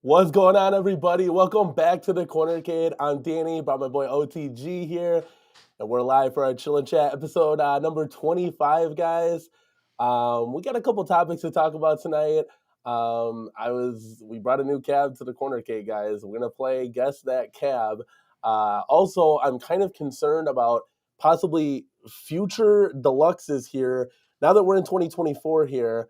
What's going on, everybody? Welcome back to the Corner Arcade. I'm Danny, brought my boy OTG here, and we're live for our Chill and Chat episode number 25, guys. We got a couple topics to talk about tonight. We brought a new cab to the Corner Arcade, guys. We're gonna play Guess That Cab. Also, I'm kind of concerned about possibly future deluxes here. Now that we're in 2024 here,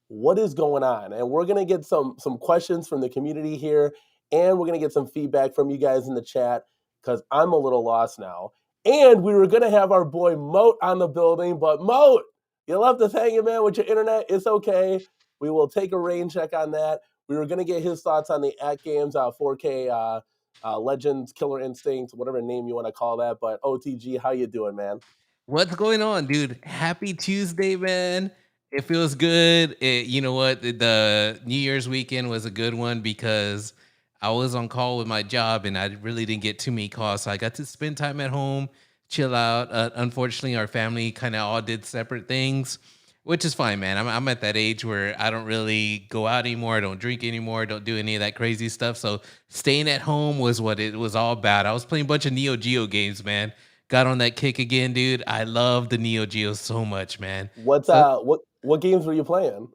what is going on? And we're gonna get some questions from the community here, and we're gonna get some feedback from you guys in the chat because I'm a little lost now. And we were gonna have our boy Moat on the building, but Moat, you left us hanging, man, with your internet. It's okay. We will take a rain check on that. We were gonna get his thoughts on the AtGames 4K Legends Killer Instinct, whatever name you want to call that. But OTG, how you doing, man? What's going on, dude? Happy Tuesday, man. It feels good. You know what? The New Year's weekend was a good one because I was on call with my job and I really didn't get too many calls. So I got to spend time at home, chill out. Unfortunately, our family kind of all did separate things, which is fine, man. I'm at that age where I don't really go out anymore. I don't drink anymore. Don't do any of that crazy stuff. So staying at home was what it was all about. I was playing a bunch of Neo Geo games, man. Got on that kick again, dude. I love the Neo Geo so much, man. What's So what games were you playing?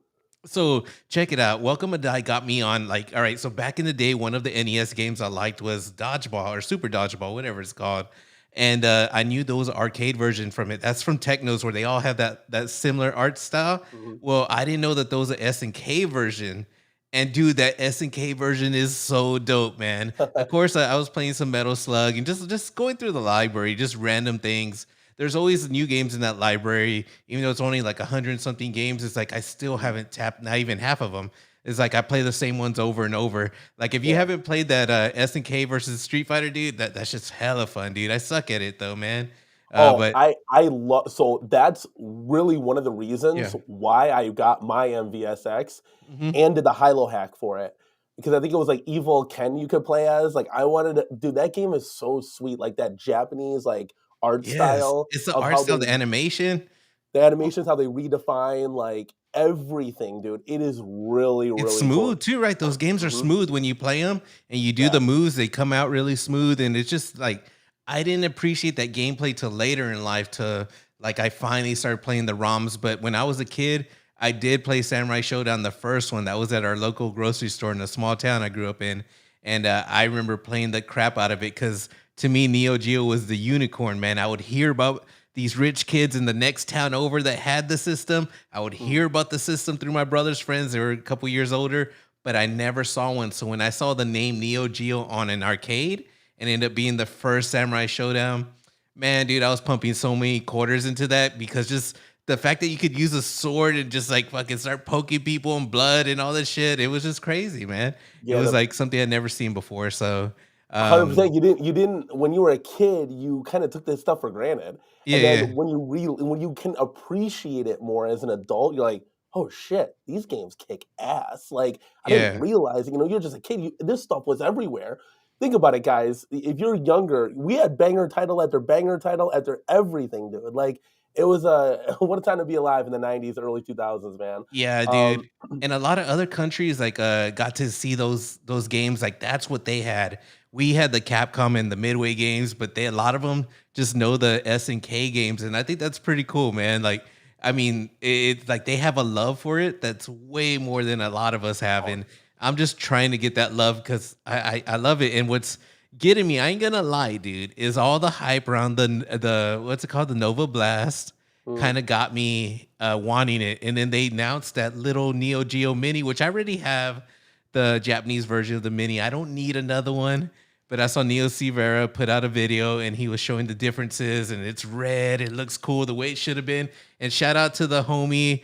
so check it out. Welcome to Die got me on like, all right. So back in the day, one of the NES games I liked was Dodgeball or Super Dodgeball, whatever it's called. And I knew those arcade version from it. That's from Technos, where they all have that similar art style. Mhm. Well, I didn't know that those are SNK version. And dude, that SNK version is so dope, man. Of course, I was playing some Metal Slug and just going through the library, just random things. There's always new games in that library, even though it's only like 100 something games. It's like I still Mhm. haven't tapped not even half of them. It's like I play the same ones over and over. Like if you Yeah. haven't played that SNK versus Street Fighter, dude, that's just hella fun, dude. I suck at it though, man. Oh, But I love so that's really one of the reasons yeah. why I got my MVSX Mhm. and did the Hilo hack for it. Because I think it was like Evil Ken you could play as. Like I wanted to dude, that game is so sweet. Like that Japanese like art Yes, style it's the of art how style, the they animation. the animations, how they redefine like everything, dude. It is really, It's really cool. smooth too, right? Those games are Mhm. smooth when you play them and you do Yeah. the moves, they come out really smooth, and it's just like I didn't appreciate that gameplay till later in life to like I finally started playing the ROMs, but when I was a kid, I did play Samurai Showdown, the first one that was at our local grocery store in a small town I grew up in, and I remember playing the crap out of it because to me, Neo Geo was the unicorn, man. I would hear about these rich kids in the next town over that had the system. I would Mhm. hear about the system through my brother's friends. They were a couple years older, but I never saw one. So when I saw the name Neo Geo on an arcade and ended up being the first Samurai Showdown, man, dude, I was pumping so many quarters into that because just the fact that you could use a sword and just like fucking start poking people in blood and all this shit, it was just crazy, man. It Yeah, was the like something I'd never seen before. So, um, 100%. You didn't when you were a kid, you kinda took this stuff for granted, yeah, and then yeah, when you can appreciate it more as an adult, you're like, "Oh, shit, these games kick ass." Like, I didn't yeah. realize, you're just a kid, this stuff was everywhere. Think about it, guys. If you're younger, we had banger title after everything, dude. Like, it was a what a time to be alive in the '90s, early 2000s, man. Yeah, Um dude. And a lot of other countries like got to see those games. Like that's what they had. We had the Capcom and the Midway games, but they a lot of them just know the SNK games, and I think that's pretty cool, man. Like, I mean, it's like they have a love for it that's way more than a lot of us have, oh, and I'm just trying to get that love because I love it. And what's getting me, I ain't gonna lie, dude, is all the hype around the what's it called, the Nova Blast mm, kind of got me wanting it. And then they announced that little Neo Geo Mini, which I already have the Japanese version of the Mini. I don't need another one. But I saw Neo Silveira put out a video and he was showing the differences and it's red. It looks cool the way it should have been. And shout out to the homie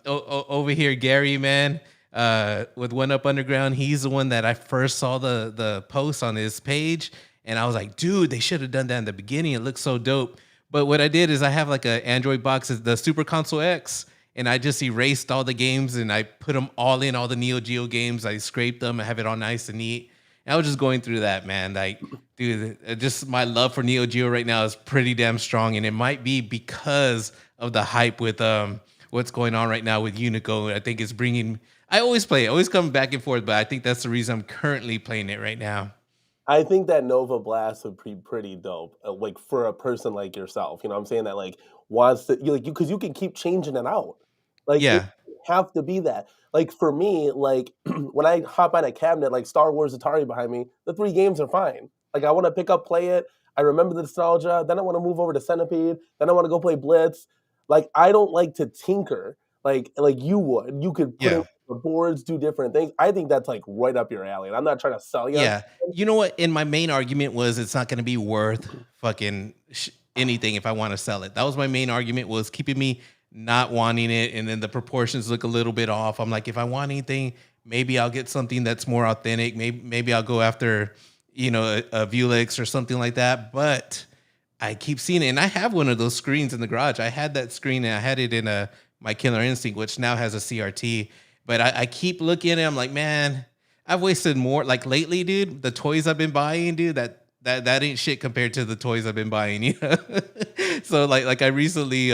over here, Gary, man, with One Up Underground. He's the one that I first saw the post on his page. And I was like, dude, they should have done that in the beginning. It looks so dope. But what I did is I have like an Android box, the Super Console X, and I just erased all the games and I put them all in, all the Neo Geo games. I scraped them, I have it all nice and neat. And I was just going through that, man. Like, dude, just my love for Neo Geo right now is pretty damn strong, and it might be because of the hype what's going on right now with Unico. I think it's bringing. I always play, it, always come back and forth, but I think that's the reason I'm currently playing it right now. I think that Nova Blast would be pretty dope, like, for a person like yourself, you know what I'm saying, that, like, wants to you like, you 'cause you can keep changing it out. Like, it Yeah, doesn't have to be that. Like, for me, like, when I hop on a cabinet, like Star Wars Atari behind me, the 3 games are fine. Like, I wanna pick up, play it, I remember the nostalgia, then I wanna move over to Centipede, then I wanna go play Blitz. Like, I don't like to tinker like you would. You could put in yeah. the boards, do different things. I think that's, like, right up your alley, and I'm not trying to sell you. Yeah. You know what? And my main argument was it's not going to be worth fucking anything if I want to sell it. That was my main argument, was keeping me not wanting it. And then the proportions look a little bit off. I'm like, if I want anything, maybe I'll get something that's more authentic. Maybe I'll go after, a Vuelix or something like that. But I keep seeing it. And I have one of those screens in the garage. I had that screen and I had it in my Killer Instinct, which now has a CRT. But I keep looking at it. I'm like, man, I've wasted more. Like lately, dude, the toys I've been buying, dude, that ain't shit compared to the toys I've been buying. So like I recently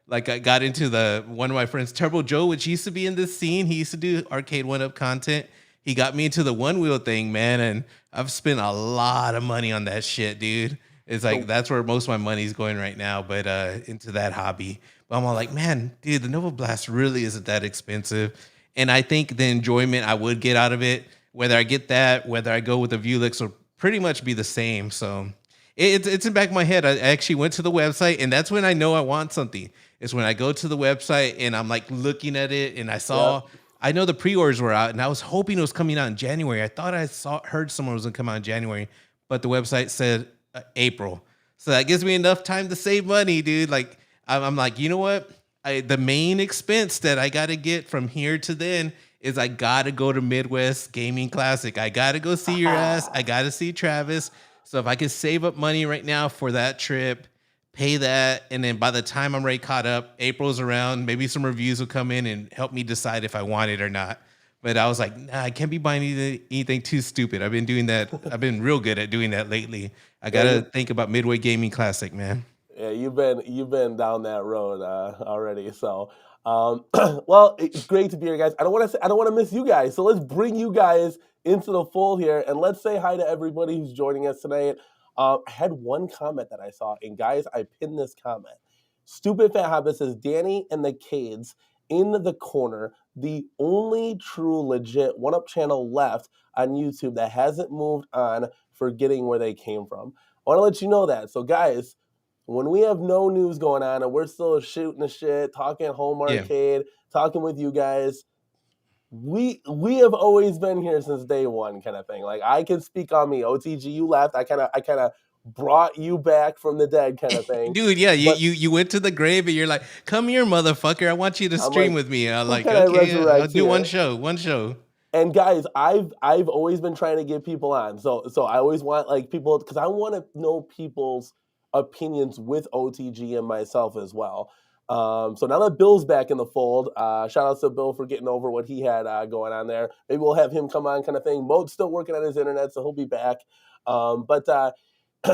like I got into the one of my friends, Turbo Joe, which used to be in this scene. He used to do Arcade1Up content. He got me into the one wheel thing, man, and I've spent a lot of money on that shit, dude. It's like So that's where most of my money's going right now, but into that hobby. But I'm all like, man, dude, the Nova Blast really isn't that expensive. And I think the enjoyment I would get out of it, whether I get that, whether I go with the Vuelix, will pretty much be the same. So it's in the back of my head. I actually went to the website, and that's when I know I want something. It's when I go to the website and I'm like looking at it, and yep. I know the pre-orders were out, and I was hoping it was coming out in January. I thought heard someone was gonna come out in January, but the website said April. So that gives me enough time to save money, dude. Like I'm like, you know what? The main expense that I got to get from here to then is I got to go to Midwest Gaming Classic. I got to go see your ass. I got to see Travis. So if I can save up money right now for that trip, pay that, and then by the time I'm ready caught up, April's around, maybe some reviews will come in and help me decide if I want it or not. But I was like, nah, I can't be buying anything too stupid. I've been doing that. I've been real good at doing that lately. I Yeah, gotta you think about Midway Gaming Classic, man. Yeah, you've been down that road already. So, well, it's great to be here, guys. I don't want to miss you guys. So let's bring you guys into the fold here, and let's say hi to everybody who's joining us tonight. I had one comment that I saw, and guys, I pinned this comment. Stupid Fat Hobbit says Danny and the Cades in the corner, the only true legit one up channel left on YouTube that hasn't moved on, forgetting where they came from. I want to let you know that. So, guys, when we have no news going on and we're still shooting the shit, talking home Yeah. arcade, talking with you guys, we have always been here since day one, kind of thing. Like, I can speak on me. OTG, you left. I kind of brought you back from the dead, kind of thing. Dude, yeah, you, But you you went to the grave and you're like, "Come here, motherfucker! I want you to I'm stream like, with me." I'm who like, can I "Okay, I'll resurrect do one here? show, one show." And guys, I've always been trying to get people on. So I always want, like, people, because I want to know people's opinions with OTG and myself as well. So now that Bill's back in the fold, shout out to Bill for getting over what he had going on there. Maybe we'll have him come on, kind of thing. Mode's still working on his internet, so he'll be back. But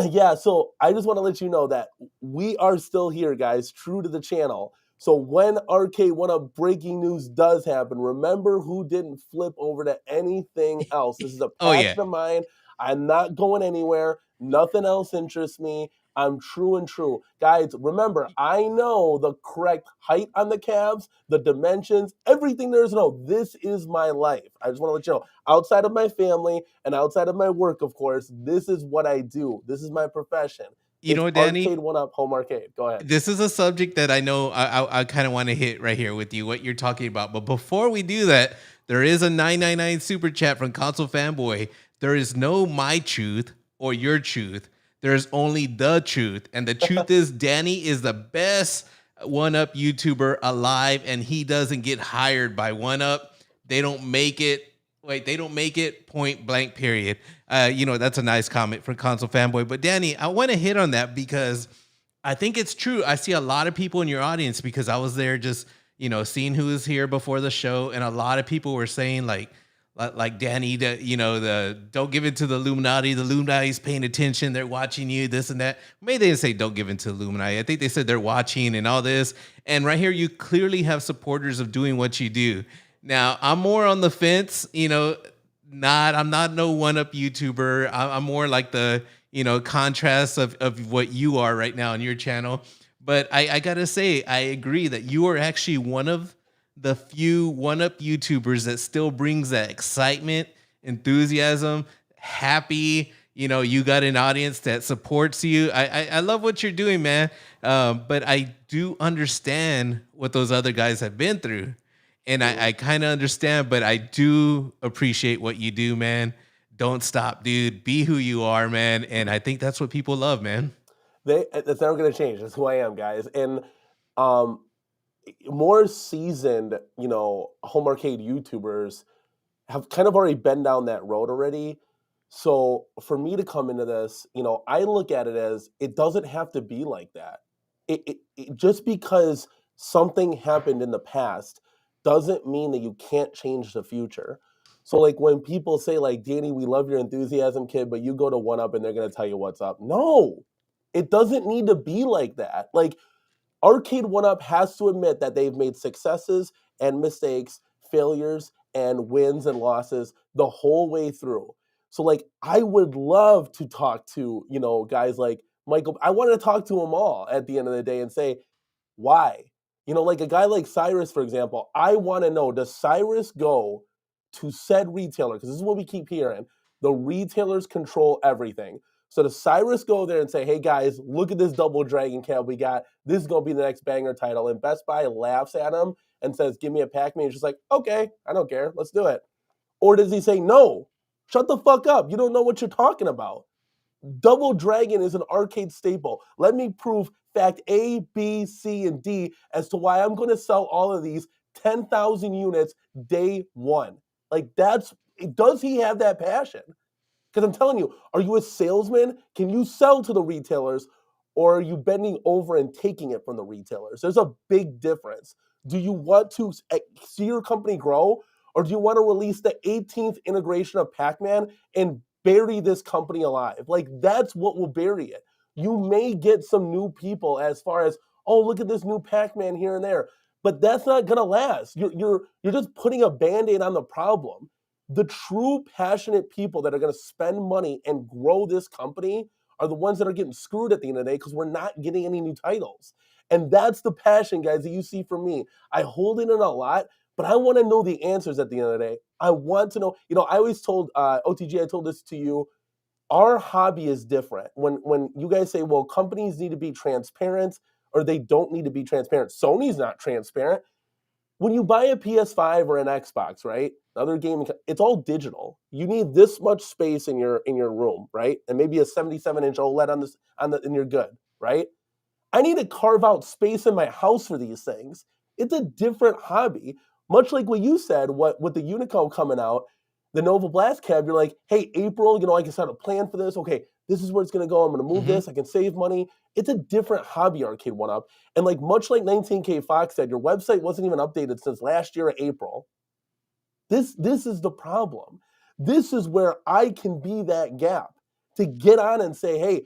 yeah, so I just want to let you know that we are still here, guys, true to the channel. So when Arcade1Up breaking news does happen, remember who didn't flip over to anything else. This is a Oh yeah, passion of mine. I'm not going anywhere. Nothing else interests me. I'm true and true. Guys, remember, I know the correct height on the calves, the dimensions, everything there is to know. This is my life. I just want to let you know, outside of my family and outside of my work, of course, this is what I do. This is my profession. you know It's what, Danny? Arcade1Up Home Arcade. Go ahead. This is a subject that I know I kind of want to hit right here with you, what you're talking about. But before we do that, there is a 999 super chat from Console Fanboy. There is no my truth or your truth. There's only the truth. And the truth is Danny is the best one up YouTuber alive, and he doesn't get hired by one up. They don't make it. Wait, they don't make it, point blank, period. That's a nice comment from Console Fanboy. But Danny, I want to hit on that because I think it's true. I see a lot of people in your audience because I was there just, seeing who was here before the show. And a lot of people were saying, like, like Danny, the don't give in to the Illuminati. The Illuminati's paying attention. They're watching you, this and that. Maybe they didn't say don't give in to the Illuminati. I think they said they're watching and all this. And right here, you clearly have supporters of doing what you do. Now, I'm more on the fence, I'm not no one-up YouTuber. I'm more like the, contrast of what you are right now on your channel. But I gotta say, I agree that you are actually one of the few one-up YouTubers that still brings that excitement, enthusiasm, happy. You got an audience that supports you. I love what you're doing, man. But I do understand what those other guys have been through. And I kind of understand, but I do appreciate what you do, man. Don't stop, dude. Be who you are, man. And I think that's what people love, man. That's never going to change. That's who I am, guys. And um, more seasoned, home arcade YouTubers have kind of already been down that road already. So for me to come into this, I look at it as it doesn't have to be like that. Just because something happened in the past doesn't mean that you can't change the future. So like when people say like, Danny, we love your enthusiasm, kid, but you go to One Up and they're gonna tell you what's up. No, it doesn't need to be like that. Like Arcade1Up has to admit that they've made successes and mistakes, failures and wins and losses the whole way through. So like I would love to talk to, guys like Michael. I want to talk to them all at the end of the day and say, why? Like a guy like Cyrus, for example, I want to know, does Cyrus go to said retailer? Because this is what we keep hearing. The retailers control everything. So does Cyrus go there and say, hey guys, look at this double dragon cab we got. This is going to be the next banger title. And Best Buy laughs at him and says, give me a Pac-Man. He's just like, okay, I don't care. Let's do it. Or does he say, no, shut the fuck up. You don't know what you're talking about. Double Dragon is an arcade staple. Let me prove fact A, B, C, and D as to why I'm going to sell all of these 10,000 units day one. Like does he have that passion? Because I'm telling you, are you a salesman? Can you sell to the retailers or are you bending over and taking it from the retailers? There's a big difference. Do you want to see your company grow or do you want to release the 18th integration of Pac-Man and bury this company alive? Like that's what will bury it. You may get some new people as far as, oh, look at this new Pac-Man here and there, but that's not gonna last. You're just putting a band-aid on the problem. The true passionate people that are going to spend money and grow this company are the ones that are getting screwed at the end of the day because we're not getting any new titles. And that's the passion, guys, that you see from me. I hold it in a lot, but I want to know the answers at the end of the day. I want to know, I always told OTG, I told this to you, our hobby is different. When you guys say, well, companies need to be transparent or they don't need to be transparent. Sony's not transparent. When you buy a PS5 or an Xbox, right? Another gaming, it's all digital. You need this much space in your room, right? And maybe a 77-inch OLED and you're good, right? I need to carve out space in my house for these things. It's a different hobby. Much like what you said, with the Unico coming out, the Nova Blast cab, you're like, hey, April, I can start a plan for this. Okay, this is where it's going to go. I'm going to move this. I can save money. It's a different hobby, Arcade1Up. And like much like 19K Fox said, your website wasn't even updated since last year, April. This is the problem. This is where I can be that gap to get on and say, hey,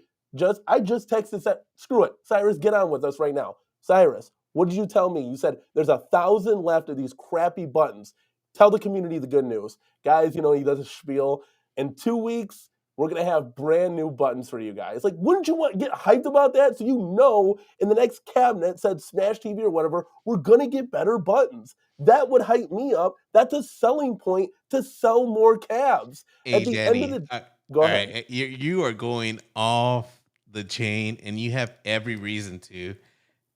I just texted, screw it. Cyrus, get on with us right now. Cyrus, what did you tell me? You said there's 1,000 left of these crappy buttons. Tell the community the good news. Guys, he does a spiel. In 2 weeks, we're going to have brand new buttons for you guys. Like, wouldn't you want to get hyped about that? So in the next cabinet said Smash TV or whatever, we're going to get better buttons. That would hype me up. That's a selling point to sell more cabs. Hey, At the end of Danny. the Go All ahead. right, you are going off the chain, and you have every reason to,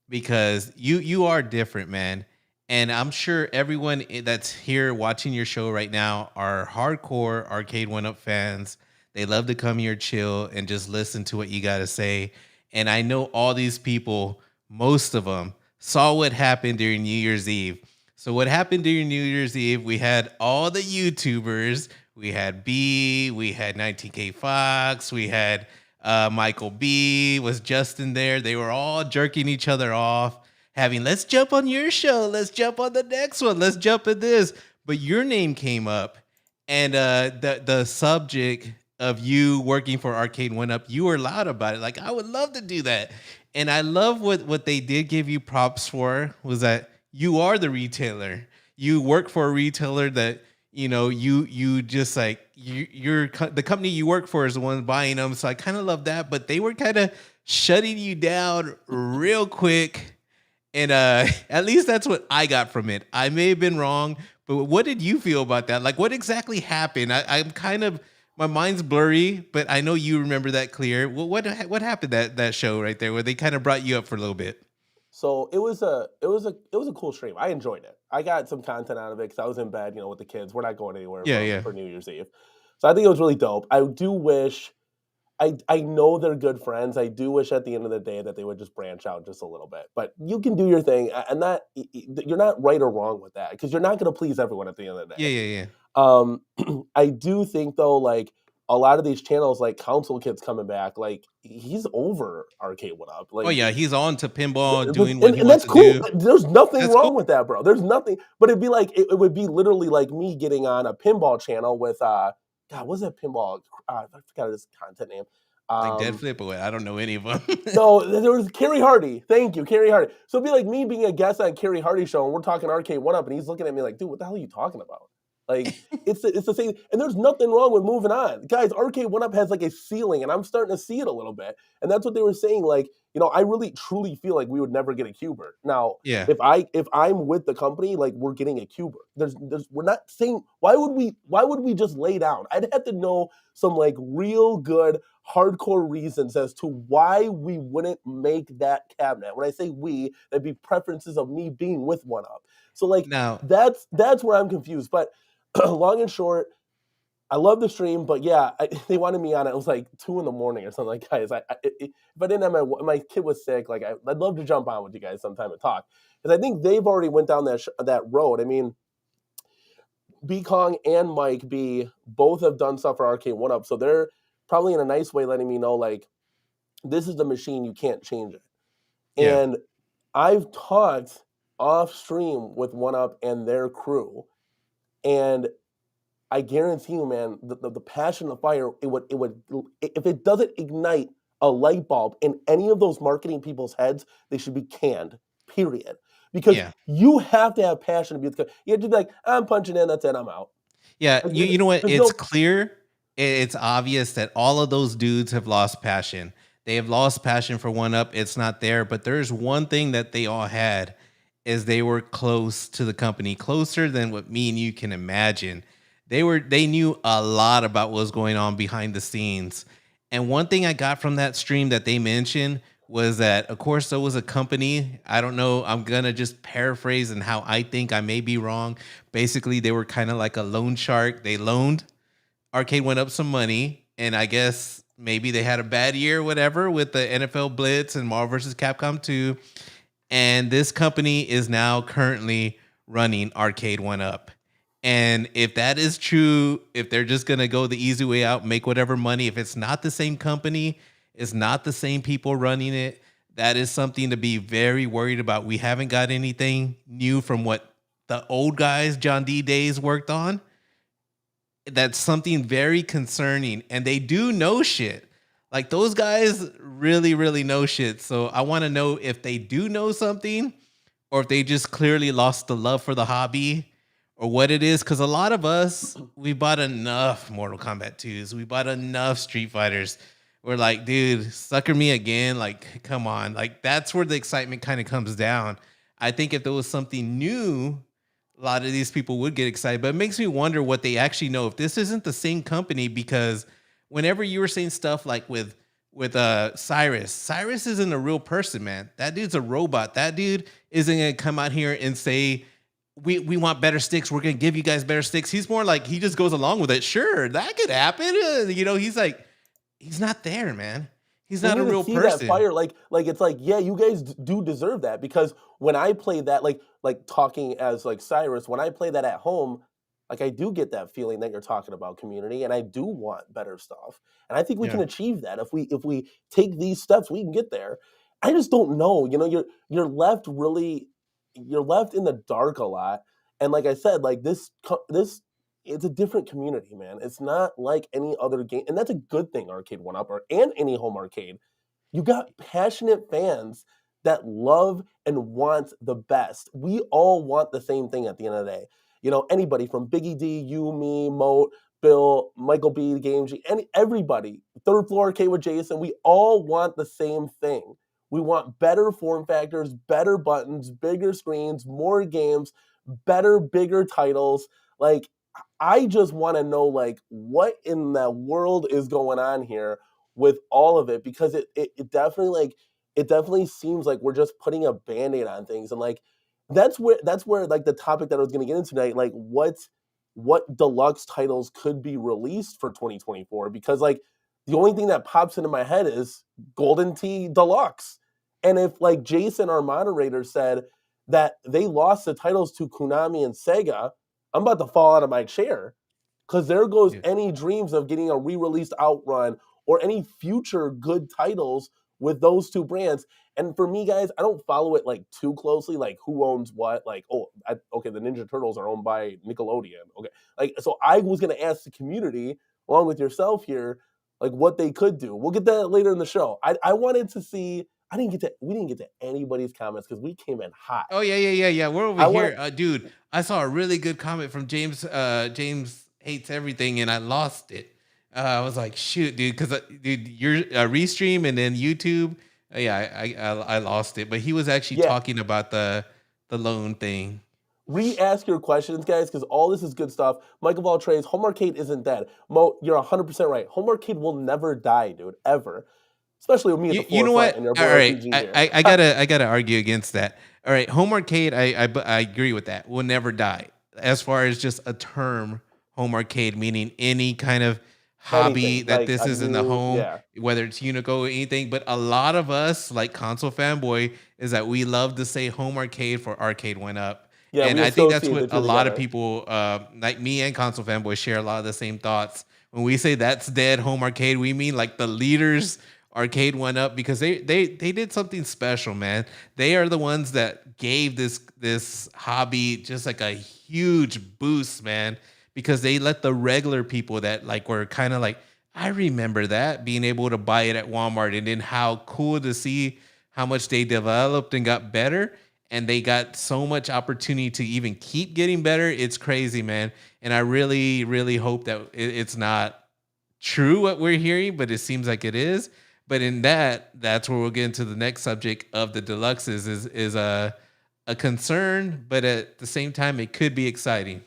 because you are different, man. And I'm sure everyone that's here watching your show right now are hardcore Arcade1Up fans. They love to come here, chill, and just listen to what you got to say. And I know all these people, most of them, saw what happened during New Year's Eve. So what happened during New Year's Eve, we had all the YouTubers. We had B, we had 19K Fox, we had Michael B, was Justin there. They were all jerking each other off, having, let's jump on your show, let's jump on the next one, let's jump at this. But your name came up, And the subject of you working for Arcade1Up, you were loud about it. Like, I would love to do that. And I love what they did give you props for was that you are the retailer. You work for a retailer that you just like the company you work for is the one buying them. So I kind of love that. But they were kind of shutting you down real quick, and at least that's what I got from it. I may have been wrong, but what did you feel about that? Like, what exactly happened? I'm kind of my mind's blurry, but I know you remember that clear. What happened that show right there where they kind of brought you up for a little bit? So it was a cool stream. I enjoyed it. I got some content out of it because I was in bed, with the kids. We're not going anywhere Yeah, for yeah, for New Year's Eve, so I think it was really dope. I do wish I know they're good friends. I do wish at the end of the day that they would just branch out just a little bit. But you can do your thing, and that you're not right or wrong with that because you're not going to please everyone at the end of the yeah, day. yeah, yeah. Um, I do think though, like a lot of these channels, like Council Kids coming back, like he's over Arcade One Up. Oh Like yeah, he's on to pinball, but doing what he and wants that's to cool. do. There's nothing That's cool. wrong with that, bro. There's nothing, but it'd be like it would be literally like me getting on a pinball channel with God, what's that pinball? I forgot his content name. Like Dead Um, Flip away. I don't know any of them. no, there was Kerry Hardy. Thank you, Kerry Hardy. So it'd be like me being a guest on Kerry Hardy's show, and we're talking Arcade One Up, and he's looking at me like, "Dude, what the hell are you talking about?" Like, it's the same, and there's nothing wrong with moving on, guys. Arcade One Up has like a ceiling, and I'm starting to see it a little bit, and that's what they were saying. Like, I really truly feel like we would never get a Cuber. Now, Yeah. if I'm with the company, like we're getting a Cuber. We're not saying why would we just lay down? I'd have to know some like real good hardcore reasons as to why we wouldn't make that cabinet. When I say we, that'd be preferences of me being with One Up. So like Now, that's where I'm confused. But long and short, I love the stream, but yeah, they wanted me on it. It was like 2 in the morning or something. Like, guys, if I didn't have my kid was sick, like I'd love to jump on with you guys sometime and talk because I think they've already went down that road. I mean, B Kong and Mike B both have done stuff for Arcade One Up, so they're probably in a nice way letting me know like this is the machine, you can't change it. yeah, And I've talked off stream with One Up and their crew, and I guarantee you, man, the passion, the fire, it would if it doesn't ignite a light bulb in any of those marketing people's heads, they should be canned. Period. Because yeah. you have to have passion to be. You have to be like, I'm punching in, that's it, I'm out. Yeah, Like, you know what? there's It's no. clear, it's obvious that all of those dudes have lost passion. They have lost passion for One Up. It's not there, but there's one thing that they all had is they were close to the company, closer than what me and you can imagine. They knew a lot about what was going on behind the scenes. And one thing I got from that stream that they mentioned was that of course there was a company, I don't know, I'm going to just paraphrase and how I think I may be wrong. Basically, they were kind of like a loan shark. They loaned Arcade1Up some money, and I guess maybe they had a bad year, whatever, with the NFL Blitz and Marvel vs. Capcom 2. And this company is now currently running Arcade1Up. And if that is true, if they're just gonna go the easy way out, make whatever money, if it's not the same company, it's not the same people running it, that is something to be very worried about. We haven't got anything new from what the old guys, John D. Days, worked on. That's something very concerning. And they do know shit. Like those guys really, really know shit. So I want to know if they do know something or if they just clearly lost the love for the hobby or what it is. Because a lot of us, we bought enough Mortal Kombat 2s. We bought enough Street Fighters. We're like, dude, sucker me again. Like, come on. Like, that's where the excitement kind of comes down. I think if there was something new, a lot of these people would get excited. But it makes me wonder what they actually know. If this isn't the same company, because whenever you were saying stuff like with Cyrus, Cyrus isn't a real person, man. That dude's a robot. That dude isn't gonna come out here and say, we want better sticks. We're gonna give you guys better sticks. He's more like he just goes along with it. Sure, that could happen. He's like, he's not there, man. He's Can not you a even real see that person. fire? Like it's like, yeah, you guys do deserve that because when I play that, like talking as like Cyrus, when I play that at home, like I do get that feeling that you're talking about community, and I do want better stuff, and I think we can Yeah. achieve that if we take these steps, we can get there. I just don't know. You're left really, you're left in the dark a lot, and like I said, like this it's a different community, man. It's not like any other game, and that's a good thing. Arcade1Up and any home arcade, you got passionate fans that love and want the best. We all want the same thing at the end of the day. Anybody from Biggie D, you, me, Moat, Bill, Michael B, Game G, everybody, Third Floor Arcade with Jason, we all want the same thing. We want better form factors, better buttons, bigger screens, more games, better, bigger titles. Like, I just want to know, like, what in the world is going on here with all of it, because it definitely, like, it definitely seems like we're just putting a band-aid on things. And like, that's where like the topic that I was going to get into tonight, like what deluxe titles could be released for 2024, because like the only thing that pops into my head is Golden Tee Deluxe. And if like Jason, our moderator, said that they lost the titles to Konami and Sega, I'm about to fall out of my chair, because there goes Yeah. any dreams of getting a re-released Outrun or any future good titles with those two brands. And for me, guys, I don't follow it like too closely, like who owns what. Like, okay, the Ninja Turtles are owned by Nickelodeon. Okay, like, so I was gonna ask the community along with yourself here, like what they could do. We'll get that later in the show. I wanted to see. We didn't get to anybody's comments because we came in hot. Oh yeah, yeah, yeah, yeah. We're over I want here, dude. I saw a really good comment from James. James hates everything, and I lost it. I was like, shoot, dude, because dude, your restream and then YouTube. Yeah, I lost it, but he was actually Yeah, talking about the loan thing. re-ask your questions, guys, because all this is good stuff. Michael Valtrez, Home Arcade isn't dead. Mo, you're 100% right. Home Arcade will never die, dude, ever. Especially with me at the You know forefront and what? your All boy right, OTG here. I gotta argue against that. All right, home arcade, I agree with that. Will never die. As far as just a term, home arcade meaning any kind of hobby Anything that like this a is in the new, home, yeah, whether it's Unico or anything. But a lot of us, like console fanboy, is that we love to say home arcade for arcade went up. yeah. And We I think that's associate what the a two lot of together. people, like me and console fanboy, share a lot of the same thoughts. When we say that's dead home arcade, we mean like the leaders arcade went up because they did something special, man. They are the ones that gave this hobby just like a huge boost, man, because they let the regular people that like were kind of like, I remember that being able to buy it at Walmart, and then how cool to see how much they developed and got better, and they got so much opportunity to even keep getting better. It's crazy, man. And I really really hope that it's not true what we're hearing, but it seems like it is. But in that's where we'll get into the next subject of the deluxes is a concern, but at the same time, it could be exciting.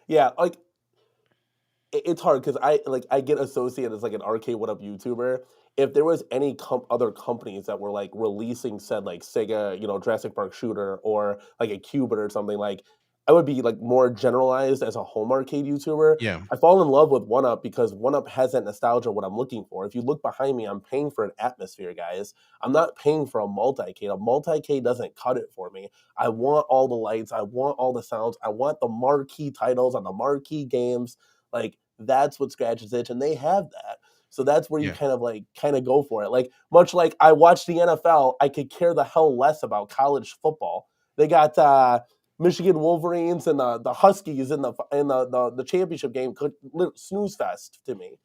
Yeah, like it's hard because I get associated as like an arcade what up YouTuber. If there was any other companies that were like releasing said like Sega, Jurassic Park shooter or like a Cubit or something, like I would be like more generalized as a home arcade YouTuber. Yeah, I fall in love with One Up because One Up has that nostalgia what I'm looking for. If you look behind me, I'm paying for an atmosphere, guys. I'm not paying for a multi-cade. A multi-cade doesn't cut it for me. I want all the lights. I want all the sounds. I want the marquee titles on the marquee games. Like that's what scratches itch, and they have that. So that's where you yeah, kind of go for it. Like much like I watch the NFL, I could care the hell less about college football. They got Michigan Wolverines and the Huskies in the championship game. Could snooze fest to me.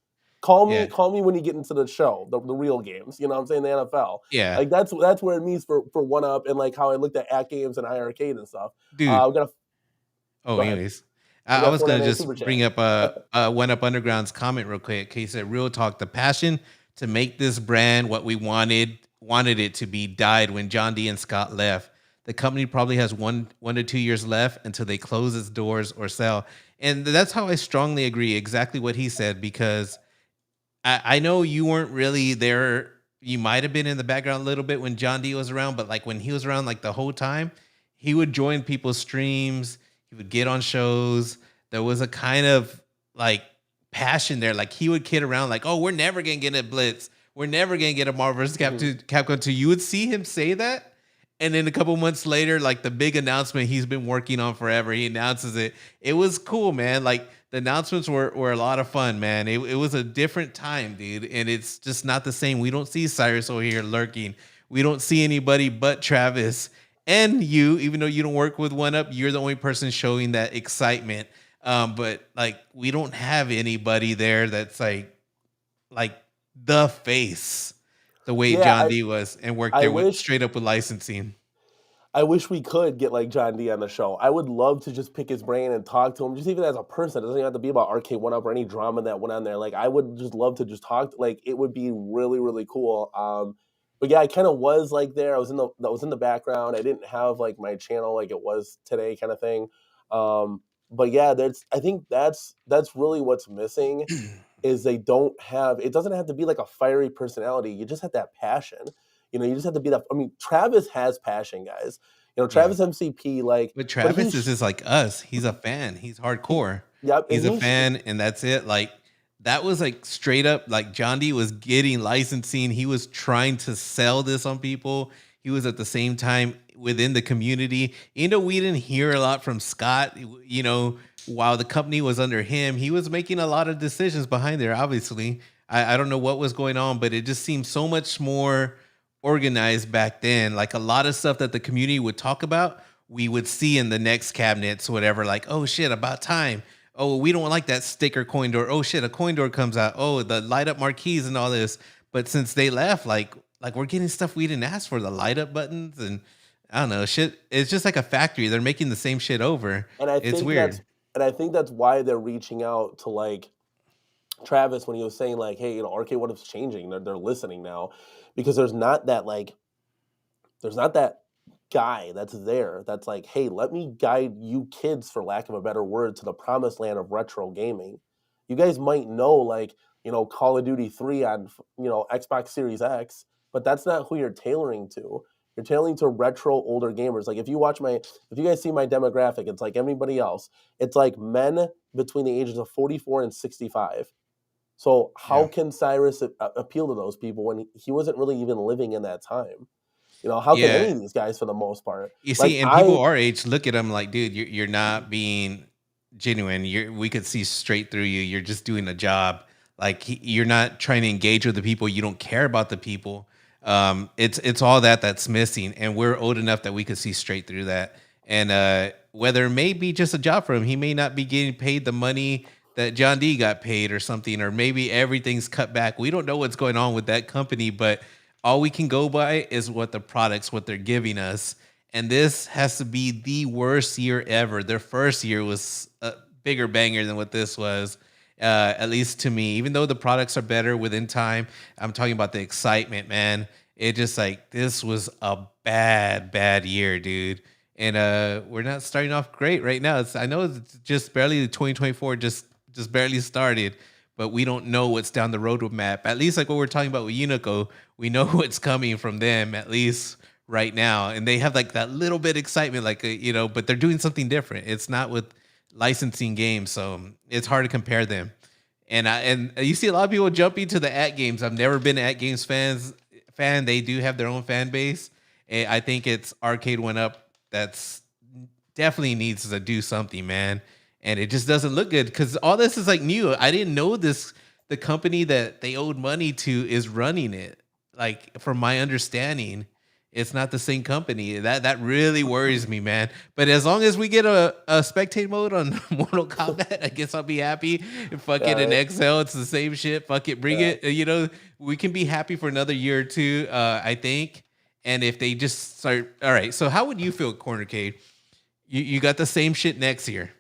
yeah, Call me when you get into the show, the real games. You know what I'm saying? The NFL. yeah, Like that's where it means for One Up and like how I looked at games and Arcade and stuff. dude. We got to Oh, go ahead. anyways, We I got was gonna 499 super just chat. bring up Went Up Underground's comment real quick. He said, "Real talk, the passion to make this brand what we wanted it to be died when John D and Scott left. The company probably has 1 to 2 years left until they close its doors or sell." And that's how I strongly agree. Exactly what he said, because I know you weren't really there. You might have been in the background a little bit when John D was around, but like when he was around, like the whole time, he would join people's streams. He would get on shows. There was a kind of like passion there. Like he would kid around, like, "Oh, we're never gonna get a Blitz. We're never gonna get a Marvel vs. Mhm. Capcom 2." You would see him say that, and then a couple months later, like the big announcement he's been working on forever, he announces it. It was cool, man. Like the announcements were a lot of fun, man. It was a different time, dude, and it's just not the same. We don't see Cyrus over here lurking. We don't see anybody but Travis and you. Even though you don't work with One Up, you're the only person showing that excitement. But like we don't have anybody there that's like the face the way Yeah, John D was and worked I there with wish straight up with licensing. I wish we could get like John D on the show. I would love to just pick his brain and talk to him, just even as a person. It doesn't even have to be about Arcade1Up or any drama that went on there. Like I would just love to just talk. Like it would be really really cool. But yeah, I kind of was like there. I was in the background. I didn't have like my channel like it was today, kind of thing. But yeah, I think that's really what's missing is they don't have it doesn't have to be like a fiery personality. You just have that passion. You just have to be that. I mean, Travis has passion, guys. Yeah. Travis MCP, like, But but Travis is just like us. He's a fan. He's he, hardcore. yep, and He's a fan, and that's it. Like that was like straight up. Like John D was getting licensing. He was trying to sell this on people. He was at the same time within the community. We didn't hear a lot from Scott. While the company was under him, he was making a lot of decisions behind there. Obviously, I don't know what was going on, but it just seemed so much more organized back then. Like a lot of stuff that the community would talk about, we would see in the next cabinets, whatever, like, oh shit, about time. Oh, we don't like that sticker coin door. Oh shit, a coin door comes out. Oh, the light up marquees and all this. But since they left, like we're getting stuff we didn't ask for, the light up buttons and I don't know, shit. It's just like a factory. They're making the same shit over. and I It's think that's weird. and I think that's why they're reaching out to like Travis when he was saying like, hey, Arcade What is changing. They're listening now because there's not that guy that's there that's like, hey, let me guide you kids, for lack of a better word, to the promised land of retro gaming. You guys might know, like, Call of Duty 3 on, Xbox Series X, but that's not who you're tailoring to. You're tailoring to retro older gamers. Like, if you guys see my demographic, it's like everybody else. It's like men between the ages of 44 and 65. So how Yeah. can Cyrus appeal to those people when he wasn't really even living in that time? How can Yeah. any of these guys for the most part? You Like see, and people I our age look at him like, dude, you're not being genuine. We could see straight through you. You're just doing a job. Like you're not trying to engage with the people. You don't care about the people. It's all that's missing, and we're old enough that we could see straight through that. And whether it may be just a job for him, he may not be getting paid the money that John D got paid or something, or maybe everything's cut back. We don't know what's going on with that company, but all we can go by is what they're giving us, and this has to be the worst year ever. Their first year was a bigger banger than what this was, at least to me. Even though the products are better within time, I'm talking about the excitement, man. It just like this was a bad year, dude. And we're not starting off great right now. I know it's just barely 2024, just barely started, but we don't know what's down the road with map. At least like what we're talking about with Unico, we know what's coming from them at least right now, and they have like that little bit excitement, like but they're doing something different. It's not with licensing games, so it's hard to compare them. And you see a lot of people jumping to the AtGames. I've never been an AtGames fan. They do have their own fan base. And I think it's Arcade1Up that's definitely needs to do something, man. And it just doesn't look good because all this is like new. I didn't know this. The company that they owed money to is running it. Like from my understanding, it's not the same company. That really worries me, man. But as long as we get a spectate mode on Mortal Kombat, I guess I'll be happy. Fuck yeah, it in right. Excel, it's the same shit. Fuck it, bring Yeah. it. We can be happy for another year or two. I think. And if they just start, all right. So how would you feel, Corner Cade? You got the same shit next year.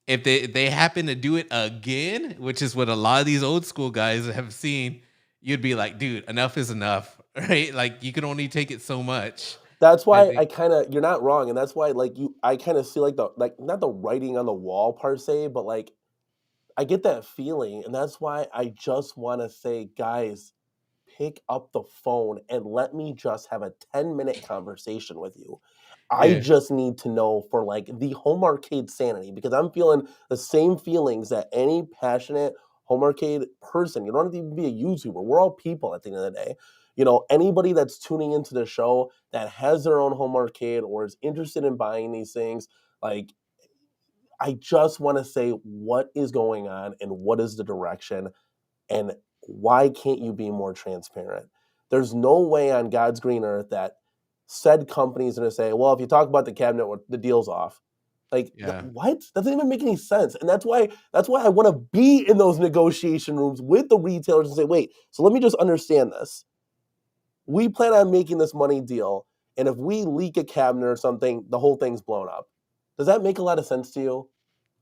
If they happen to do it again, which is what a lot of these old school guys have seen, you'd be like, dude, enough is enough, right? Like you can only take it so much. That's I why think, you're not wrong, and that's why I kind of see like the like not the writing on the wall per se, but like I get that feeling, and that's why I just want to say, guys, pick up the phone and let me just have a 10-minute conversation with you. I yeah, just need to know for like the home arcade sanity because I'm feeling the same feelings that any passionate home arcade person. You don't have to even be a YouTuber. We're all people at the end of the day. Anybody that's tuning into the show that has their own home arcade or is interested in buying these things, like I just want to say what is going on and what is the direction and why can't you be more transparent? There's no way on God's green earth that said company is going to say, well, if you talk about the cabinet, the deal's off. Like Yeah. what? That doesn't even make any sense. And that's why I want to be in those negotiation rooms with the retailers and say, wait, so let me just understand this. We plan on making this money deal, and if we leak a cabinet or something, the whole thing's blown up. Does that make a lot of sense to you?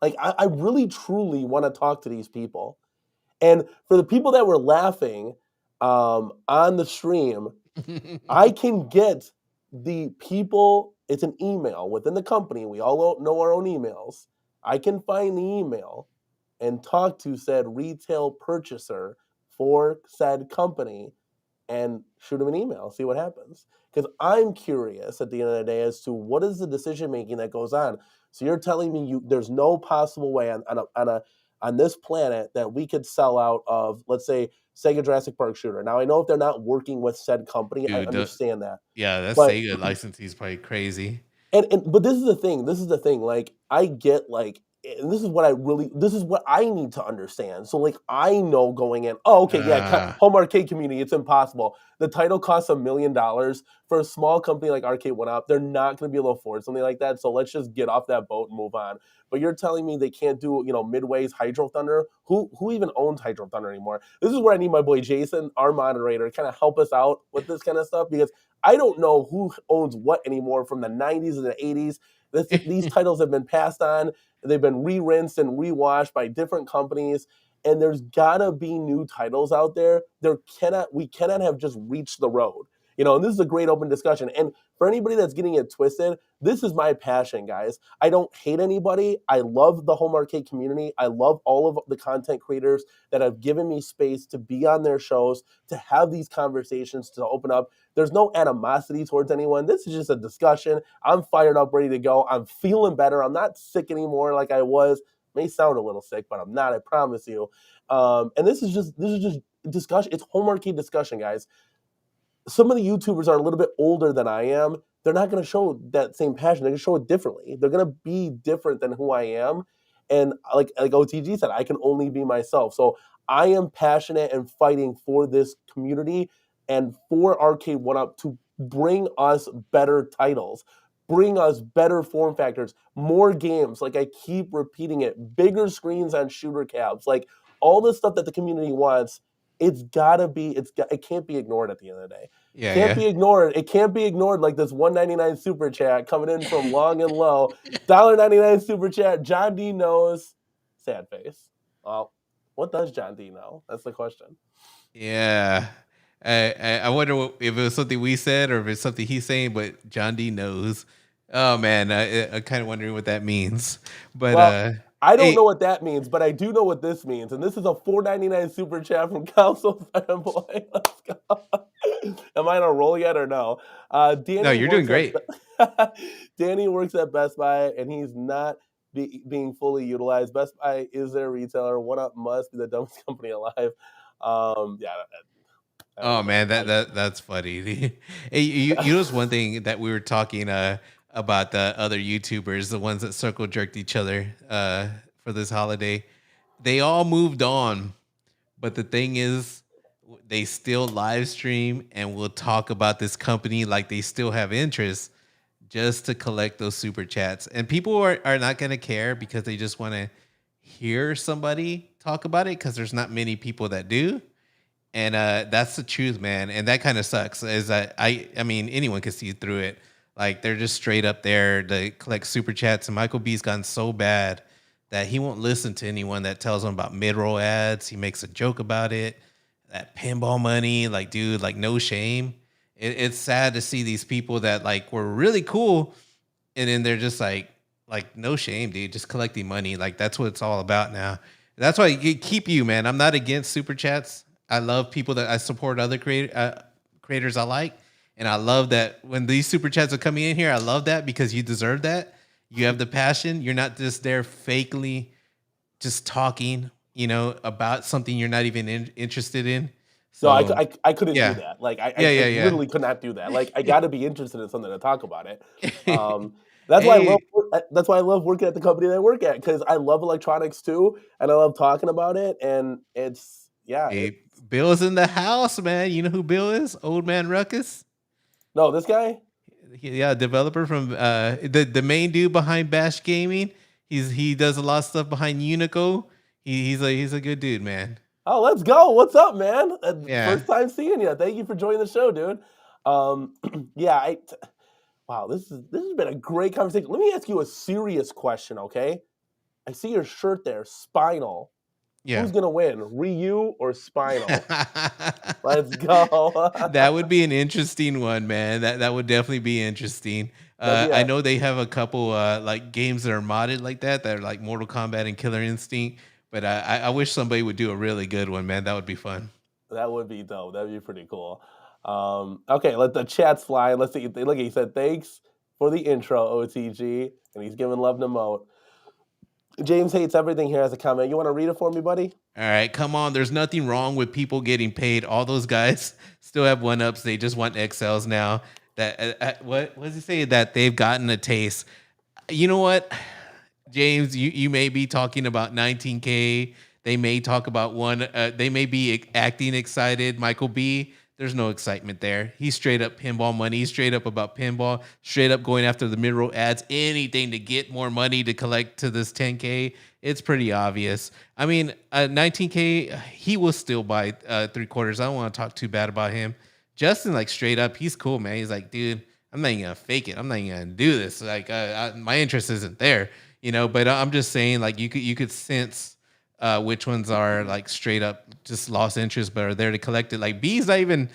Like I really truly want to talk to these people. And for the people that were laughing on the stream, I can get the people, it's an email within the company. We all know our own emails. I can find the email and talk to said retail purchaser for said company and shoot them an email, see what happens. Because I'm curious at the end of the day as to what is the decision making that goes on. So you're telling me there's no possible way on this planet that we could sell out of, let's say, Sega Jurassic Park shooter. Now I know if they're not working with said company, I Dude, understand that, yeah, that but Sega licensing is probably crazy. and but this is the thing. This is the thing. Like I get like, and this is what I need to understand. So like I know going in. Oh, okay, yeah, Uh, home arcade community. It's impossible. The title costs $1 million for a small company like Arcade1Up. They're not going to be able to afford something like that. So let's just get off that boat and move on. But you're telling me they can't do Midway's Hydro Thunder? Who even owns Hydro Thunder anymore? This is where I need my boy Jason, our moderator, to kind of help us out with this kind of stuff because I don't know who owns what anymore from the 90s and the 80s. These titles have been passed on, they've been re-rinsed and rewashed by different companies, and there's gotta be new titles out there. We cannot have just reached the road. And this is a great open discussion. And for anybody that's getting it twisted, this is my passion, guys. I don't hate anybody. I love the home arcade community. I love all of the content creators that have given me space to be on their shows, to have these conversations, to open up. There's no animosity towards anyone. This is just a discussion. I'm fired up, ready to go. I'm feeling better. I'm not sick anymore like I was. May sound a little sick, but I'm not. I promise you. And this is just discussion. It's home arcade discussion, guys. Some of the YouTubers are a little bit older than I am. They're not going to show that same passion. They're going to show it differently. They're going to be different than who I am. And like OTG said, I can only be myself. So I am passionate and fighting for this community and for Arcade1Up to bring us better titles, bring us better form factors, more games. Like I keep repeating it, bigger screens on shooter cabs, like all the stuff that the community wants. It can't be ignored at the end of the day. yeah, Can't yeah. be ignored. It can't be ignored like this 199 super chat coming in from long and low. $1.99 super chat. John D knows. Sad face. Well, what does John D know? That's the question. Yeah. I wonder if it was something we said or if it's something he's saying, but John D knows. Oh man, I'm kind of wondering what that means. But Well, I don't know hey, what that means, but I do know what this means. And this is a $4.99 super chat from Council Fanboy. Let's go. Am I on a roll yet or no? no, Danny you're doing works at great. Danny works at Best Buy, and he's not being fully utilized. Best Buy is their retailer. One Up must be the dumbest company alive. Yeah, I don't Oh even know. man, that's funny. Hey, you know, one thing that we were talking about the other YouTubers, the ones that circle jerked each other for this holiday. They all moved on, but the thing is, they still live stream and will talk about this company like they still have interest just to collect those super chats. And people are not going to care because they just want to hear somebody talk about it because there's not many people that do. And that's the truth, man. And that kind of sucks. Is that I mean, anyone can see through it. Like they're just straight up there to collect super chats. And Michael B's gotten so bad that he won't listen to anyone that tells him about mid-roll ads. He makes a joke about it. That pinball money, like, dude, like no shame. It's sad to see these people that like were really cool, and then they're just like no shame, dude, just collecting money. Like that's what it's all about now. That's why you keep you, man. I'm not against super chats. I love people that I support other creators I like, and I love that when these super chats are coming in here. I love that because you deserve that. You have the passion. You're not just there fakely just talking, about something you're not even interested in. No, So I couldn't do yeah, that. Like yeah, I yeah, literally could not do that. Like I got to be interested in something to talk about it. yeah. That's why I love Hey, that's why I love working at the company that I work at because I love electronics too, and I love talking about it. And it's yeah, Hey, Bill's in the house, man. You know who Bill is? Old man Ruckus. no, this guy. Yeah, developer from the main dude behind Bash Gaming. He does a lot of stuff behind Unico. He's a good dude, man. Oh, let's go. What's up, man? Yeah. First time seeing you. Thank you for joining the show, dude. Um, yeah, wow, this has been a great conversation. Let me ask you a serious question, okay? I see your shirt there, Spinal. Yeah. Who's gonna win, Ryu or Spinal? Let's go. That would be an interesting one, man. That would definitely be interesting. That'd be I a know they have a couple like games that are modded like that are like Mortal Kombat and Killer Instinct. But I wish somebody would do a really good one, man. That would be fun. that would be dope. That'd be pretty cool. Okay, let the chats fly. Let's see. Look, he said thanks for the intro, OTG, and he's giving love to Moat. James hates everything here as a comment. You want to read it for me, buddy? All right, come on. There's nothing wrong with people getting paid. All those guys still have one ups. They just want XLs now. That what does he say? That they've gotten a taste. You know what, James? You may be talking about 19K. They may talk about one. They may be acting excited. Michael B. There's no excitement there. He's straight up pinball money. He's straight up about pinball. Straight up going after the mid-roll ads. Anything to get more money to collect to this 10K. It's pretty obvious. I mean, 19K. He will still buy 3/4. I don't want to talk too bad about him. Justin, like straight up, he's cool, man. He's like, dude, I'm not even gonna fake it. I'm not even gonna do this. Like, my interest isn't there, you know. But I'm just saying, like, you could sense which ones are like straight up just lost interest, but are there to collect it. Like B's not even.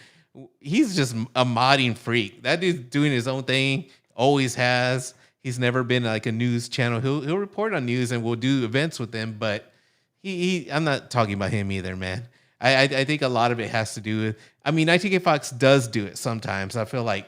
He's just a modding freak. That dude's doing his own thing. Always has. He's never been like a news channel. He'll report on news and we'll do events with him, but he I'm not talking about him either, man. I think a lot of it has to do with. I mean, 19K Fox does do it sometimes. I feel like,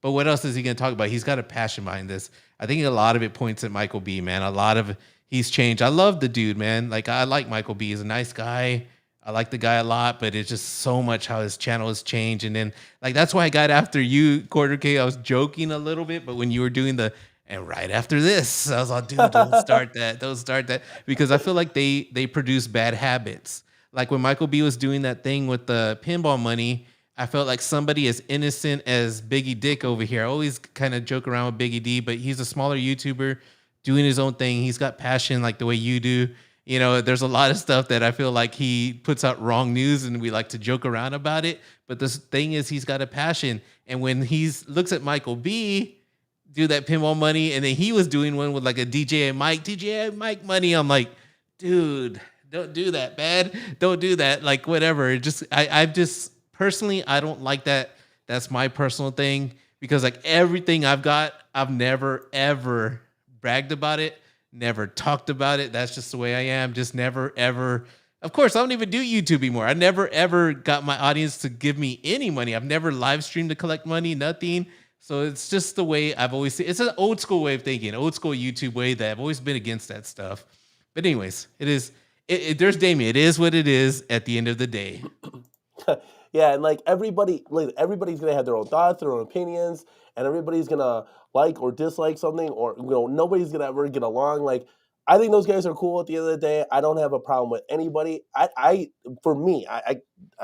but what else is he going to talk about? He's got a passion behind this. I think a lot of it points at Michael B. Man, a lot of he's changed. I love the dude, man. Like I like Michael B. He's a nice guy. I like the guy a lot, but it's just so much how his channel has changed. And then like that's why I got after you, Quarter K. I was joking a little bit, but when you were doing the and right after this, I was like, dude, don't start that. Don't start that. Because I feel like they produce bad habits. Like when Michael B was doing that thing with the pinball money, I felt like somebody as innocent as Biggie Dick over here. I always kind of joke around with Biggie D, but he's a smaller YouTuber doing his own thing. He's got passion like the way you do. You know, there's a lot of stuff that I feel like he puts out wrong news and we like to joke around about it. But the thing is, he's got a passion. And when he looks at Michael B do that pinball money, and then he was doing one with like a DJ Mike money, I'm like, dude, don't do that, man. Don't do that. Like, whatever. Just, I've just personally, I don't like that. That's my personal thing because like everything I've got, I've never ever bragged about it, never talked about it. That's just the way I am. Just never ever. Of course, I don't even do YouTube anymore. I never ever got my audience to give me any money. I've never live streamed to collect money, nothing. So it's just the way I've always seen. It's an old school way of thinking, old school YouTube way that I've always been against that stuff. But anyways, it is. There's Damien. It is what it is at the end of the day. Yeah, and everybody's gonna have their own thoughts, their own opinions, and everybody's gonna like or dislike something, or nobody's gonna ever get along. Like, I think those guys are cool at the end of the day. I don't have a problem with anybody. For me, I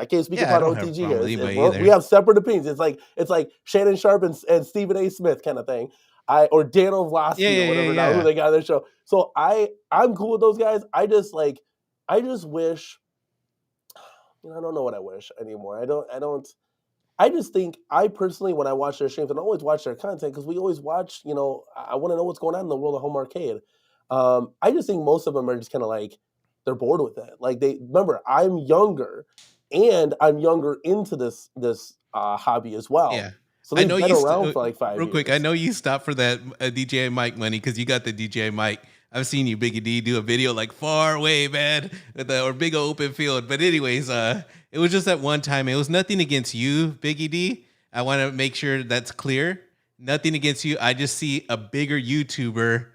can't speak Yeah, I upon don't have a OTG problem here. with anybody We either. have separate opinions. It's like Shannon Sharp and Stephen A. Smith kind of thing. Or Dan Yeah, Ovlosky or yeah, yeah, whatever now who yeah. they got on their show. So I'm cool with those guys. I just wish. I don't know what I wish anymore. I just think I personally, when I watch their streams, and I always watch their content because we always watch. I want to know what's going on in the world of home arcade. I just think most of them are just kind of like they're bored with it. Like they remember, I'm younger, and I'm younger into this hobby as Yeah. well. So I they've know been you around for like five real quick. I years. know you stopped for that DJ Mike money because you got the DJ Mike. I've seen you, Biggie D, do a video like far away, man, or big open field. But anyways, it was just that one time. It was nothing against you, Biggie D. I want to make sure that's clear. Nothing against you. I just see a bigger YouTuber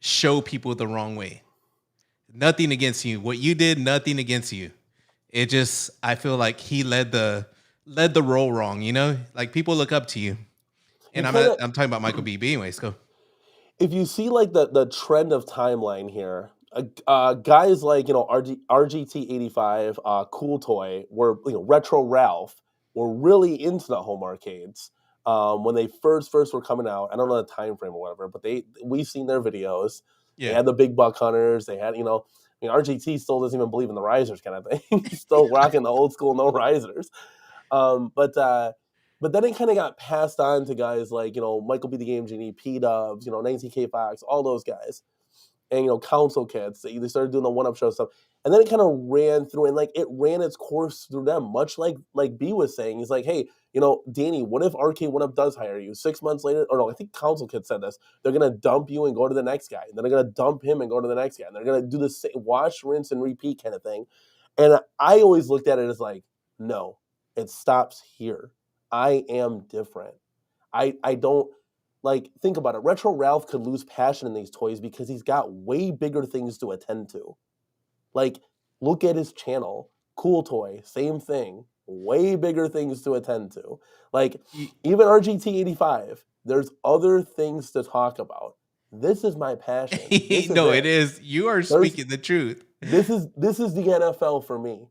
show people the wrong way. Nothing against you. What you did, nothing against you. It just I feel like he led the role wrong, you know? Like people look up to you. You And kind of I'm talking about Michael B. But anyways, go. if you see like the trend of timeline here, guys like RGT85, Cool Toy, were Retro Ralph were really into the home arcades. when they first were coming out. I don't know the time frame or whatever, but we've seen their videos. They Yeah. had the big buck hunters. They had, I mean, RGT still doesn't even believe in the risers kind of thing. He's still rocking the old school no risers. But then it kind of got passed on to guys like Michael B. the Game Genie, P Dubs, 19K Fox, all those guys, and council kids. They started doing the one up show stuff, and then it kind of ran through, and like it ran its course through them, much like B was saying. He's like, hey, Danny, what if Arcade1Up does hire you 6 months later? Or no, I think council kid said this. They're gonna dump you and go to the next guy, and then they're gonna dump him and go to the next guy, and they're gonna do the same wash, rinse, and repeat kind of thing. And I always looked at it as like, no, it stops here. I am different. I don't like think about it. Retro Ralph could lose passion in these toys because he's got way bigger things to attend to. Like, look at his channel. Cool Toy, same thing. Way bigger things to attend to. Like, even RGT85, there's other things to talk about. This is my passion. This is No, it. it is. You are speaking the truth. This is the NFL for me.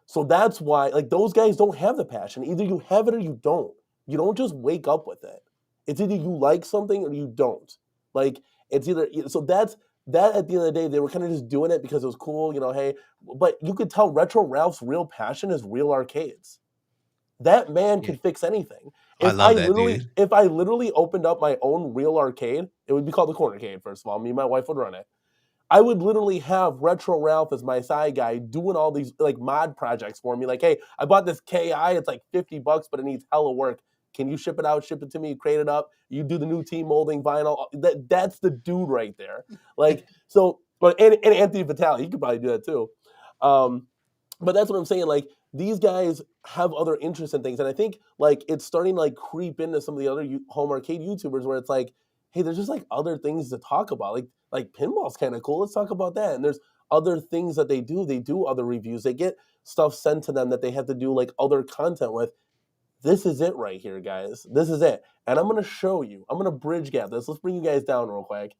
So that's why, like, those guys don't have the passion. Either you have it or you don't. You don't just wake up with it. It's either you like something or you don't. Like, it's either so that's that at the end of the day, they were kind of just doing it because it was cool, hey. But you could tell Retro Ralph's real passion is real arcades. That man Yeah. could fix anything. I love that, dude. If I literally opened up my own real arcade, it would be called the Cornercade, first of all. Me and my wife would run it. I would literally have Retro Ralph as my side guy doing all these like mod projects for me. Like, hey, I bought this KI. It's like $50, but it needs hella work. Can you ship it out? Ship it to me. Crate it up. You do the new team molding vinyl. That's the dude right there. Like so, but and Anthony Vitale, he could probably do that too. But that's what I'm saying. Like these guys have other interests and things, and I think like it's starting to like creep into some of the other home arcade YouTubers where it's like, hey, there's just like other things to talk about. Like pinball's kind of cool. Let's talk about that. And there's other things that they do. They do other reviews. They get stuff sent to them that they have to do like other content with. This is it right here, guys. This is it. And I'm gonna show you. I'm gonna bridge gap this. Let's bring you guys down real quick.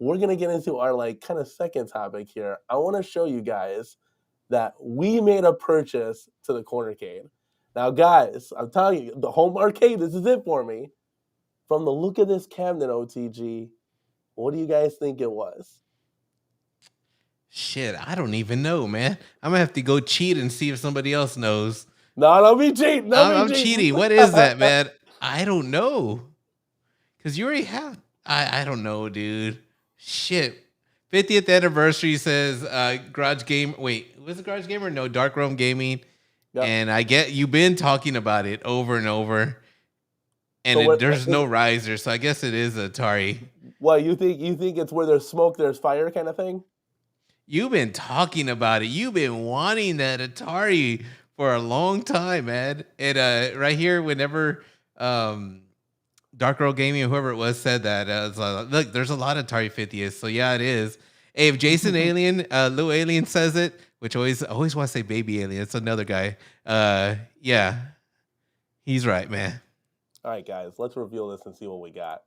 We're gonna get into our like kind of second topic here. I want to show you guys that we made a purchase to the Cornercade. Now, guys, I'm telling you, the home arcade. This is it for me. From the look of this cabinet, OTG, what do you guys think it was? Shit, I don't even know, man. I'm gonna have to go cheat and see if somebody else knows. No, don't be cheating. Don't I'm be cheating. cheating. What is that, man? I don't know. Cause you already have. I don't know, dude. Shit. 50th anniversary says Garage Game. Wait, was it Garage Gamer? No, Dark Room Gaming. Yep. And I get you've been talking about it over and over. And so there's no riser, so I guess it is Atari. What you think? You think it's where there's smoke, there's fire, kind of thing? You've been talking about it. You've been wanting that Atari for a long time, man. And right here, whenever Dark Girl Gaming or whoever it was said that, look, there's a lot of Atari 50s, so yeah, it is. Hey, if Jason Alien, Lou Alien says it, which I always want to say Baby Alien, it's another guy. Yeah, he's right, man. All right, guys, let's reveal this and see what we got.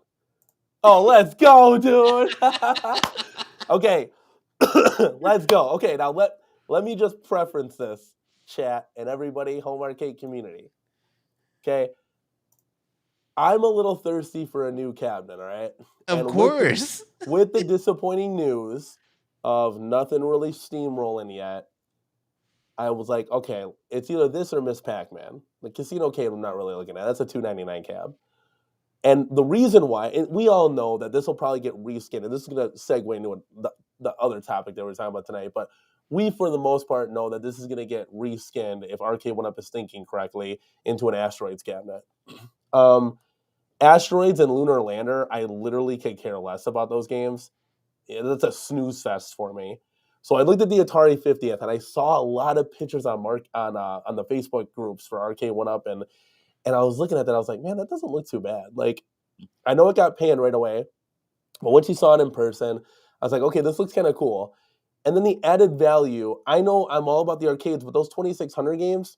Oh, let's go, dude. Okay, let's go. Okay, now let me just preference this, chat, and everybody, home arcade community. Okay, I'm a little thirsty for a new cabinet, all right? Of course. With the disappointing news of nothing really steamrolling yet, I was like, okay, it's either this or Miss Pac-Man. The Casino cab I'm not really looking at. That's a $299 cab. And the reason why, and we all know that this will probably get reskinned, and this is going to segue into the other topic that we're talking about tonight, but we, for the most part, know that this is going to get reskinned, if Arcade1Up is thinking correctly, into an Asteroids cabinet. Asteroids and Lunar Lander, I literally could care less about those games. That's a snooze fest for me. So I looked at the Atari 50th, and I saw a lot of pictures on the Facebook groups for Arcade1Up, and I was looking at that, I was like, man, that doesn't look too bad. Like, I know it got panned right away, but once you saw it in person, I was like, okay, this looks kind of cool. And then the added value, I know I'm all about the arcades, but those 2600 games,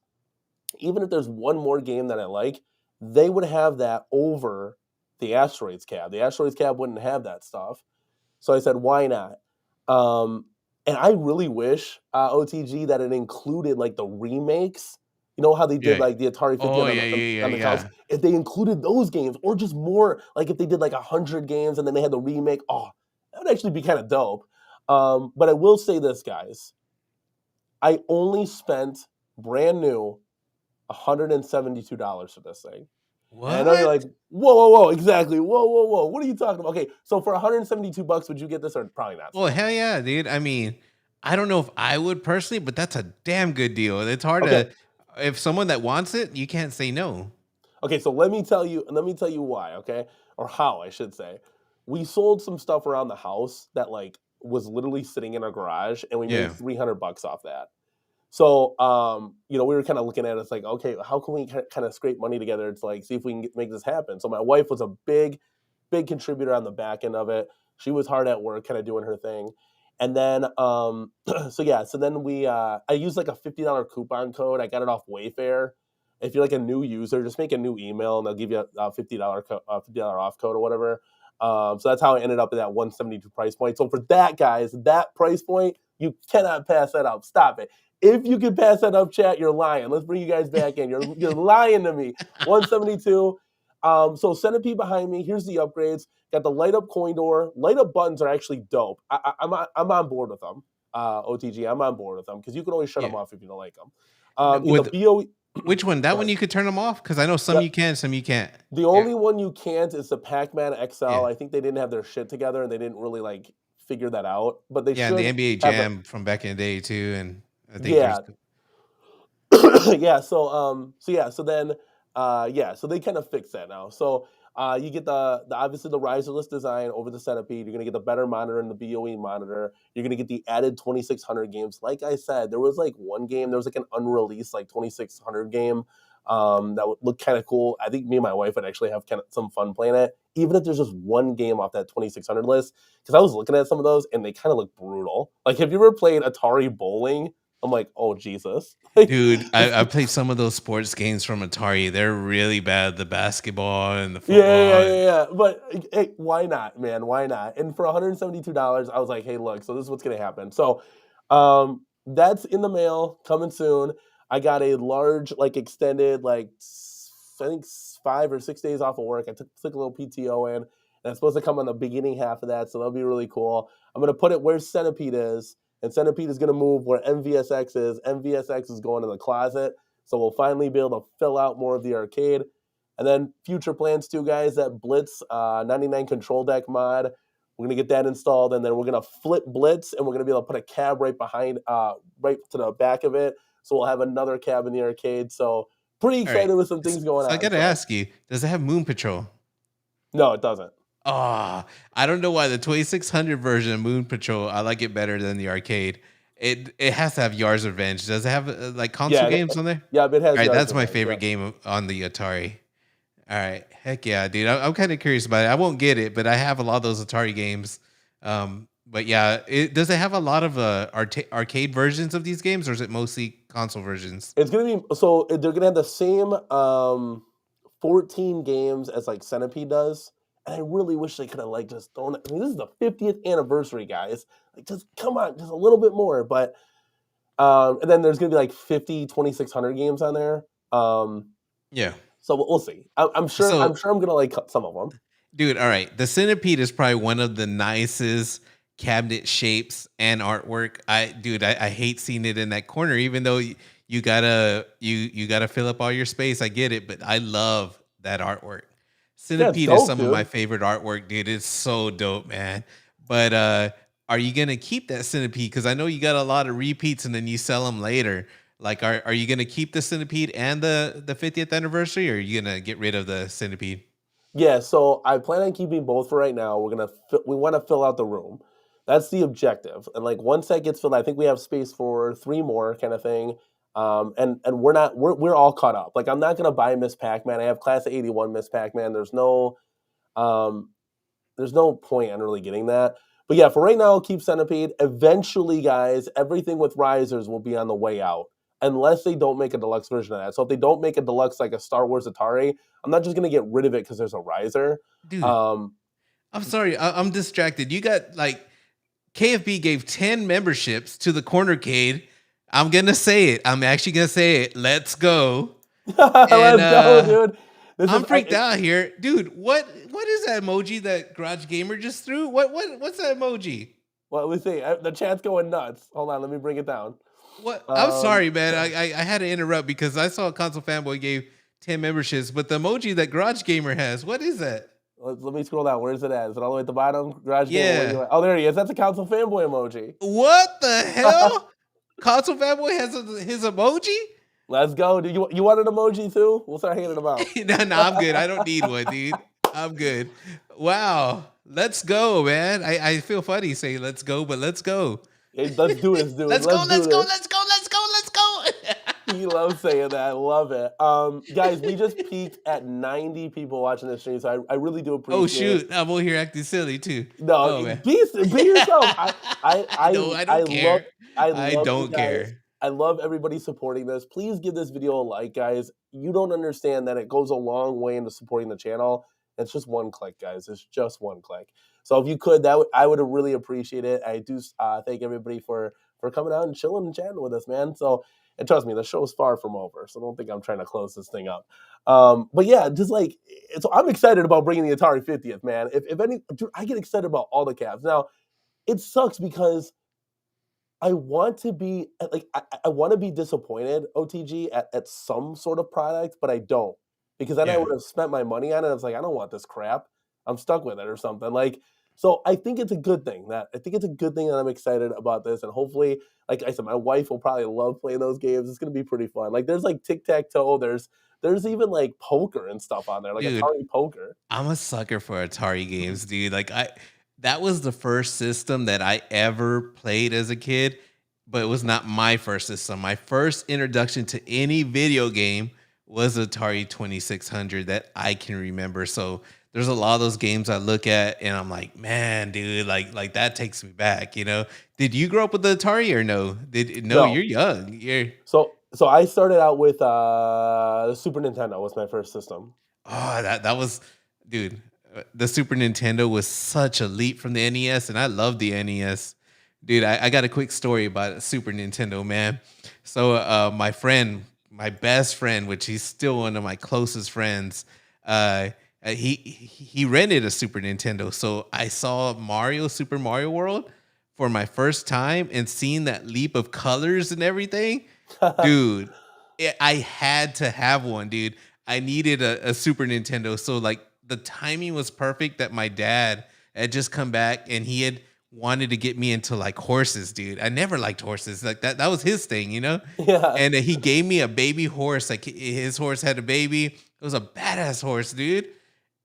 even if there's one more game that I like, they would have that over the Asteroids cab. The Asteroids cab wouldn't have that stuff. So I said, why not? And I really wish, OTG, that it included like the remakes You know how they did Yeah. like the Atari 50 Oh, yeah, yeah, on the couch? yeah, If they included those games or just more, like if they did like 100 games and then they had the remake, oh, that would actually be kind of dope. But I will say this, guys. I only spent brand new $172 for this thing. And I know you're What? like, whoa, whoa, whoa, exactly. Whoa, whoa, whoa. What are you talking about? Okay, so for 172 bucks, would you get this or probably not Well, still? hell yeah, dude. I mean, I don't know if I would personally, but that's a damn good deal. It's hard Okay. to if someone that wants it, you can't say no. Okay, so let me tell you why, okay? Or how I should say. We sold some stuff around the house that like was literally sitting in our garage and we made Yeah. 300 bucks off that. So, we were kind of looking at it, it's like, okay, how can we kind of scrape money together to like see if we can make this happen? So my wife was a big contributor on the back end of it. She was hard at work, kind of doing her thing. And then, so then I used like a $50 coupon code. I got it off Wayfair. If you're like a new user, just make a new email and they'll give you a $50 off code or whatever. So that's how I ended up at that 172 price point. So for that, guys, that price point, you cannot pass that up. Stop it. If you can pass that up, chat, you're lying. Let's bring you guys back in. You're lying to me. 172. So Centipede behind me. Here's the upgrades. Got the light up coin door. Light up buttons are actually dope. I'm on board with them. OTG, I'm on board with them because you can always shut Yeah. them off if you don't like them. Get the With BOE. which one? Go That one ahead. you could turn them off? Because I know some Yep. you can, some you can't. The Yeah. only one you can't is the Pac-Man XL. Yeah. I think they didn't have their shit together and they didn't really like figure that out. But they Yeah, and the should NBA have a Jam from back in the day too. And I think there's yeah. So they kind of fix that now. So you get the obviously the riserless design over the Centipede. You're gonna get the better monitor and the BOE monitor. You're gonna get the added 2600 games. Like I said, there was like one game. There was like an unreleased like 2600 game that would look kind of cool. I think me and my wife would actually have kind of some fun playing it, even if there's just one game off that 2600 list. Because I was looking at some of those and they kind of look brutal. Like, have you ever played Atari Bowling? I'm like, oh Jesus! Like, dude, I played some of those sports games from Atari. They're really bad. The basketball and the yeah, football. yeah, yeah, yeah. But hey, why not, man? Why not? And for $172, I was like, hey, look, so this is what's gonna happen. So that's in the mail, coming soon. I got a large, like extended, like I think 5 or 6 days off of work. I took a little PTO in, and it's supposed to come on the beginning half of that, so that'll be really cool. I'm gonna put it where Centipede is, and Centipede is gonna move where MVSX is. MVSX is going in the closet, so we'll finally be able to fill out more of the arcade. And then future plans too, guys, that Blitz 99 control deck mod. We're gonna get that installed, and then we're gonna flip Blitz, and we're gonna be able to put a cab right behind, right to the back of it. So we'll have another cab in the arcade. So pretty All right. excited with some things going So I on. gotta So ask you, does it have Moon Patrol? no, it doesn't. Ah, I don't know why the 2600 version of Moon Patrol, I like it better than the arcade. It has to have Yar's Revenge. Does it have like console Yeah, games on there? yeah, it has All right, Yard's that's my Revenge. favorite Yep. game on the Atari. All right, heck yeah, dude. I'm kind of curious about it. I won't get it, but I have a lot of those Atari games. But yeah, does it have a lot of arcade versions of these games, or is it mostly console versions? It's gonna be so they're gonna have the same 14 games as like Centipede does. And I really wish they could have like just thrown it. I mean, this is the 50th anniversary, guys. Like, just come on, just a little bit more. But and then there's gonna be like 50 2600 games on there. Yeah. So we'll see. I'm sure. I'm So sure I'm gonna like some of them. dude, all right. The centipede is probably one of the nicest cabinet shapes and artwork. I hate seeing it in that corner, even though you gotta fill up all your space. I get it, but I love that artwork. Yeah, it's Centipede is dope, some of my dude. favorite artwork, dude. It's so dope, man. But are you gonna keep that centipede? Because I know you got a lot of repeats and then you sell them later. Like, are you gonna keep the centipede and the 50th anniversary, or are you gonna get rid of the centipede? Yeah, so I plan on keeping both for right now. We want to fill out the room. That's the objective. And like once that gets filled, I think we have space for three more kind of thing. And we're all caught up. Like I'm not gonna buy Miss Pac-Man. I have Class of '81 Miss Pac-Man. Um there's no point in really getting that. But yeah, for right now, I'll keep Centipede. Eventually, guys, everything with risers will be on the way out. Unless they don't make a deluxe version of that. So if they don't make a deluxe like a Star Wars Atari, I'm not just gonna get rid of it because there's a riser. Dude, Um, I'm sorry, I'm distracted. You got like KFB gave 10 memberships to the Cornercade. I'm gonna say it. I'm actually gonna say it. Let's go. And Let's go, dude. This is I'm freaked out here, dude. What is that emoji that Garage Gamer just threw? What's that emoji? well, let me see. The chat's going nuts. Hold on, let me bring it down. What? I'm Um, sorry, man. I had to interrupt because I saw Console Fanboy gave 10 memberships, but the emoji that Garage Gamer has, what is that? let me scroll down. Where's it at? Is it all the way at the bottom? Garage Gamer, where Yeah. you at? Oh, there he is. That's a console fanboy emoji. What the hell? Console Fanboy has his emoji? Let's go. Do you want an emoji too? We'll start handing them out. No, I'm good. I don't need one, dude. I'm good. Wow. Let's go, man. I feel funny saying let's go, but let's go. Hey, let's do this, dude. Let's go, Let's let's do go, this. let's go, let's go, let's go. He loves saying that. I love it. Guys, we just peaked at 90 people watching this stream, so I really do Oh appreciate it. shoot. I'm over here acting silly too. No, Oh man. be yourself. No, I I don't love care. I I love you don't guys. care. I love everybody supporting this. Please give this video a like, guys. You don't understand that it goes a long way into supporting the channel. It's just one click, guys. It's just one click. So if you could, I would really appreciate it. I do thank everybody for coming out and chilling and chatting with us, man. So and trust me, the show's far from over. So don't think I'm trying to close this thing up. But yeah, just like so I'm excited about bringing the Atari 50th, man. If any, dude, I get excited about all the cabs. Now, it sucks because I want to be like I want to be disappointed, OTG, at some sort of product, but I don't because then I Yeah. would have spent my money on it. I was like, I don't want this crap. I'm stuck with it or something. Like, so I think it's a good thing that I'm excited about this, and hopefully, like I said, my wife will probably love playing those games. It's gonna be pretty fun. Like, there's like tic tac toe. There's even like poker and stuff on there, like Dude, Atari poker. I'm a sucker for Atari games, dude. Like I that was the first system that I ever played as a kid, but it was not my first system. My first introduction to any video game was Atari 2600 that I can remember. So there's a lot of those games I look at and I'm like, man, dude, like that takes me back, you know? Did you grow up with the Atari or no? Did no, No, you're young. You're so I started out with the Super Nintendo was my first system. Oh, that was dude, the Super Nintendo was such a leap from the NES, and I love the NES. Dude, I got a quick story about Super Nintendo, man. So, my friend, my best friend, which he's still one of my closest friends, uh, he rented a Super Nintendo. So I saw Super Mario World, for my first time and seeing that leap of colors and everything. Dude, I had to have one, dude. I needed a Super Nintendo. So like the timing was perfect that my dad had just come back and he had wanted to get me into like horses, dude. I never liked horses. Like that was his thing, you know? Yeah. And he gave me a baby horse. Like his horse had a baby. It was a badass horse, dude.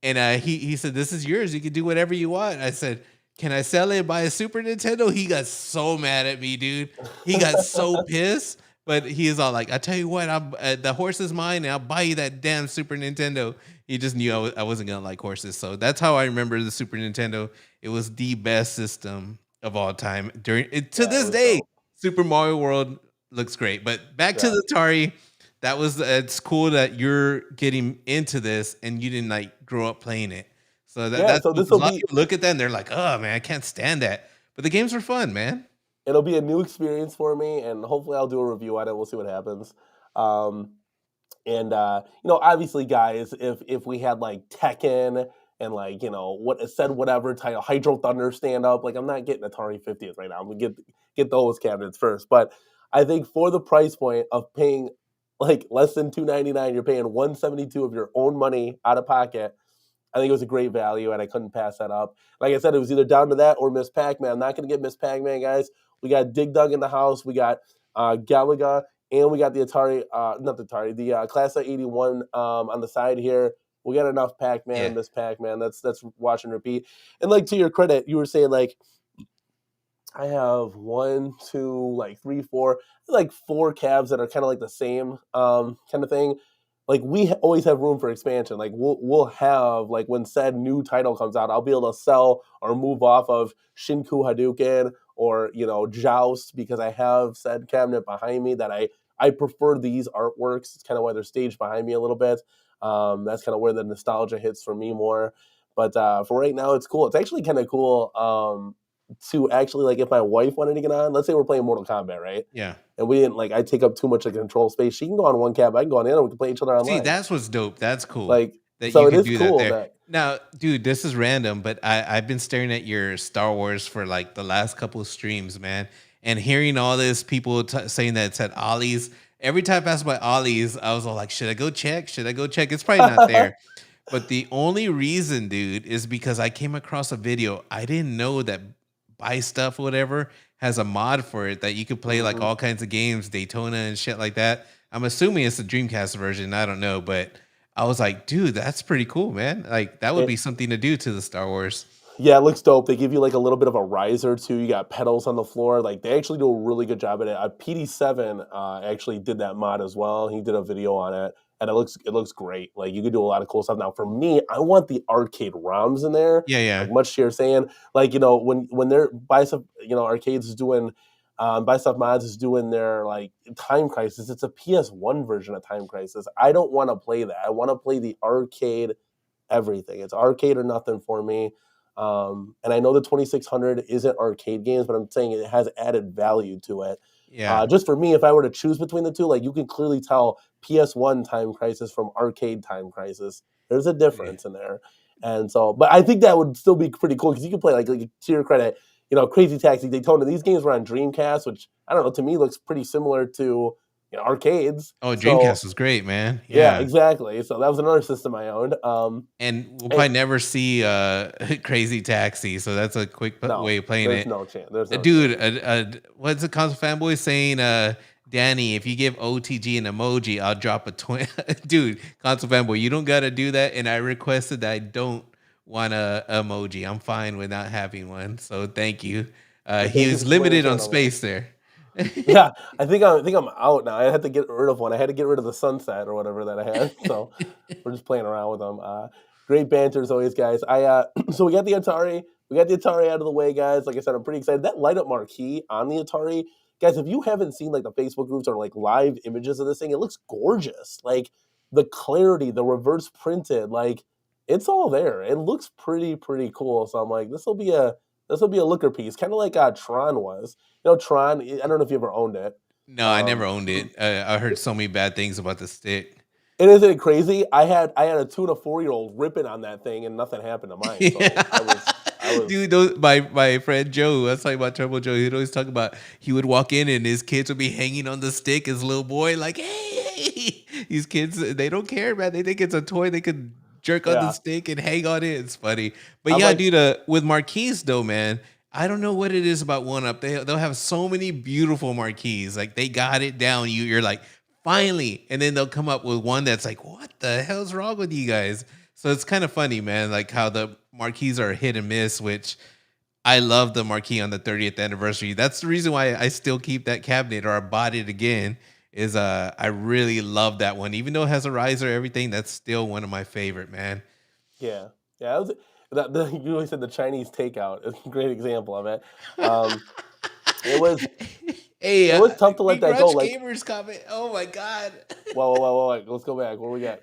And he said, "This is yours. You can do whatever you want." I said, "Can I sell it and buy a Super Nintendo?" He got so mad at me, dude. He got so pissed. But he is all like, "I tell you what, the horse is mine, and I'll buy you that damn Super Nintendo." He just knew I wasn't gonna like horses, so that's how I remember the Super Nintendo. It was the best system of all time. To Yeah, it this was day, dope. Super Mario World looks great. But back to Yeah. the Atari, that was it's cool that you're getting into this and you didn't like grow up playing it. So Yeah, that's so cool this 'cause will a lot of be people look at that and they're like, "Oh man, I can't stand that." But the games were fun, man. it'll be a new experience for me, and hopefully I'll do a review on it. We'll see what happens. Um, and obviously, guys, if we had like Tekken and like what it said whatever title Hydro Thunder stand up, like I'm not getting Atari 50th right now. I'm gonna get those cabinets first. But I think for the price point of paying like less than 299, you're paying 172 of your own money out of pocket. I think it was a great value, and I couldn't pass that up. Like I said, it was either down to that or Miss Pac-Man. I'm not going to get Miss Pac-Man, guys. We got Dig Dug in the house. We got Galaga, and we got the Atari, not the Atari, the Class 81 on the side here. We got enough Yeah. Pac-Man, Miss Pac-Man. That's watch and repeat. And like to your credit, you were saying like I have one, two, like three, four, like four cabs that are kind of like the same kind of thing. Like always have room for expansion. Like we'll have like when said new title comes out, I'll be able to sell or move off of Shinku Hadouken or Joust because I have said cabinet behind me that I prefer these artworks. It's kind of why they're staged behind me a little bit. That's kind of where the nostalgia hits for me more. But for right now, it's cool. It's actually kind of cool. to actually like if my wife wanted to get on, let's say we're playing Mortal Kombat, right? Yeah. And we didn't like I take up too much of control space. She can go on one cab, I can go on the other, we can play each other See, online. that's what's dope. That's cool Like that so you it could is do that cool there. that Now, dude, this is random, but I've been staring at your Star Wars for like the last couple of streams, man, and hearing all this people saying that it's at Ollie's. Every time I pass by Ollie's, I was all like, should I go check? Should I go check? It's probably not there. But the only reason, dude, is because I came across a video. I didn't know that Buy Stuff, whatever, has a mod for it that you could play like Mhm. all kinds of games, Daytona and shit like that. I'm assuming it's the Dreamcast version. I don't know, but I was like, dude, that's pretty cool, man. Like that would It be something to do to the Star Wars. Yeah, it looks dope. They give you like a little bit of a riser too. You got pedals on the floor. Like they actually do a really good job at it. PD7 actually did that mod as well. He did a video on it, and it looks great. Like you could do a lot of cool stuff. Now for me, I want the arcade ROMs in there. Yeah, Like yeah, much to you're saying, like when they're buy stuff, arcades is doing. Buy Stuff Mods is doing their like Time Crisis. It's a PS1 version of Time Crisis. I don't want to play that. I want to play the arcade everything. It's arcade or nothing for me. And I know the 2600 isn't arcade games, but I'm saying it has added value to it. yeah, Just for me, if I were to choose between the two, like you can clearly tell PS1 Time Crisis from arcade Time Crisis. There's a yeah. difference in there. And so, but I think that would still be pretty cool because you can play like to your credit, Crazy Taxi, Daytona. These games were on Dreamcast, which I don't know, to me looks pretty similar to arcades. Oh, So Dreamcast was great, man. yeah, Yeah. exactly. So that was another system I owned. And we'll And probably never see Crazy Taxi, so that's a quick no, way of playing there's it. no chance. There's no chance. Dude, what's the console fanboy saying? Danny, if you give OTG an emoji, I'll drop a 20. Dude, console fanboy, you don't gotta do that. And I requested that I don't want a emoji. I'm fine with not having one. So thank you. He Thank you was for playing limited on internally. space there. Yeah, I think I'm out now. I had to get rid of one. I had to get rid of the sunset or whatever that I had. So we're just playing around with them. Great banter as always, guys. So we got the Atari. We got the Atari out of the way, guys. Like I said, I'm pretty excited. That light up marquee on the Atari, guys. If you haven't seen like the Facebook groups or like live images of this thing, it looks gorgeous. Like the clarity, the reverse printed, like it's all there. It looks pretty cool. So I'm like, this will be a looker piece, kind of like Tron was. Tron. I don't know if you ever owned it. No, I never Um, owned it. I heard so many bad things about the stick. and isn't it crazy? I had a 2 and a 4-year-old ripping on that thing, and nothing happened to mine. So I Yeah. was I was Dude, my friend Joe, I was talking about Turbo Joe. He'd always talk about he would walk in and his kids would be hanging on the stick, his little boy, like, hey. These kids, they don't care, man. They think it's a toy. They could jerk on the yeah. stick and hang on it. It's funny. But I'm yeah, like dude, with Marquees though, man, I don't know what it is about One Up. They'll have so many beautiful Marquees. Like they got it down. You're like, finally. And then they'll come up with one that's like, what the hell's wrong with you guys? So it's kind of funny, man, like how the marquees are hit and miss, which I love the marquee on the 30th anniversary. That's the reason why I still keep that cabinet or I bought it again. Is I really love that one. Even though it has a riser, everything, that's still one of my favorite, man. yeah, yeah. You really said the Chinese takeout is a great example of it. Um, it was Hey, it was tough to let that go. Begrudge Like Gamers comment. Oh my god. whoa. Let's go back. What do we got?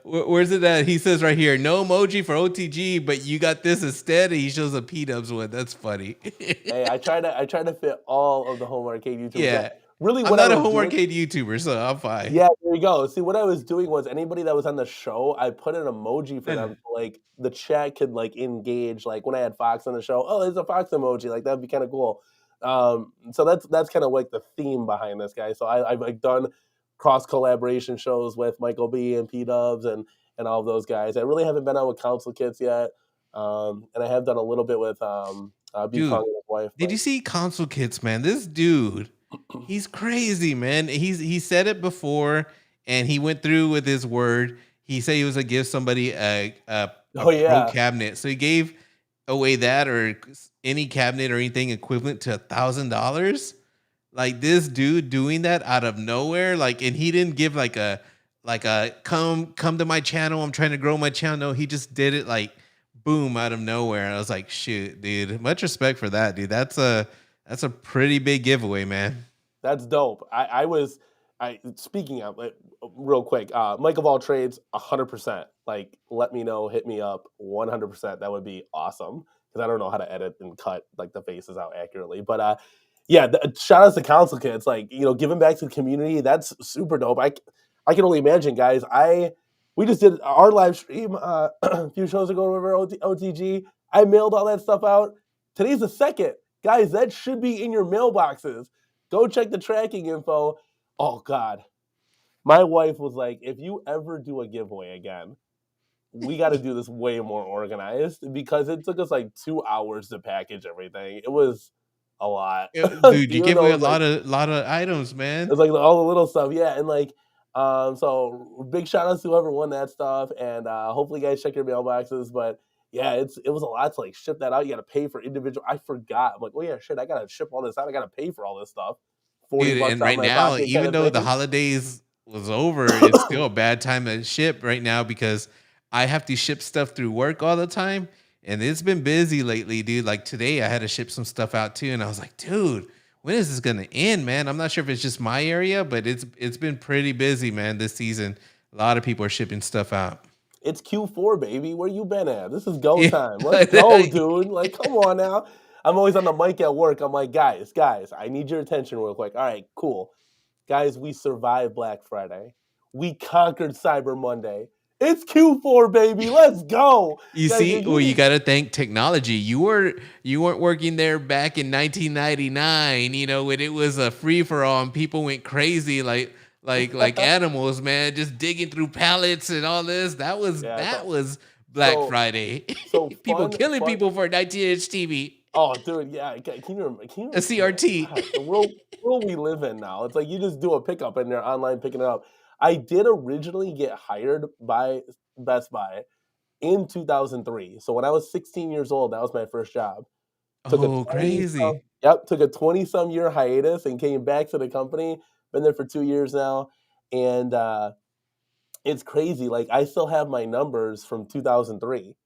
Where's it at? He says right here, no emoji for OTG, but you got this instead. And he shows a P Dubs one. That's funny. Hey, I try to fit all of the home arcade YouTubers. Yeah, Yeah, really, I'm what I not a was home doing. arcade YouTuber, so I'm fine. Yeah, there you go. See, what I was doing was anybody that was on the show, I put an emoji for them, so, like, the chat could, like, engage, like, when I had Fox on the show, "Oh, there's a Fox emoji," like, that'd be kinda cool. So that's kinda, like, the theme behind this guy. So I've, like, done cross collaboration shows with Michael B and P-Dubs and all of those guys. I really haven't been on with Council Kits yet, and I have done a little bit with, Dude, B-Kong and his wife, did but you see Console Kits, man? This dude, he's crazy, man. He said it before, and he went through with his word. He said he was gonna give somebody a Oh, pro yeah. cabinet, so he gave away that or any cabinet or anything equivalent to $1,000. Like this dude doing that out of nowhere, like, and he didn't give like a come to my channel. I'm trying to grow my channel. No, he just did it like boom out of nowhere. And I was like, shoot, dude. Much respect for that, dude. That's a pretty big giveaway, man. That's dope. I speaking of like, real quick, Mike of all trades, 100%. Like, let me know, hit me up, 100%. That would be awesome because I don't know how to edit and cut like the faces out accurately. But yeah, shout outs to Council Kids, like giving back to the community. That's super dope. I can only imagine, guys. We just did our live stream a few shows ago over OTG. I mailed all that stuff out. Today's the 2nd. Guys, that should be in your mailboxes. Go check the tracking info. Oh, God. My wife was like, if you ever do a giveaway again, we got to do this way more organized because it took us like 2 hours to package everything. It was a lot. Dude, you Even gave though away it was like a lot of items, man. it's like all the little stuff, yeah, and like, so big shout outs to whoever won that stuff, and hopefully, you guys check your mailboxes. But yeah, it was a lot to like ship that out. You got to pay for individual. I forgot. I'm like, oh yeah, shit, I gotta ship all this out. I gotta pay for all this stuff. 40 Dude, bucks and out of right my now, pocket, kind even of though the thing. holidays was over, it's still a bad time to ship right now because I have to ship stuff through work all the time. And it's been busy lately, dude. Like today, I had to ship some stuff out too. And I was like, dude, when is this gonna end, man? I'm not sure if it's just my area, but it's been pretty busy, man, this season. A lot of people are shipping stuff out. It's Q4, baby. Where you been at? This is go Yeah. time. Let's go, dude. Like, come on now. I'm always on the mic at work. I'm like, guys, I need your attention real quick. All right, cool. Guys, we survived Black Friday. We conquered Cyber Monday. It's Q4, baby. Let's go. You Guys, see, if well, you you just got to thank technology. You weren't working there back in 1999. When it was a free for all and people went crazy like animals, man, just digging through pallets and all this. That was Yeah, that was Black so Friday. so People killing fun. people for a 19-inch TV, Oh, dude, yeah. Can a you man, CRT. God, the world we live in now. It's like you just do a pickup and they're online picking it up. I did originally get hired by Best Buy in 2003. So when I was 16 years old, that was my first job. Took a Oh, 20 some crazy. Yep, took a 20 some year hiatus and came back to the company. Been there for 2 years now, and it's crazy. Like I still have my numbers from 2003.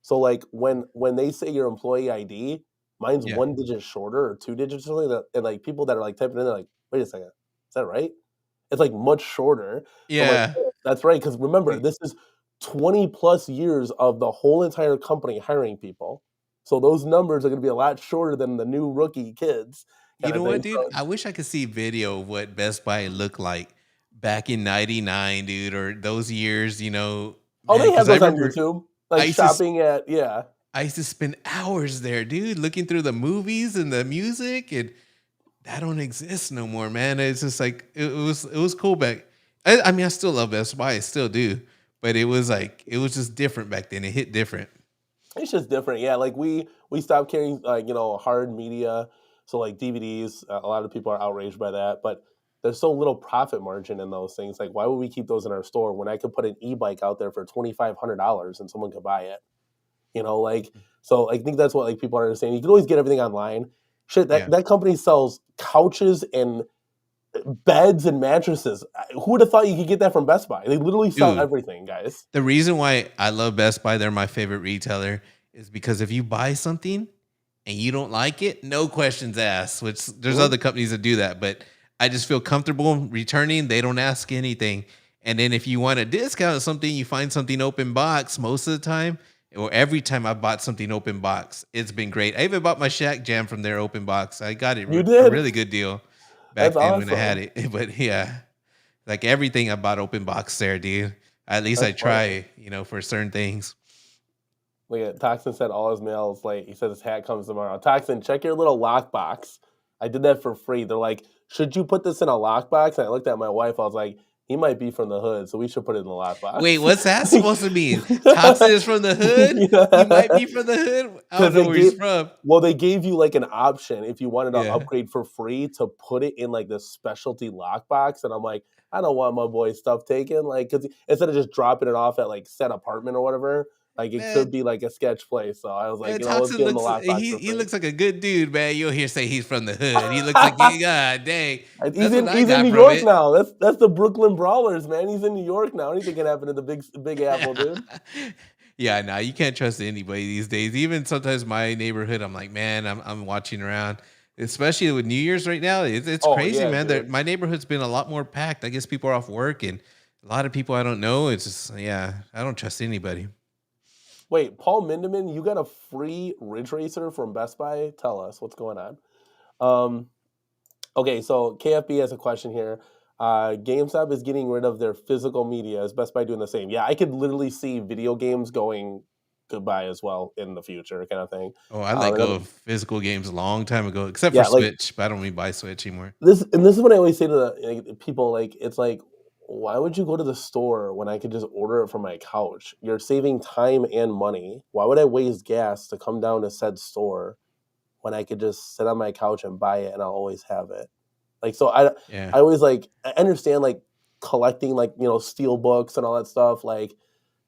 So like when they say your employee ID, mine's Yeah. 1 digit shorter or 2 digits or something. And like people that are like typing in, they're like, wait a second, is that right? It's like much shorter. So I'm like, Yeah. "Oh, that's right." Because remember, this is 20 plus years of the whole entire company hiring people. So those numbers are going to be a lot shorter than the new rookie kids You kind of know thing. what, dude? I wish I could see video of what Best Buy looked like back in '99, dude, or those years, Oh, man, they have because I those on remember YouTube, I like used to s shopping at yeah. I used to spend hours there, dude, looking through the movies and the music, and that don't exist no more, man. It's just like it was cool back. I mean, I still love Best Buy, I still do, but it was just different back then. It hit different. It's just different, yeah. Like we stopped carrying like hard media, so like DVDs. A lot of people are outraged by that, but there's so little profit margin in those things. Like, why would we keep those in our store when I could put an e-bike out there for $2,500 and someone could buy it? Like so. I think that's what like people are understanding. You can always get everything online. Shit, that Yeah. that company sells couches and beds and mattresses. Who would have thought you could get that from Best Buy? They literally sell Dude, everything, guys. the reason why I love Best Buy, they're my favorite retailer, is because if you buy something and you don't like it, no questions asked, which there's Mhm. other companies that do that, but I just feel comfortable returning. They don't ask anything. And then if you want a discount or something, you find something open box most of the time, or every time I bought something open box, it's been great. I even bought my Shack Jam from their open box. I got it You a did. really good deal That's back then when I had awesome. it. But yeah, like everything I bought open box there, dude. At least I That's funny. try, for certain things. Look at Toxin said all his mail is late. He said his hat comes tomorrow. Toxin, check your little lockbox. I did that for free. They're like, should you put this in a lockbox? And I looked at my wife. I was like, he might be from the hood, so we should put it in the Wait, lockbox. what's that supposed to mean? Toxin is from the hood? He might be from the hood? I don't Because know they where he's gave, from. well, they gave you like an option if you wanted to Yeah. upgrade for free to put it in like this specialty lockbox. And I'm like, I don't want my boy's stuff taken. Like, because instead of just dropping it off at like set apartment or whatever, like it Man, could be like a sketch place. So I was like, let's Toxin give him the looks lockbox for he free. looks like a good dude, man. You'll hear say he's from the hood. He looks like God dang. He's That's what in I he's in got New from York it. now. That's the Brooklyn Brawlers, man. He's in New York now. Anything can happen in the Big Apple, dude. Yeah, nah, you can't trust anybody these days. Even sometimes my neighborhood, I'm like, man, I'm watching around, especially with New Year's right now. It's Oh crazy, yeah, man. dude. My neighborhood's been a lot more packed. I guess people are off work and a lot of people I don't know. It's just, yeah, I don't trust anybody. Wait, Paul Mindeman, you got a free Ridge Racer from Best Buy? Tell us what's going on. Um, okay, so KFB has a question here. GameStop is getting rid of their physical media. Is Best Buy doing the same? Yeah, I could literally see video games going goodbye as well in the future, kind of thing. Oh, I let go Another, of physical games a long time ago, except for yeah, like Switch, but I don't really buy Switch anymore. this is what I always say to people. Like, it's like, why would you go to the store when I could just order it from my couch? You're saving time and money. Why would I waste gas to come down to said store when I could just sit on my couch and buy it and I'll always have it? Like, so Yeah. I always like, I understand like collecting, like, steel books and all that stuff. Like,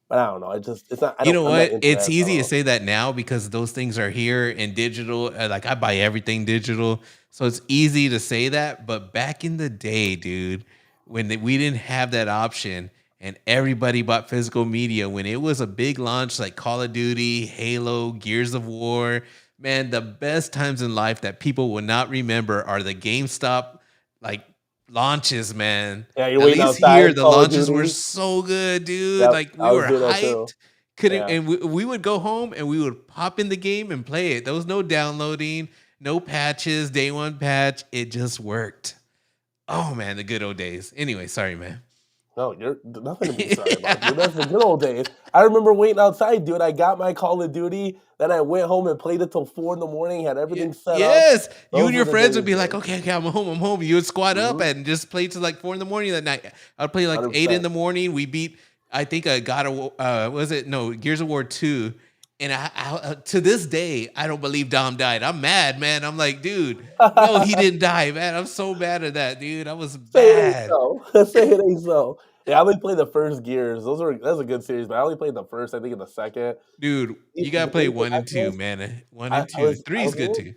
but I don't know. It's not. You know I'm not what? into It's that. So I easy don't to know. say that now because those things are here in digital. Like I buy everything digital, so it's easy to say that. But back in the day, dude, when we didn't have that option and everybody bought physical media, when it was a big launch like Call of Duty, Halo, Gears of War, man, the best times in life that people will not remember are the GameStop like launches, man. Yeah, you're At waiting least here, outside, the Call of launches were Duty. so good, dude. Yep, Like I we was were doing that too. hyped. Couldn't Yeah. and we would go home and we would pop in the game and play it. There was no downloading, no patches, day one patch. It just worked. Oh man, the good old days. Anyway, sorry, man. No, you're nothing to be sorry about, dude. That's the good old days. I remember waiting outside, dude. I got my Call of Duty, then I went home and played it till 4 in the morning. Had everything set up. Yes, you Those and were your the friends would days, be like, dude. okay, I'm home, I'm home. You would squat up Mm-hmm. and just play till like 4 in the morning that night. I'd play like 8 in 100%. the morning. We beat, I think, God of was it no Gears of War 2, and to this day I don't believe Dom died. I'm mad, man. I'm like, dude, no, he didn't die, man. I'm so mad at that, dude. I was Say it ain't bad, so. Say it ain't so. Yeah, I only played the first Gears. That's a good series, but I only played the first. I think in the second. dude. You gotta The play only thing one I and two, missed, man. One I, and two. Three is a good little too.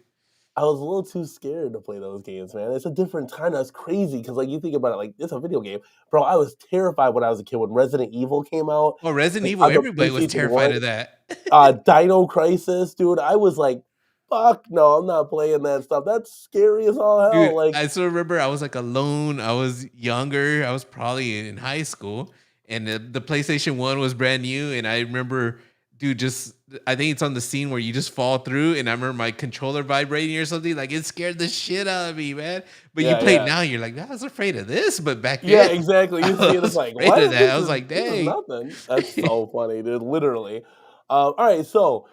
I was a little too scared to play those games, man. It's a different time. That's crazy because, like, you think about it, like it's a video game, bro. I was terrified when I was a kid when Resident Evil came out, Oh, Resident like Evil. on the Everybody was PlayStation One. terrified of that. Dino Crisis, dude. I was like, fuck no, I'm not playing that stuff. That's scary as all hell. Dude, Like, I still remember I was like alone. I was younger. I was probably in high school, and the PlayStation 1 was brand new. And I remember, dude, just I think it's on the scene where you just fall through, and I remember my controller vibrating or something. Like it scared the shit out of me, man. But you yeah, play it yeah, now, you're like, I was afraid of this, but back yeah, then exactly. You see I it, it's was like, afraid of what? that. I was like, This is dang. nothing. That's so funny, dude. Literally. All right, so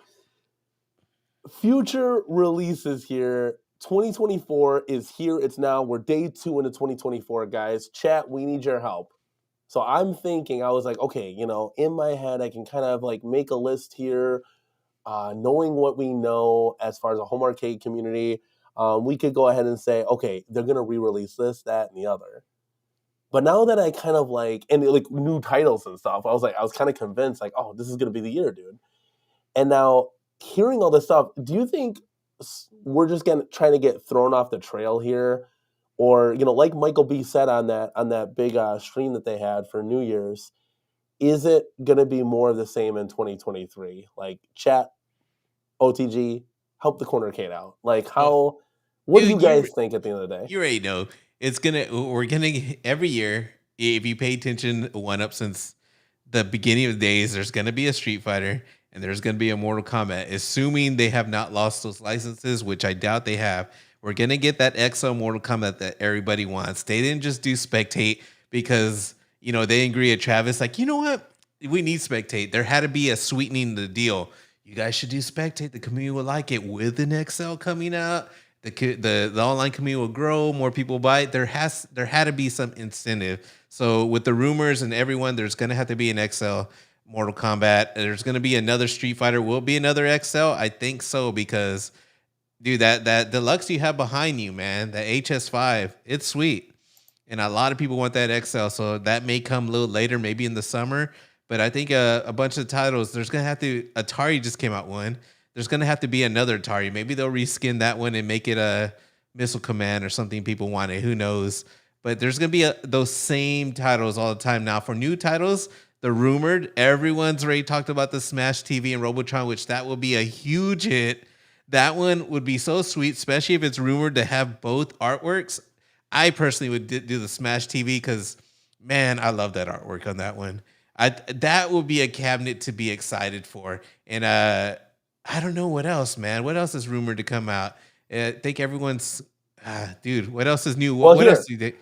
future releases here. 2024 is here. It's now. We're day 2 into 2024, guys. Chat, we need your help. So I'm thinking, I was like, okay, in my head, I can kind of like make a list here, knowing what we know as far as a home arcade community. We could go ahead and say, okay, they're gonna re-release this, that, and the other. But now that I kind of like, and like new titles and stuff, I was kind of convinced, like, oh, this is gonna be the year, dude. And now hearing all this stuff, do you think we're just gonna trying to get thrown off the trail here, or like Michael B said on that big stream that they had for New Year's, is it gonna be more of the same in 2023? Like, chat, OTG, help the corner Kate out. Like, Oh, how? What do you dude, guys think at the end of the day? you already know it's gonna. We're gonna every year. If you pay attention, one up since the beginning of the days, there's gonna be a Street Fighter and there's gonna be a Mortal Kombat. Assuming they have not lost those licenses, which I doubt they have. We're gonna get that XL Mortal Kombat that everybody wants. They didn't just do spectate because they agree at Travis. Like, you know what? We need spectate. There had to be a sweetening the deal. You guys should do spectate. The community will like it with an XL coming out. The online community will grow, more people buy it. There had to be some incentive. So with the rumors and everyone, there's gonna have to be an XL Mortal Kombat. There's gonna be another Street Fighter. Will be another XL? I think so because dude, that deluxe you have behind you, man, that HS5, it's sweet. And a lot of people want that XL, so that may come a little later, maybe in the summer. But I think a bunch of titles, there's gonna have to. Atari just came out one. There's gonna have to be another Atari. Maybe they'll reskin that one and make it a Missile Command or something people wanted. Who knows? But there's gonna be those same titles all the time now. For new titles, the rumored, everyone's already talked about the Smash TV and Robotron, which that will be a huge hit. That one would be so sweet, especially if it's rumored to have both artworks. I personally would do the Smash TV because, man, I love that artwork on that one. That would be a cabinet to be excited for. And I don't know what else, man. What else is rumored to come out? I think everyone's dude. What else is new? Well, What else here, do they?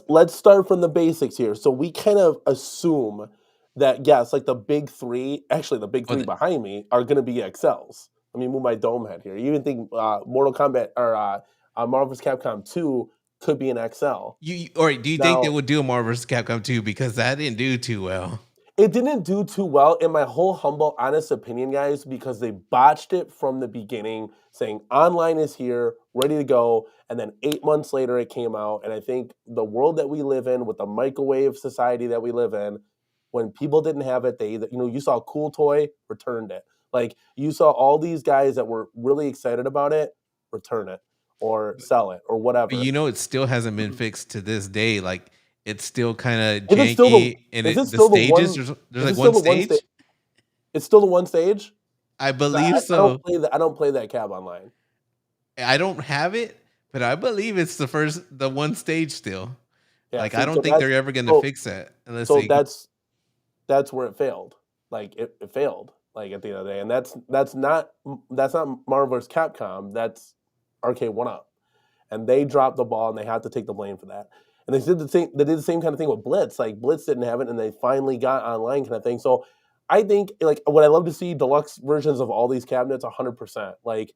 let's start from the basics here. So we kind of assume that yes, like the big three, actually the big Oh, three behind me are going to be XLs. Let me move my dome head here. You even think Mortal Kombat or Marvel vs. Capcom 2 could be an XL. or do you think they Now, would do a Marvel vs. Capcom 2 because that didn't do too well? it didn't do too well, in my whole humble, honest opinion, guys, because they botched it from the beginning, saying online is here, ready to go, and then 8 months later it came out. And I think the world that we live in, with the microwave society that we live in, when people didn't have it, they either, you saw a cool toy, returned it. Like you saw all these guys that were really excited about it, return it or sell it or But whatever. it still hasn't been fixed to this day. Like it's still kind of Is it still the? janky, and Is it the still the stages one? there's Is like it still one the one stage? stage. It's still the one stage. I 'Cause believe I don't so. play that. I don't play that cab online. I don't have it, but I believe it's the one stage still. Yeah, Like I see, don't think they're ever gonna so fix that unless so they. that's where it failed. Like it failed. Like at the end of the day, and that's not Marvel vs. Capcom. That's Arcade1Up, and they dropped the ball, and they have to take the blame for that. And they did the same. They did the same kind of thing with Blitz. Like Blitz didn't have it, and they finally got online kind of thing. So I think like what I love to see deluxe versions of all these cabinets, 100%. Like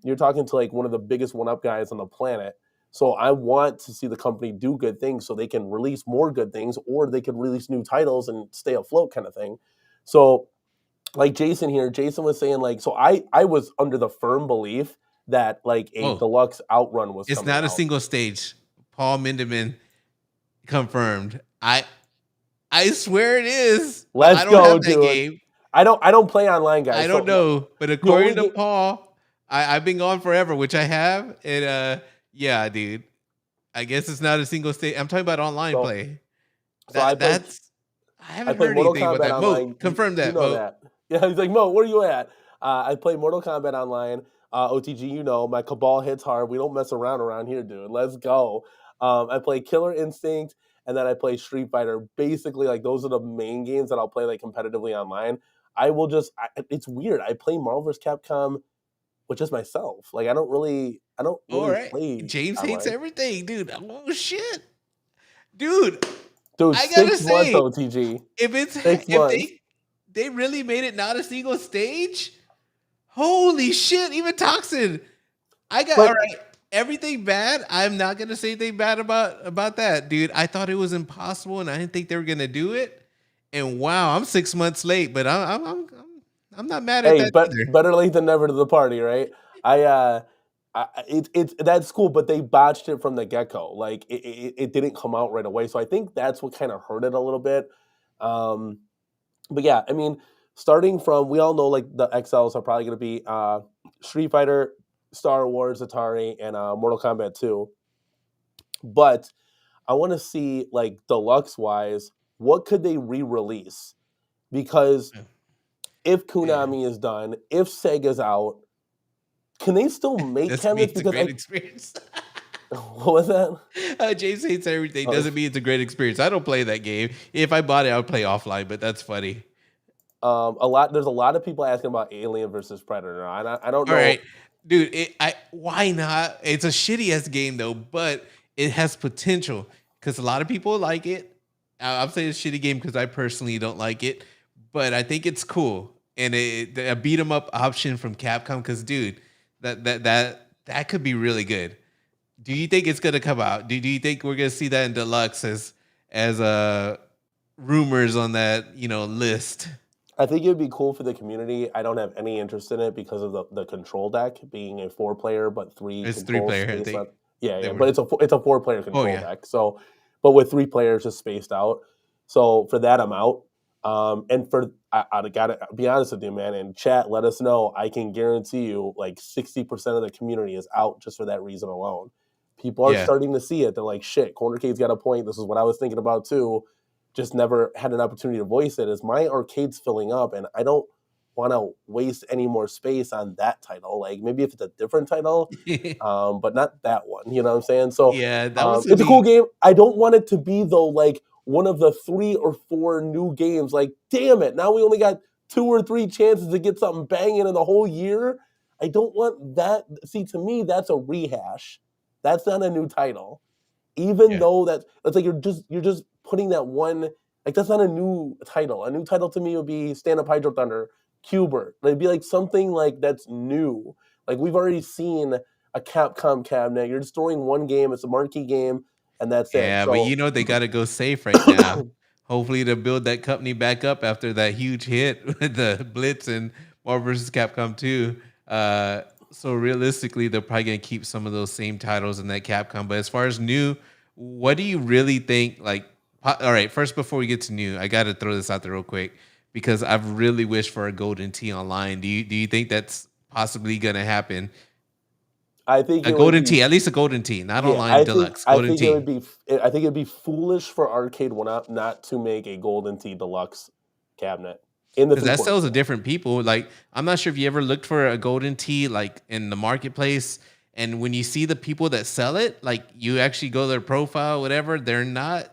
you're talking to like one of the biggest one up guys on the planet. So I want to see the company do good things so they can release more good things, or they can release new titles and stay afloat kind of thing. So like Jason here, Jason was saying like, so I was under the firm belief that like a Oh, deluxe outrun was it's coming not a out. single stage. Paul Mindeman confirmed. I swear it is, but I Let's don't go, have that dude. game. I don't play online, I guys. don't So know, but the according only to game. Paul, I've been gone forever, which I have, and yeah, dude. I guess it's not a single stage. I'm talking about online So play. so I play That's I I haven't play heard Mortal anything about Kombat that. Mo, Online. confirm You that, know Mo. that. Yeah, he's like, Mo, where are you at? I play Mortal Kombat Online. OTG, my Cabal hits hard. We don't mess around here, dude. Let's go. I play Killer Instinct, and then I play Street Fighter. Basically, like those are the main games that I'll play like competitively online. It's weird. I play Marvel vs. Capcom with just myself. Like I don't All really right, play James hates online, everything, dude. Oh shit, dude. dude. I gotta 6 months, say, OTG. if it's 6 months. if they really made it not a single stage, holy shit! Even Toxin, I got all But right. Everything bad. I'm not gonna say anything bad about that, dude. I thought it was impossible, and I didn't think they were gonna do it. And wow, I'm 6 months late, but I'm not mad at hey, that but either. better late than never to the party, right? I it's that's cool, but they botched it from the get go. Like it didn't come out right away, so I think that's what kind of hurt it a little bit. Um, but yeah, I mean, starting from we all know like the XLs are probably going to be Street Fighter, Star Wars, Atari, and Mortal Kombat 2. But I want to see like deluxe wise, what could they re-release? Because if Yeah. Konami is done, if Sega's out, can they still make Doesn't mean cabinets? it's a Because great I experience. what was that? James hates everything. Oh, Doesn't mean it's a great experience. I don't play that game. If I bought it, I would play offline. But that's funny. there's a lot of people asking about Alien versus Predator. I don't All know. right, dude. Why not? It's a shitty ass game though, but it has potential because a lot of people like it. I'm saying it's a shitty game because I personally don't like it, but I think it's cool and a beat 'em up option from Capcom. Because dude, that could be really good. Do you think it's gonna come out? Do you think we're gonna see that in deluxe as rumors on that list? I think it would be cool for the community. I don't have any interest in it because of the control deck being a 4 player, but three It's three controls player. I spaced think on. Yeah, they yeah, were. but it's a 4 player Oh control yeah, deck. So, but with 3 players just spaced out. So for that, I'm out. And for I gotta be honest with you, man. In chat, let us know. I can guarantee you, like 60% of the community is out just for that reason alone. People are yeah. starting to see it. They're like, "Shit, Corner Cade's got a point. This is what I was thinking about too." Just never had an opportunity to voice it. Is my arcade's filling up, and I don't want to waste any more space on that title. Like maybe if it's a different title, but not that one. You know what I'm saying? So Yeah, that was gonna it's a cool be game. I don't want it to be though like one of the 3 or 4 new games. Like, damn it, now we only got 2 or 3 chances to get something banging in the whole year. I don't want that. See, to me, that's a rehash. That's not a new title. Even Yeah. though that's like you're just putting that one, like that's not a new title. A new title to me would be Stand Up Hydro Thunder, Cubert. It'd be like something like that's new. Like we've already seen a Capcom cabinet. You're just throwing one game. It's a marquee game, and that's it. Yeah, but So they got to go safe right now. Hopefully, to build that company back up after that huge hit with the Blitz and Marvel vs. Capcom 2. So realistically, they're probably gonna keep some of those same titles in that Capcom. But as far as new, what do you really think? Like, all right, first before we get to new, I got to throw this out there real quick because I've really wished for a Golden Tee online. Do you think that's possibly gonna happen? I think A it would Golden be Tee, at least a Golden Tee, not yeah. online I think deluxe. I Golden think it would Tee. be I think it'd be foolish for Arcade1Up not to make a Golden Tee Deluxe cabinet in the Because that sells to 344. different people. Like, I'm not sure if you ever looked for a golden tee like in the marketplace, and when you see the people that sell it, like you actually go to their profile, whatever. They're not.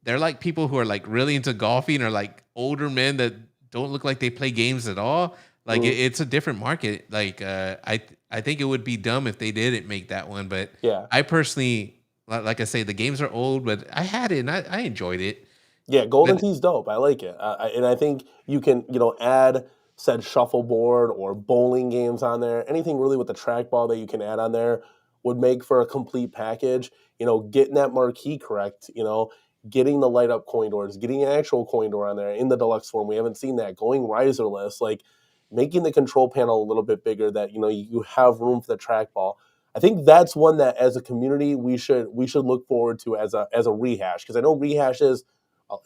They're like people who are like really into golfing or like older men that don't look like they play games at all. Like Mhm. it's a different market. Like I think it would be dumb if they didn't make that one. But Yeah. I personally, like I say, the games are old, but I had it and I enjoyed it. Yeah, Golden But Tea's dope. I like it, and I think you can, add said shuffleboard or bowling games on there. Anything really with the trackball that you can add on there would make for a complete package. Getting that marquee correct. Getting the light up coin doors, getting an actual coin door on there in the deluxe form. We haven't seen that. Going riserless, like making the control panel a little bit bigger. That you have room for the trackball. I think that's one that as a community we should look forward to as a rehash, because I know rehashes,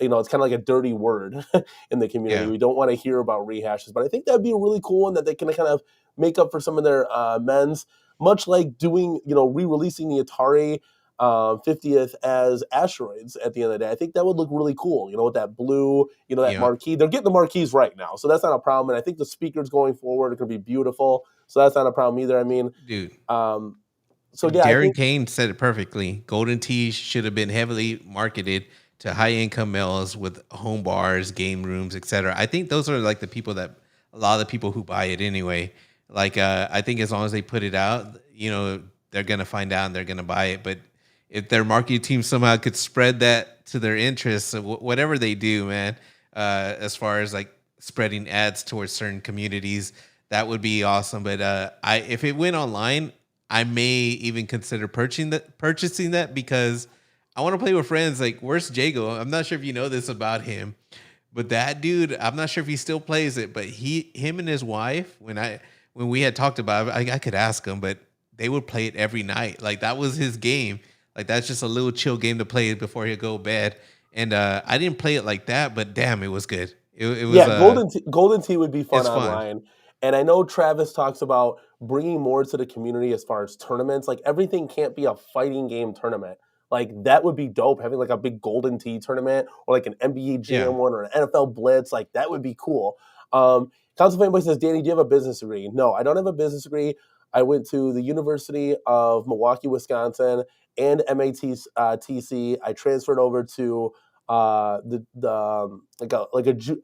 it's kind of like a dirty word in the community. yeah, We don't want to hear about rehashes, but I think that'd be a really cool one that they can kind of make up for some of their men's, much like doing, re-releasing the Atari 50th as asteroids at the end of the day. I think that would look really cool, with that blue, that yeah, marquee. They're getting the marquees right now, so that's not a problem. And I think the speakers going forward are going to be beautiful, so that's not a problem either. I mean, dude. um, so yeah, I Darren think Kane said it perfectly. Golden Tee should have been heavily marketed to high income males with home bars, game rooms, etc. I think those are like the people that a lot of the people who buy it anyway. Like I think as long as they put it out, they're gonna find out and they're gonna buy it. But if their marketing team somehow could spread that to their interests, whatever they do, man, as far as like spreading ads towards certain communities, that would be awesome. But I if it went online, I may even consider purchasing that because I want to play with friends. Like, where's Jago? I'm not sure if you know this about him, but that dude, I'm not sure if he still plays it. But him and his wife, when we had talked about it, I could ask him, but they would play it every night. Like that was his game. Like that's just a little chill game to play before he go to bed. And I didn't play it like that, but damn, it was good. It was Yeah, Golden Tee would be fun it's fun. online. And I know Travis talks about bringing more to the community as far as tournaments. Like everything can't be a fighting game tournament. Like that would be dope, having like a big Golden Tee tournament or like an NBA Yeah. Jam one or an NFL Blitz. Like that would be cool. Council Fanboy says, Danny, do you have a business degree? No, I don't have a business degree. I went to the University of Milwaukee, Wisconsin, and MATC. I transferred over to a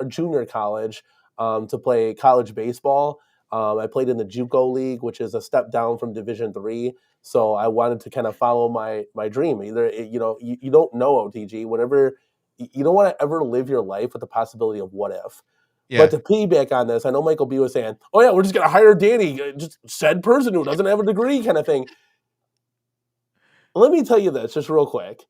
junior college to play college baseball. I played in the JUCO league, which is a step down from Division 3. So I wanted to kind of follow my dream. Either you don't know, OTG. Whenever you don't want to ever live your life with the possibility of what if. But Yeah. to piggyback on this, I know Michael B was saying, "Oh yeah, we're just gonna hire Danny, just said person who doesn't have a degree, kind of thing." Let me tell you this, just real quick.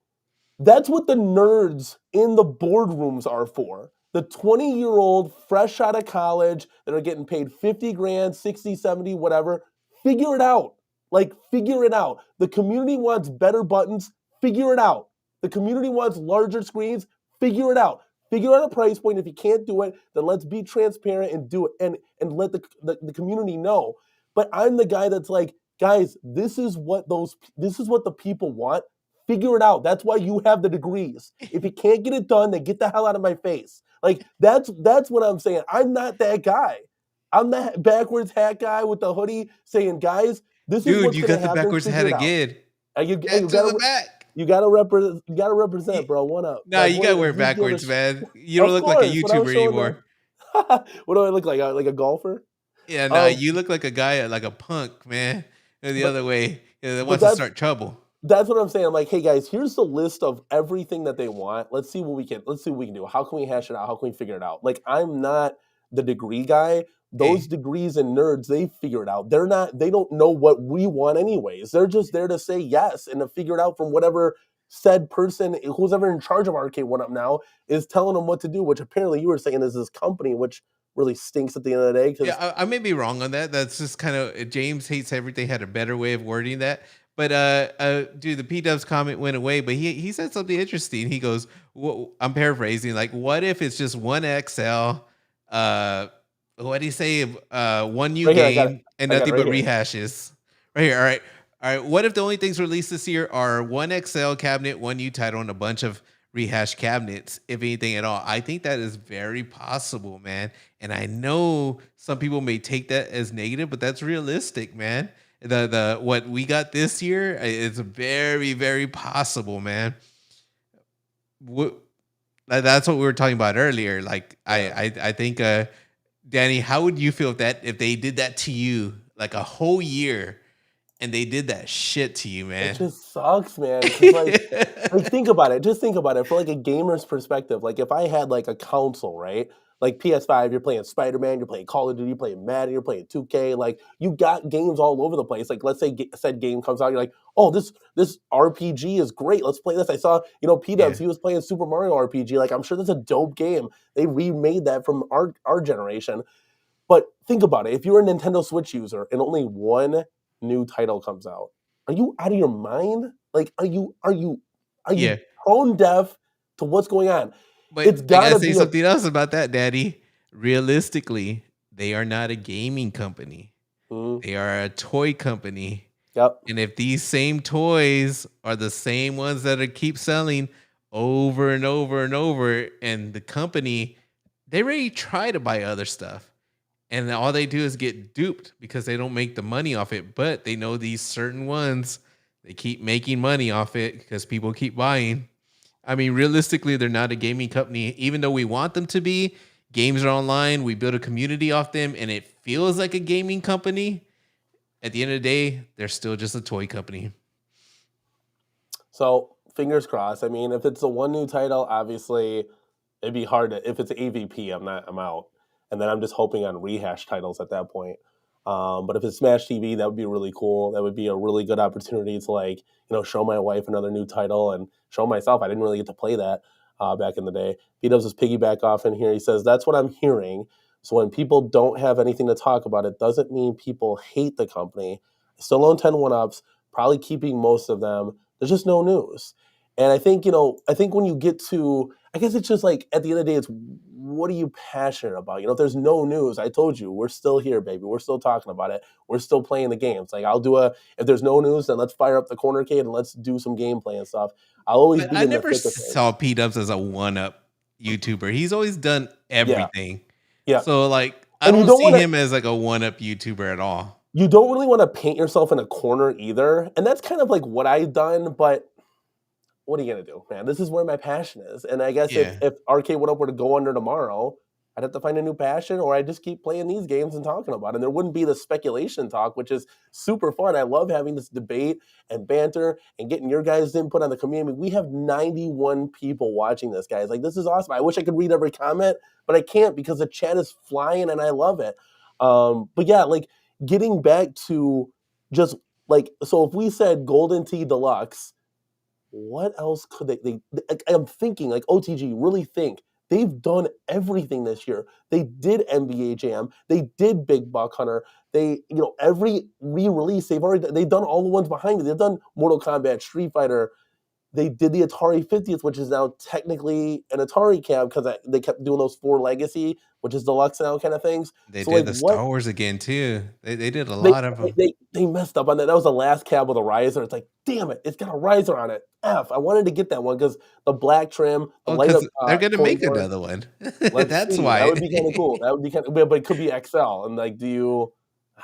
That's what the nerds in the boardrooms are for. The 20-year-old fresh out of college that are getting paid 50 grand, 60, 70, whatever. Figure it out. Like, figure it out. The community wants better buttons. Figure it out. The community wants larger screens. Figure it out. Figure out a price point. If you can't do it, then let's be transparent and do it and let the community know. But I'm the guy that's like, guys, this is what the people want. Figure it out. That's why you have the degrees. If you can't get it done, then get the hell out of my face. Like that's what I'm saying. I'm not that guy. I'm that backwards hat guy with the hoodie saying, guys, this is Dude, what's you gonna got the happen. backwards Figure hat it out. again. And you Hat to gotta the back. You gotta represent, Ye bro. One up. Nah, Like, you gotta wear it just give it a backwards, man. You don't Of look like a course, what I was YouTuber showing them. anymore. What do I look like? Like a golfer? Yeah, nah, Um, you look like a guy, like a punk, man. The but other way, that but wants to start trouble. that's what I'm saying. I'm like, hey guys, here's the list of everything that they want. Let's see what we can do. How can we hash it out? How can we figure it out? Like, I'm not the degree guy. Those Hey, degrees and nerds, they figure it out. They don't know what we want anyways. They're just there to say yes and to figure it out from whatever said person, who's ever in charge of Arcade1Up now, is telling them what to do, which apparently you were saying is this company, which really stinks at the end of the day yeah, because I may be wrong on that. That's just kind of James hates everything. Had a better way of wording that. But dude, the P Dubs comment went away. But he said something interesting. He goes, I'm paraphrasing. Like, what if it's just one XL? What do you say? One new right here, I got it. game and I got it nothing right but here. rehashes. Right here. All right. All right. What if the only things released this year are one XL cabinet, one new title, and a bunch of rehash cabinets, if anything at all? I think that is very possible, man. And I know some people may take that as negative, but that's realistic, man. The what we got this year is very, very possible, man. What that's what we were talking about earlier. Like Yeah. I think Danny, how would you feel if they did that to you like a whole year and they did that shit to you, It man? just sucks, man. Cause like, think about it, just think about it, for, like, a gamer's perspective, like, if I had, like, a console, right? Like, PS5, you're playing Spider-Man, you're playing Call of Duty, you're playing Madden, you're playing 2K, like, you got games all over the place, like, let's say said game comes out, you're like, "Oh, this RPG is great, let's play this." I saw, Yeah. P-Dubs, he was playing Super Mario RPG, like, I'm sure that's a dope game. They remade that from our generation. But think about it. If you're a Nintendo Switch user and only one new title comes out, are you out of your mind? Like, are you Yeah. tone deaf to what's going on? But It's I gotta gotta say be a something else about that, Daddy. Realistically, they are not a gaming company. mm, They are a toy company. yep. And if these same toys are the same ones that are keep selling over and over and over, and the company, they already try to buy other stuff. And all they do is get duped because they don't make the money off it. But they know these certain ones, they keep making money off it because people keep buying. I mean, realistically, they're not a gaming company, even though we want them to be. Games are online. We build a community off them, and it feels like a gaming company. At the end of the day, they're still just a toy company. So fingers crossed. I mean, if it's the one new title, obviously it'd be hard to. If it's AVP, I'm out, and then I'm just hoping on rehash titles at that point. But if it's Smash TV, that would be really cool. That would be a really good opportunity to, like, show my wife another new title and show myself. I didn't really get to play that back in the day. He does his piggyback off in here. He says that's what I'm hearing. So when people don't have anything to talk about, it doesn't mean people hate the company. Still own 10 one-ups, probably keeping most of them. There's just no news. And I think when you get to, I guess it's just like at the end of the day, it's what are you passionate about? If there's no news, I told you, we're still here, baby. We're still talking about it. We're still playing the games. Like, if there's no news, then let's fire up the corner cade and let's do some gameplay and stuff. I'll always But be I in the never thick of saw things. P Dubs as a one up YouTuber. He's always done Yeah, everything. yeah. So like I And don't see him as like a one up YouTuber at all. you don't really want to paint yourself in a corner either. And that's kind of like what I've done, but what are you gonna do, man? This is where my passion is. And I guess if Yeah. if Arcade1Up were to go under tomorrow, I'd have to find a new passion, or I just keep playing these games and talking about it. And there wouldn't be the speculation talk, which is super fun. I love having this debate and banter and getting your guys' input on the community. We have 91 people watching this, guys. Like, this is awesome. I wish I could read every comment, but I can't because the chat is flying and I love it. But yeah, like, getting back to just like, so if we said Golden Tee Deluxe, what else could I'm thinking, like, OTG, really think. They've done everything this year. They did NBA Jam. They did Big Buck Hunter. Every re-release they've done all the ones behind it. They've done Mortal Kombat, Street Fighter. They did the Atari 50th, which is now technically an Atari cab because they kept doing those 4 Legacy, which is deluxe now kind of things. They So, did like, the what Star Wars again too. They did a they lot of them. they messed up on that. That was the last cab with a riser. It's like, damn it, it's got a riser on it. I wanted to get that one because the black trim, the Oh, light up because they're gonna toy make door. another one. Let's That's see. That why. would be kind of cool. That would be kind of, but it could be XL. And like, do you?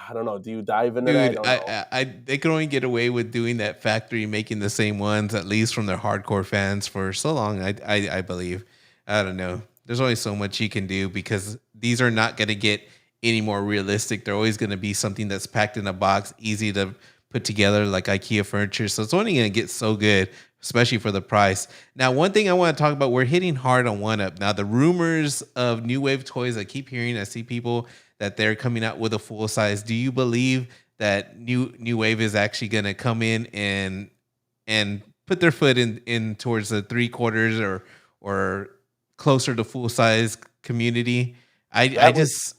I don't know. Do you dive into that? I Dude, don't know. they can only get away with doing that factory making the same ones, at least from their hardcore fans, for so long. I believe. I don't know. There's only so much you can do because these are not going to get any more realistic. They're always going to be something that's packed in a box, easy to put together, like IKEA furniture. So it's only going to get so good, especially for the price. Now, one thing I want to talk about, we're hitting hard on One Up. Now, the rumors of new wave toys, I keep hearing, I see people that they're coming out with a full size. Do you believe that new wave is actually going to come in and put their foot in towards the three quarters or closer to full size community? I That would just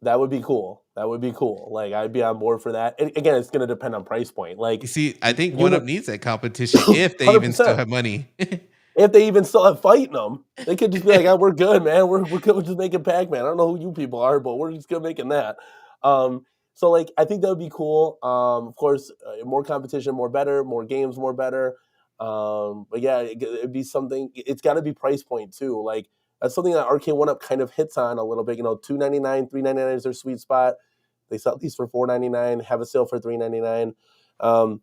that would be cool. That would be cool. Like I'd be on board for that. And again, it's going to depend on price point. you Like see, I think you One know, Up needs that competition if they hundred even still percent. have money. If they even still have fighting them, they could just be like, "Oh, we're good, man. We're good. We're just making Pac-Man. I don't know who you people are, but we're just good making that." So like, I think that would be cool. Of course, more competition, more better. More games, more better. But yeah, it'd be something. It's got to be price point too. Like that's something that Arcade1Up kind of hits on a little bit. You know, $2.99, $3.99 is their sweet spot. They sell these for $4.99. Have a sale for $3.99. Um,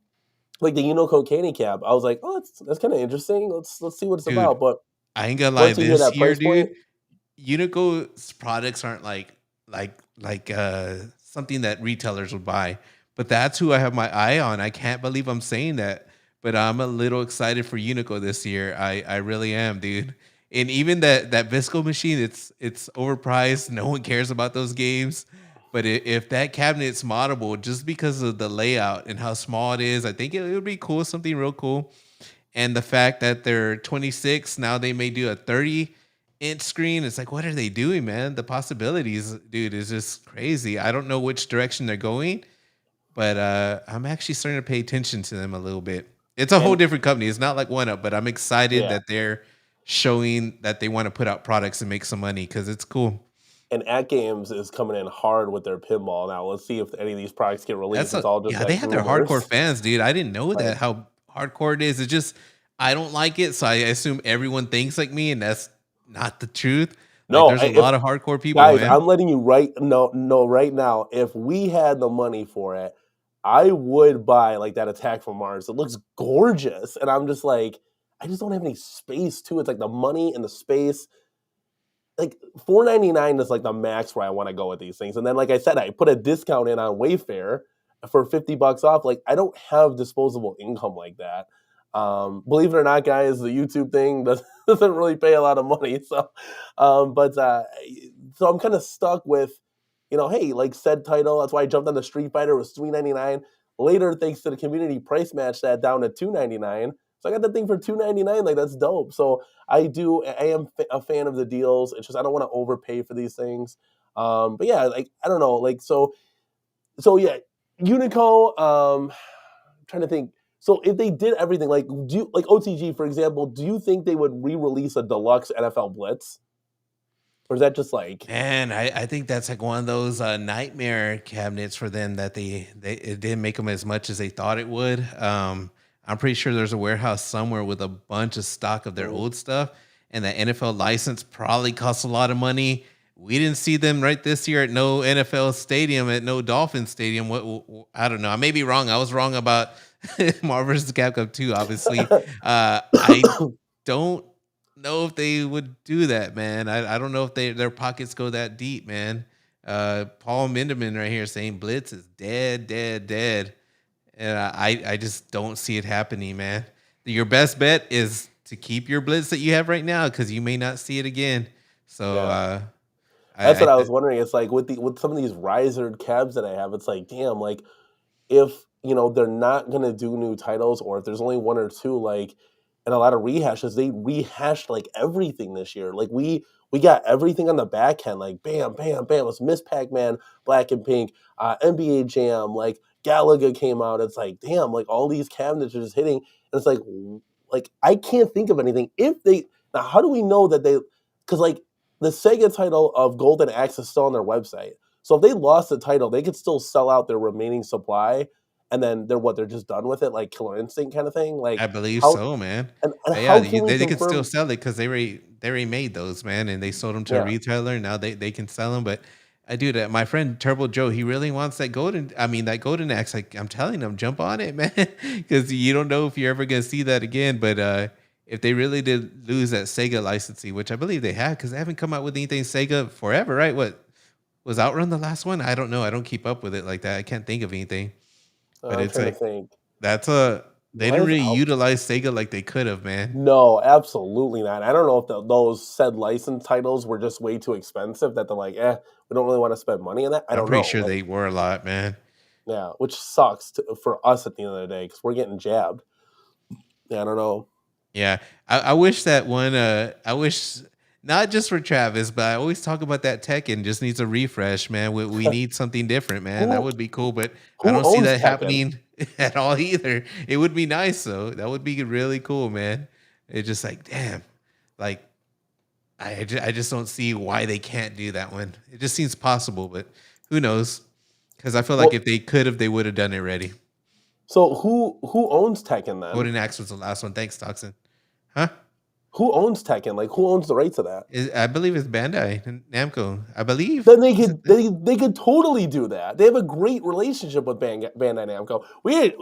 like the Unico Candy Cab, I was like, oh, that's kind of interesting. Let's see what it's Dude, about. But I ain't gonna lie, once you hear this that year, price point, dude, Unico's products aren't like something that retailers would buy, but that's who I have my eye on. I can't believe I'm saying that, but I'm a little excited for Unico this year. I really am, dude. And even that Visco machine, it's overpriced. No one cares about those games. But if that cabinet's moddable, just because of the layout and how small it is, I think it would be cool, something real cool. And the fact that they're 26 now, they may do a 30-inch screen. It's like, what are they doing, man? The possibilities, dude, is just crazy. I don't know which direction they're going, but I'm actually starting to pay attention to them a little bit. It's a whole and different company. It's not like One Up, but I'm excited yeah, that they're showing that they want to put out products and make some money because it's cool. and AtGames is coming in hard with their pinball now. Let's see if any of these products get released. That's It's a all just yeah, they like have their hardcore rumors. fans, dude. I didn't know that Like, how hardcore it is. It's just I don't like it, so I assume everyone thinks like me, and that's not the truth. Like, no, there's a if lot of hardcore people, guys, man. I'm letting you no right now. If we had the money for it, I would buy like that Attack from Mars. It looks gorgeous, and I'm just like, I just don't have any space to it. It's like the money and the space. Like $4.99 is like the max where I want to go with these things. And then, like I said, I put a discount in on Wayfair for $50 off. Like I don't have disposable income like that. Believe it or not, guys, the YouTube thing doesn't really pay a lot of money. So I'm kind of stuck with, hey, like said title. That's why I jumped on the Street Fighter. It was $3.99. Later, thanks to the community, price matched that down to $2.99. So I got the thing for $2.99. Like that's dope. So I am a fan of the deals. It's just I don't want to overpay for these things. But yeah, like I don't know, like so yeah, Unico. I'm trying to think. So if they did everything, like do you, like OTG for example, do you think they would re-release a deluxe NFL Blitz, or is that just like Man, I think that's like one of those nightmare cabinets for them that they it didn't make them as much as they thought it would. I'm pretty sure there's a warehouse somewhere with a bunch of stock of their mm, old stuff, and the NFL license probably costs a lot of money. We didn't see them right this year at no NFL stadium, at no Dolphin stadium. I don't know. I may be wrong. I was wrong about Marvel vs. Capcom 2, obviously. I don't know if they would do that, man. I don't know if their pockets go that deep, man. Paul Minderman right here saying Blitz is dead, dead, dead. And I just don't see it happening, man. Your best bet is to keep your Blitz that you have right now because you may not see it again. So yeah? That's I what I was wondering. It's like with some of these riser cabs that I have, it's like damn, like if they're not gonna do new titles, or if there's only one or two, like and a lot of rehashes, they rehashed like everything this year. Like we got everything on the back end, like bam, bam, bam. It's Miss Pac-Man, Black and Pink, NBA Jam, like Galaga came out. It's like damn, like all these cabinets are just hitting, and it's like I can't think of anything. If they now, how do we know that they? Because like the Sega title of Golden Axe is still on their website. So if they lost the title, they could still sell out their remaining supply, and then they're just done with it, like Killer Instinct kind of thing. Like I believe how so, man. and Yeah, how can we they could still confirm? sell it because they already made those, man, and they sold them to a Yeah, retailer. Now they can sell them, but Dude, my friend Turbo Joe, he really wants that golden. I mean, that golden axe. Like I'm telling him, jump on it, man, because you don't know if you're ever gonna see that again. But if they really did lose that Sega licensing, which I believe they have, because they haven't come out with anything Sega forever, right? What was Outrun the last one? I don't know. I don't keep up with it like that. I can't think of anything. But I'm it's trying to like think. that's a they What didn't is really out? utilize Sega like they could have, man. No, absolutely not. I don't know if those said license titles were just way too expensive that they're like, we don't really want to spend money on that. I I'm don't pretty know. sure Like, they were a lot, man. yeah, which sucks for us at the end of the day because we're getting jabbed. Yeah, I don't know. Yeah, I wish that one. I wish not just for Travis, but I always talk about that Tekken just needs a refresh, man. We need something different, man. That who would be cool, but I who don't see owns that Tekken? happening at all either. It would be nice though. That would be really cool, man. It's just like, damn, like I just don't see why they can't do that one. It just seems possible, but who knows? Because I feel like Well, if they could have, they would have done it already. so who owns Tekken then? Golden Axe was the last one. Thanks, Toxin. Huh? Who owns Tekken? Like, who owns the rights to that? I believe it's Bandai and Namco. I believe. Then they Is it could they could totally do that. They have a great relationship with Bandai Namco.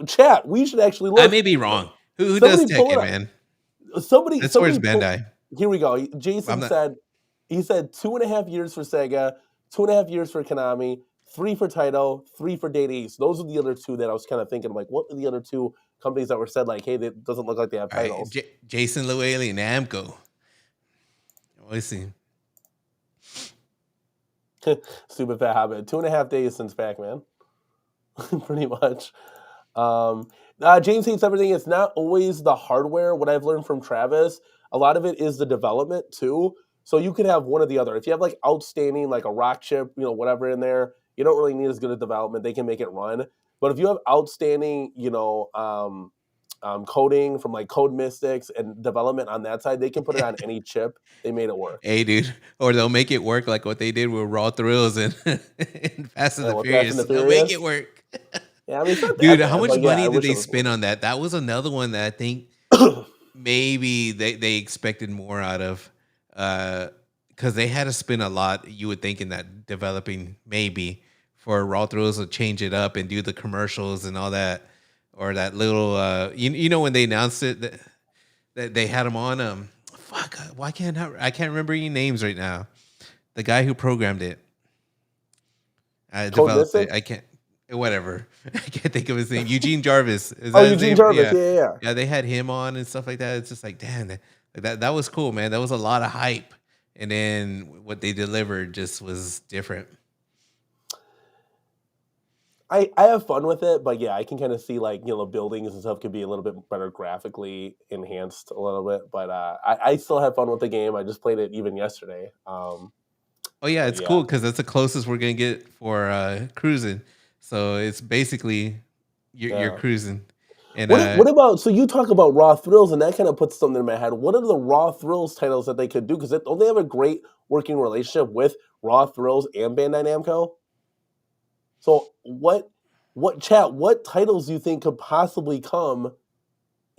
Chat. We should actually I look. may be wrong. Who does Somebody pull it Tekken, up. man? That's where's Somebody pull. Bandai. Here we go. I'm Jason not. said he said 2.5 years for Sega, 2.5 years for Konami, 3 for Taito, 3 for Data East. Those are the other two that I was kind of thinking. Like, what are the other two companies that were said like, hey, that doesn't look like they have All right, titles? Jason Llewellyn, Namco. Let's see. Stupid fat habit. 2.5 days since Pac-Man, pretty much. Um, James hates everything. It's not always the hardware. What I've learned from Travis, a lot of it is the development too. So you could have one or the other. If you have like outstanding, like a rock chip, whatever in there, you don't really need as good a development. They can make it run. But if you have outstanding, coding from like Code Mystics and development on that side, they can put it on any chip. They made it work. Hey, dude. Or they'll make it work like what they did with Raw Thrills and, and Fast and the With Fast and Furious. the They'll make it Furious, work. yeah, I mean it's not Dude, that how bad, much but yeah, I money did wish it they was spend more. on that? That was another one that I think maybe they expected more out of. Because they had to spend a lot, you would think, in that developing maybe for Raw Thrills to change it up and do the commercials and all that, or that little you know when they announced it that they had him on fuck why can't I can't remember any names right now. The guy who programmed it, Code developed it. I Mystics. can't whatever. I can't think of his name. Eugene Jarvis is Oh, that his Eugene name? Jarvis. Yeah, Yeah, yeah, yeah. yeah. They had him on and stuff like that. It's just like damn that was cool, man. That was a lot of hype. And then what they delivered just was different. I have fun with it, but yeah, I can kind of see like buildings and stuff could be a little bit better graphically enhanced a little bit. But I still have fun with the game. I just played it even yesterday. Oh yeah, But it's yeah, cool because that's the closest we're gonna get for cruising. So it's basically you're yeah. cruising, and What about, so you talk about Raw Thrills and that kind of puts something in my head. What are the Raw Thrills titles that they could do? Because don't they have a great working relationship with Raw Thrills and Bandai Namco? So what titles do you think could possibly come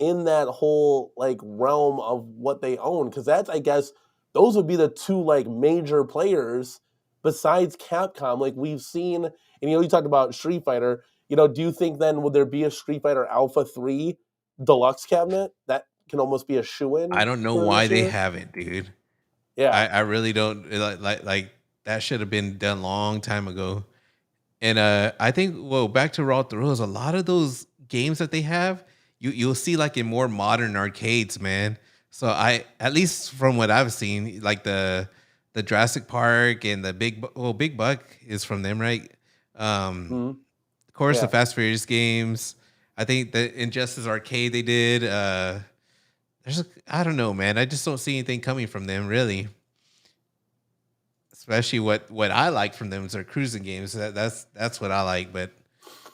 in that whole like realm of what they own? Because that's, I guess, those would be the two like major players besides Capcom. Like we've seen, and you talked about Street Fighter. Do you think then would there be a Street Fighter Alpha 3 deluxe cabinet that can almost be a shoe I in don't know for why this they year? haven't, dude. Yeah. I really don't like that should have been done long time ago. And I think well back to Raw Thrills, a lot of those games that they have, you'll see like in more modern arcades, man. So I at least from what I've seen, like the Jurassic Park and the Big Buck is from them, right? Mhm. Of course, the Yeah. Fast Furious games. I think the Injustice Arcade they did. I don't know, man. I just don't see anything coming from them really. Especially what I like from them is their cruising games. That's what I like. But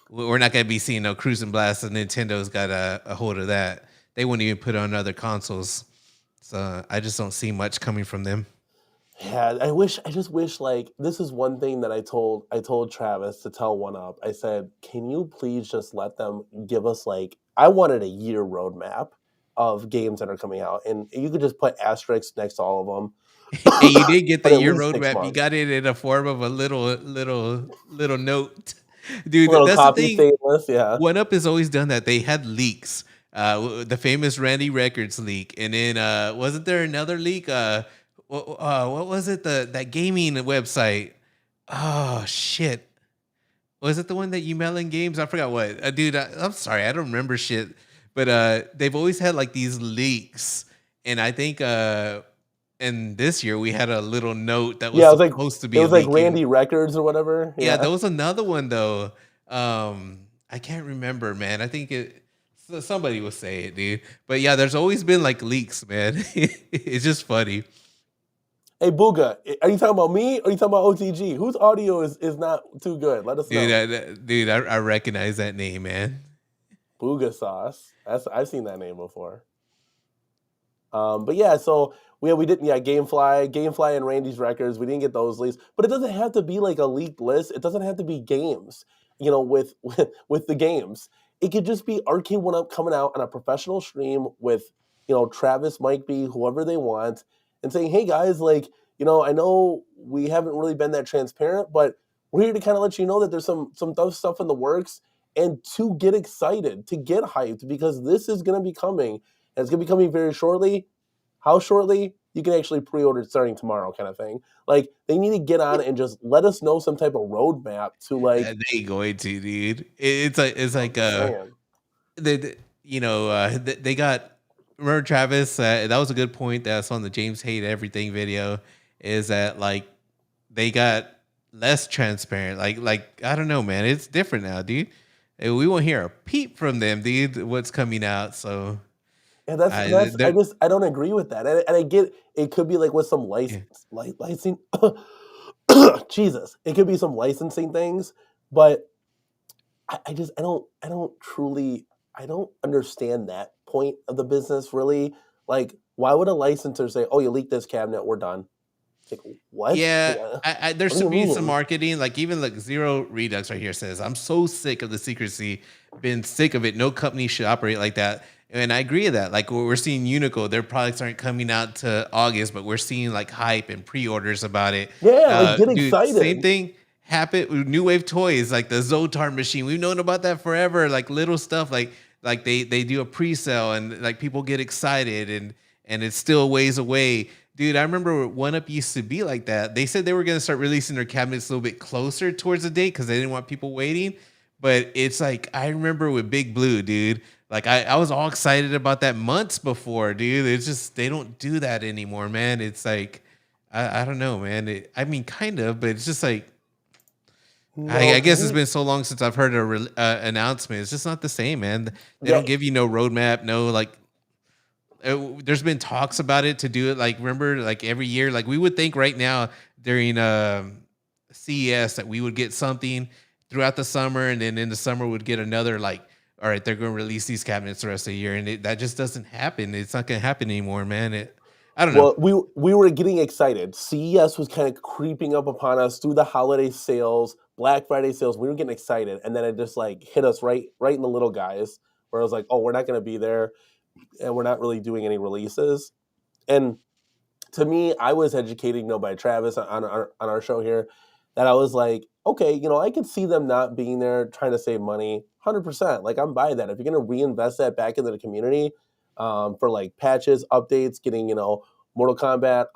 we're not gonna be seeing no cruising blast. And Nintendo's got a hold of that. They wouldn't even put it on other consoles. So I just don't see much coming from them. Yeah, I just wish, like, this is one thing that I told Travis to tell One Up. I said, "Can you please just let them give us, like, I wanted a year roadmap of games that are coming out, and you could just put asterisks next to all of them. And you did get the but at year least six roadmap. You months. got it in a form of a little note. Dude, Little that's the copy thing. stainless, yeah. One Up has always done that. They had leaks. The famous Randy Records leak, and then wasn't there another leak? What was it? That gaming website. Oh shit! Was it the one that you mail in games? I forgot what. Dude, I'm sorry, I don't remember shit. But they've always had like these leaks, and I think and this year we had a little note that was Yeah, supposed to it be was like leaking. Randy Records or whatever. Yeah, Yeah. there was another one though. I can't remember, man. I think somebody will say it, dude. But yeah, there's always been like leaks, man. It's just funny. Hey Booga, are you talking about me or are you talking about OTG? Whose audio is not too good? Let us Dude, know. I recognize that name, man. Booga sauce. I've seen that name before. But yeah, so we didn't, yeah, Gamefly and Randy's records. We didn't get those leaks, but it doesn't have to be like a leaked list. It doesn't have to be games. With the games, it could just be Arcade1Up coming out on a professional stream with Travis, Mike B, whoever they want, and saying, "Hey guys, like I know we haven't really been that transparent, but we're here to kind of let you know that there's some tough stuff in the works." And to get excited, to get hyped, because this is going to be coming, and it's going to be coming very shortly. How shortly? You can actually pre-order starting tomorrow, kind of thing. Like they need to get on and just let us know some type of roadmap to like. They going to, dude. It's like I'm just saying. they got, remember Travis, that was a good point that's on the James Hate Everything video, is that like they got less transparent. Like I don't know, man. It's different now, dude. We won't hear a peep from them, dude. What's coming out? So And that's I don't agree with that. And I get it could be like with some yeah. licensing. Jesus, it could be some licensing things, but I don't understand that point of the business really. Like, why would a licensor say, "Oh, you leaked this cabinet, we're done"? Like, what? Yeah, Like, there what do you should be some mean? marketing. Like even like Zero Redux right here says, "I'm so sick of the secrecy. Been sick of it. No company should operate like that." And I agree with that. Like we're seeing Unico, their products aren't coming out to August, but we're seeing like hype and pre-orders about it. Yeah, like get Dude, same excited. thing happened with New Wave Toys, like the Zotar machine. We've known about that forever. Like little stuff, like they do a pre-sale and like people get excited and it's still ways away. Dude, I remember One Up used to be like that. They said they were gonna start releasing their cabinets a little bit closer towards the date because they didn't want people waiting. But it's like I remember with Big Blue, dude. Like I was all excited about that months before, dude. It's just they don't do that anymore, man. It's like I don't know, man. I mean, kind of, but it's just like No, I because guess it's been so long since I've heard a announcement. It's just not the same, man. They yeah, don't give you no roadmap, no like there's been talks about it to do it. Like remember, like every year, like we would think right now during CES that we would get something throughout the summer, and then in the summer would get another. Like, all right, they're going to release these cabinets the rest of the year, and that just doesn't happen. It's not going to happen anymore, man. I don't know. well, we were getting excited. CES was kind of creeping up upon us through the holiday sales, Black Friday sales. We were getting excited, and then it just like hit us right in the little guys, where I was like, "Oh, we're not going to be there, and we're not really doing any releases." And to me, I was educating by Travis on our show here that I was like, okay, I could see them not being there trying to save money, 100%. Like I'm by that. If you're gonna reinvest that back into the community for like patches, updates, getting Mortal Kombat,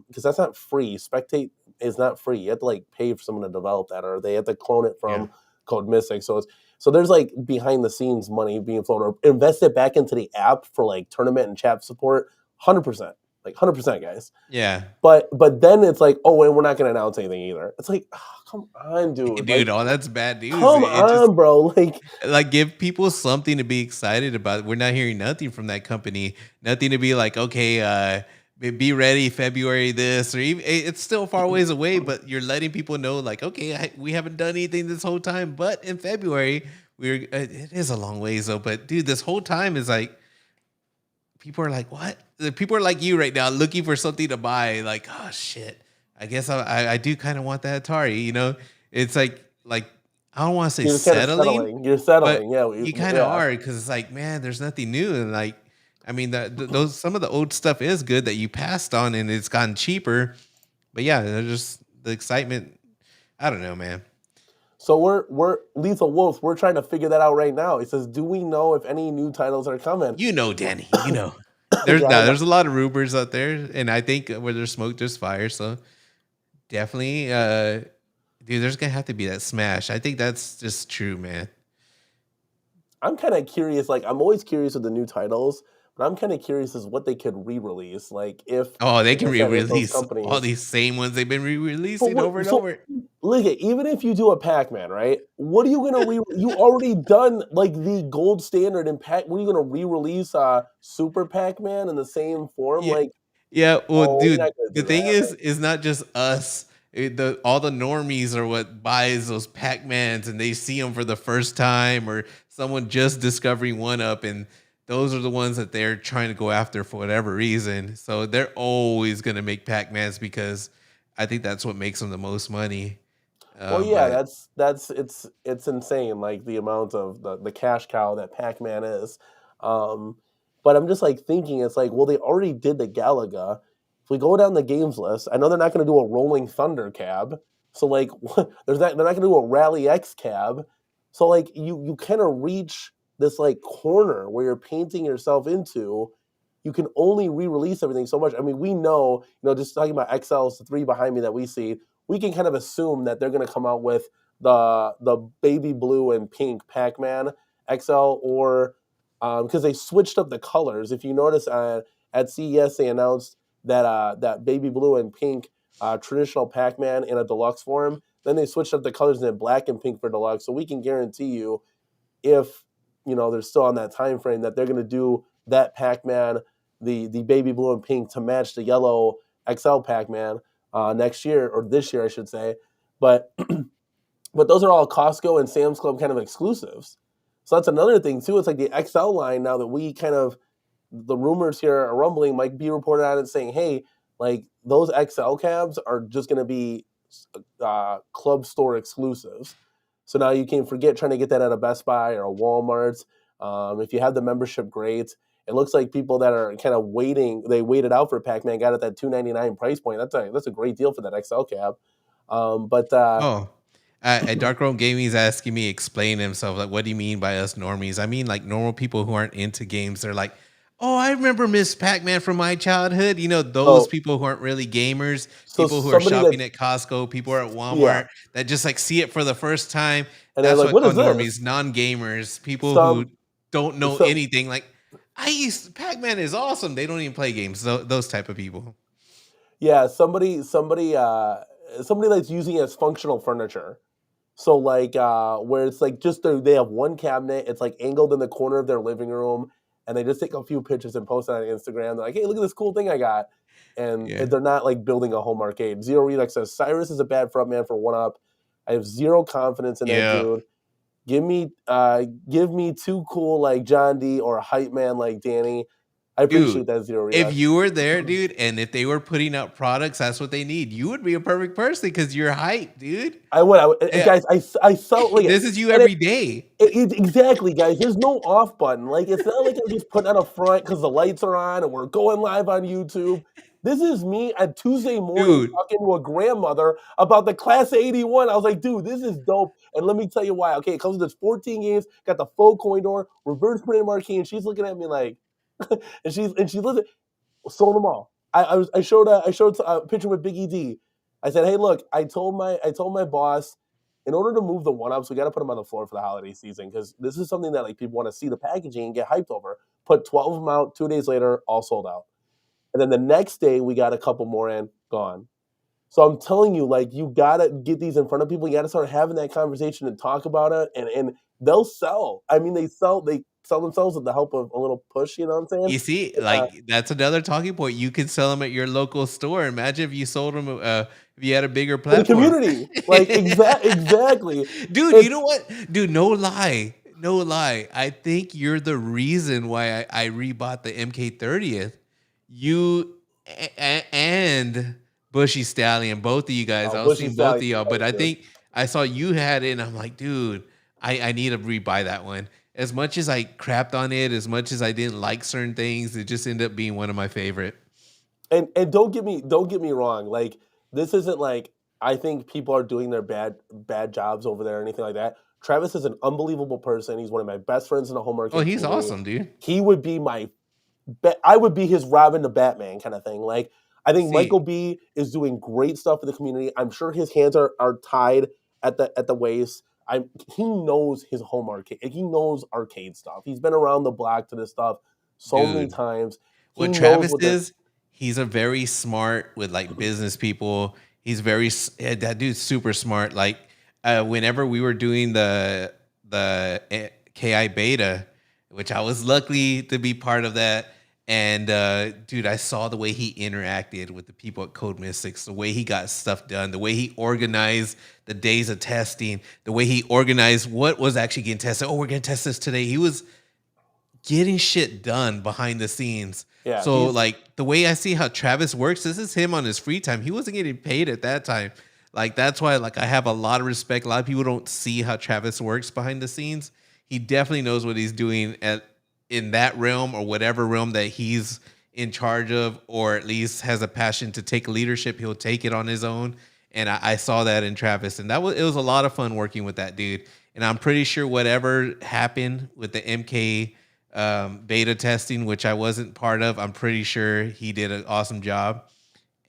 because that's not free. Spectate is not free. You have to like pay for someone to develop that, or they have to clone it Yeah, from Code Mystic. So there's like behind the scenes money being flown, or invest it back into the app for like tournament and chat support, 100%. Like 100%, guys. yeah. But then it's like, oh, and we're not going to announce anything either. It's like, oh, come on, dude. Dude, Like, oh, that's bad news. come It just on, bro. like give people something to be excited about. We're not hearing nothing from that company. Nothing to be like, okay, be ready February this, or even it's still far ways away, but you're letting people know like, okay, we haven't done anything this whole time, but in February it is a long ways though. But dude, this whole time is like people are like, what? The people are like you right now, looking for something to buy. Like, oh shit, I guess I do kind of want that Atari. It's like I don't want to say you're just kind of settling, settling. You're but settling. Yeah. you kind of Yeah. are because it's like, man, there's nothing new, and like I mean, those some of the old stuff is good that you passed on and it's gotten cheaper. But yeah, they're just the excitement. I don't know, man. So we're Lethal Wolf. We're trying to figure that out right now. It says, do we know if any new titles are coming? You know, Danny. You know. There's Yeah, I no, know. there's a lot of rumors out there, and I think where there's smoke, there's fire. So definitely, dude, there's gonna have to be that smash. I think that's just true, man. I'm kind of curious. Like, I'm always curious with the new titles, but I'm kind of curious as what they could re-release. Like, if, Oh, they like can I said, if those re-release all companies. these same ones they've been But re-releasing what? over and So over. look at, even if you do a Pac-Man, right? What are you gonna re? You already done like the gold standard in Pac. What are you gonna re-release? Super Pac-Man in the same form? Yeah, Like, yeah. Well, oh, you're dude, not gonna the do thing that. is not just us. The all the normies are what buys those Pac-Mans, and they see them for the first time, or someone just discovering one up, and those are the ones that they're trying to go after for whatever reason. So they're always gonna make Pac-Mans because I think that's what makes them the most money. Well, yeah, But that's it's insane, like the amount of the cash cow that Pac-Man is. Um, but I'm just like thinking, it's like, well, they already did the Galaga. If we go down the games list, I know they're not going to do a Rolling Thunder cab. So like, there's not they're not going to do a Rally X cab. So like, you kind of reach this like corner where you're painting yourself into. You can only re-release everything so much. I mean, we know, just talking about XLs, the three behind me that we see, we can kind of assume that they're going to come out with the baby blue and pink Pac-Man XL, or because they switched up the colors. If you notice, at CES they announced that that baby blue and pink traditional Pac-Man in a deluxe form. Then they switched up the colors in black and pink for deluxe. So we can guarantee you, if they're still on that time frame, that they're going to do that Pac-Man, the baby blue and pink, to match the yellow XL Pac-Man next year, or this year, I should say. But but those are all Costco and Sam's Club kind of exclusives. So that's another thing too. It's like the XL line now that we kind of, the rumors here are rumbling, might be reported on it saying, hey, like those XL cabs are just going to be club store exclusives. So now you can forget trying to get that at a Best Buy or a Walmart. If you have the membership, great. It looks like people that are kind of waiting, they waited out for Pac-Man, got at that $299 price point. That's a great deal for that XL cab. But oh, at Dark Room Gaming is asking me explain himself. Like, what do you mean by us normies? I mean, like normal people who aren't into games. They're like, oh, I remember Miss Pac-Man from my childhood. You know, those so people who aren't really gamers, so people who are somebody shopping that's, at Costco, people who are at yeah, Walmart that just like see it for the first time. and they're That's like, what I what call is normies, this? non-gamers, people who Some don't know so anything. Like, Pac-Man is awesome. They don't even play games. Those type of people. Yeah, somebody that's using it as functional furniture. So like where it's like just they have one cabinet, it's like angled in the corner of their living room, and they just take a few pictures and post it on Instagram. They're like, hey, look at this cool thing I got. And Yeah. they're not like building a home arcade. Zero Redux says Cyrus is a bad frontman for One Up. I have zero confidence in that Yeah. dude. Give me too cool like John D or a hype man like Danny. I Dude, appreciate that, Zero if Redux. you were there, dude, and if they were putting out products, that's what they need. You would be a perfect person because you're hype, dude. Yeah. Guys. I felt like it, This is you and every day. exactly, guys. There's no off button. Like, it's not like I'm just putting on a front because the lights are on and we're going live on YouTube. This is me on Tuesday morning Dude, talking to a grandmother about the Class of '81. I was like, dude, this is dope. And let me tell you why. Okay, it comes with this 14 games, got the full coin door, reverse printed marquee, and she's looking at me like, and she's listening. Sold them all. I showed a picture with Big ED. I said, hey, look, I told my boss, in order to move the one ups, we got to put them on the floor for the holiday season, because this is something that like people want to see the packaging and get hyped over. Put 12 of them out. 2 days later, all sold out. And then the next day, we got a couple more in, gone. So I'm telling you, like, you gotta get these in front of people. You gotta start having that conversation and talk about it, and they'll sell. I mean, they sell themselves with the help of a little push. You know what I'm saying? you see, Uh, like that's another talking point. You can sell them at your local store. Imagine if you sold them, if you had a bigger in the platform. community, like exactly. Dude, you know It's what? Dude, no lie. No lie. I think you're the reason why I rebought the MK30th. You and Bushy Stallion, both of you guys. I was Bushy seeing both of Stallion. y'all, That but was I good. think I saw you had it, and I'm like, dude, I need to rebuy that one. as much as I crapped on it, as much as I didn't like certain things, it just ended up being one of my favorite. And don't get me wrong. Like this isn't like I think people are doing their bad jobs over there or anything like that. Travis is an unbelievable person. He's one of my best friends in the home Oh, arcade he's community. awesome, dude. He would be my I would be his Robin to Batman kind of thing. Like I think See, Michael B is doing great stuff for the community. I'm sure his hands are tied at the waist. He knows his home arcade. He knows arcade stuff. He's been around the block to this stuff so many dude, times. He what knows Travis what the is, he's a very smart with like business people. He's that dude's super smart. Like whenever we were doing the KI beta, which I was lucky to be part of that. And dude, I saw the way he interacted with the people at Code Mystics, the way he got stuff done, the way he organized the days of testing, the way he organized what was actually getting tested. Oh, we're gonna test this today. He was getting shit done behind the scenes. yeah, So he's like the way I see how Travis works, this is him on his free time. He wasn't getting paid at that time. Like that's why like I have a lot of respect. A lot of people don't see how Travis works behind the scenes. He definitely knows what he's doing at in that realm or whatever realm that he's in charge of, or at least has a passion to take leadership. He'll take it on his own. And I saw that in Travis, and it was a lot of fun working with that dude. And I'm pretty sure whatever happened with the MK beta testing, which I wasn't part of, I'm pretty sure he did an awesome job.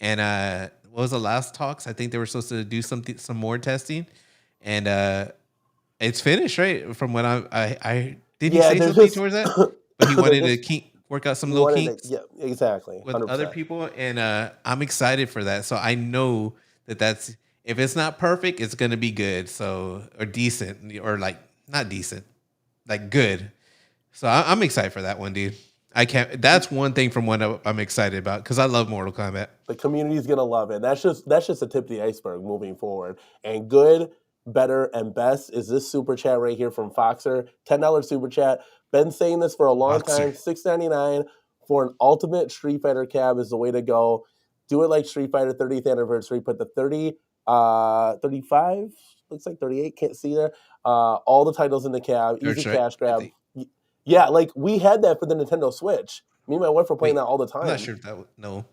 And what was the last talks? I think they were supposed to do some more testing, and it's finished, right? From what I did he yeah. say There's something just towards that? But he they're wanted to just work out some he little wanted to kinks yeah exactly with other 100%. people, and I'm excited for that. So I know that's if it's not perfect, it's gonna be good. So or decent, or like not decent, like good. So I'm excited for that one, dude. I can't. That's one thing from what I'm excited about because I love Mortal Kombat. The community's gonna love it. That's just the tip of the iceberg moving forward. And good, better, and best is this super chat right here from Foxer. $10 super chat. Been saying this for a long Boxer, time. $6.99 for an ultimate Street Fighter cab is the way to go. Do it like Street Fighter 30th anniversary. Put the 30, 35, looks like 38. Can't see there. All the titles in the cab. third Easy strike. cash I grab. think. Yeah, like we had that for the Nintendo Switch. Me and my wife were playing Wait, that all the I'm not time. sure if that would no.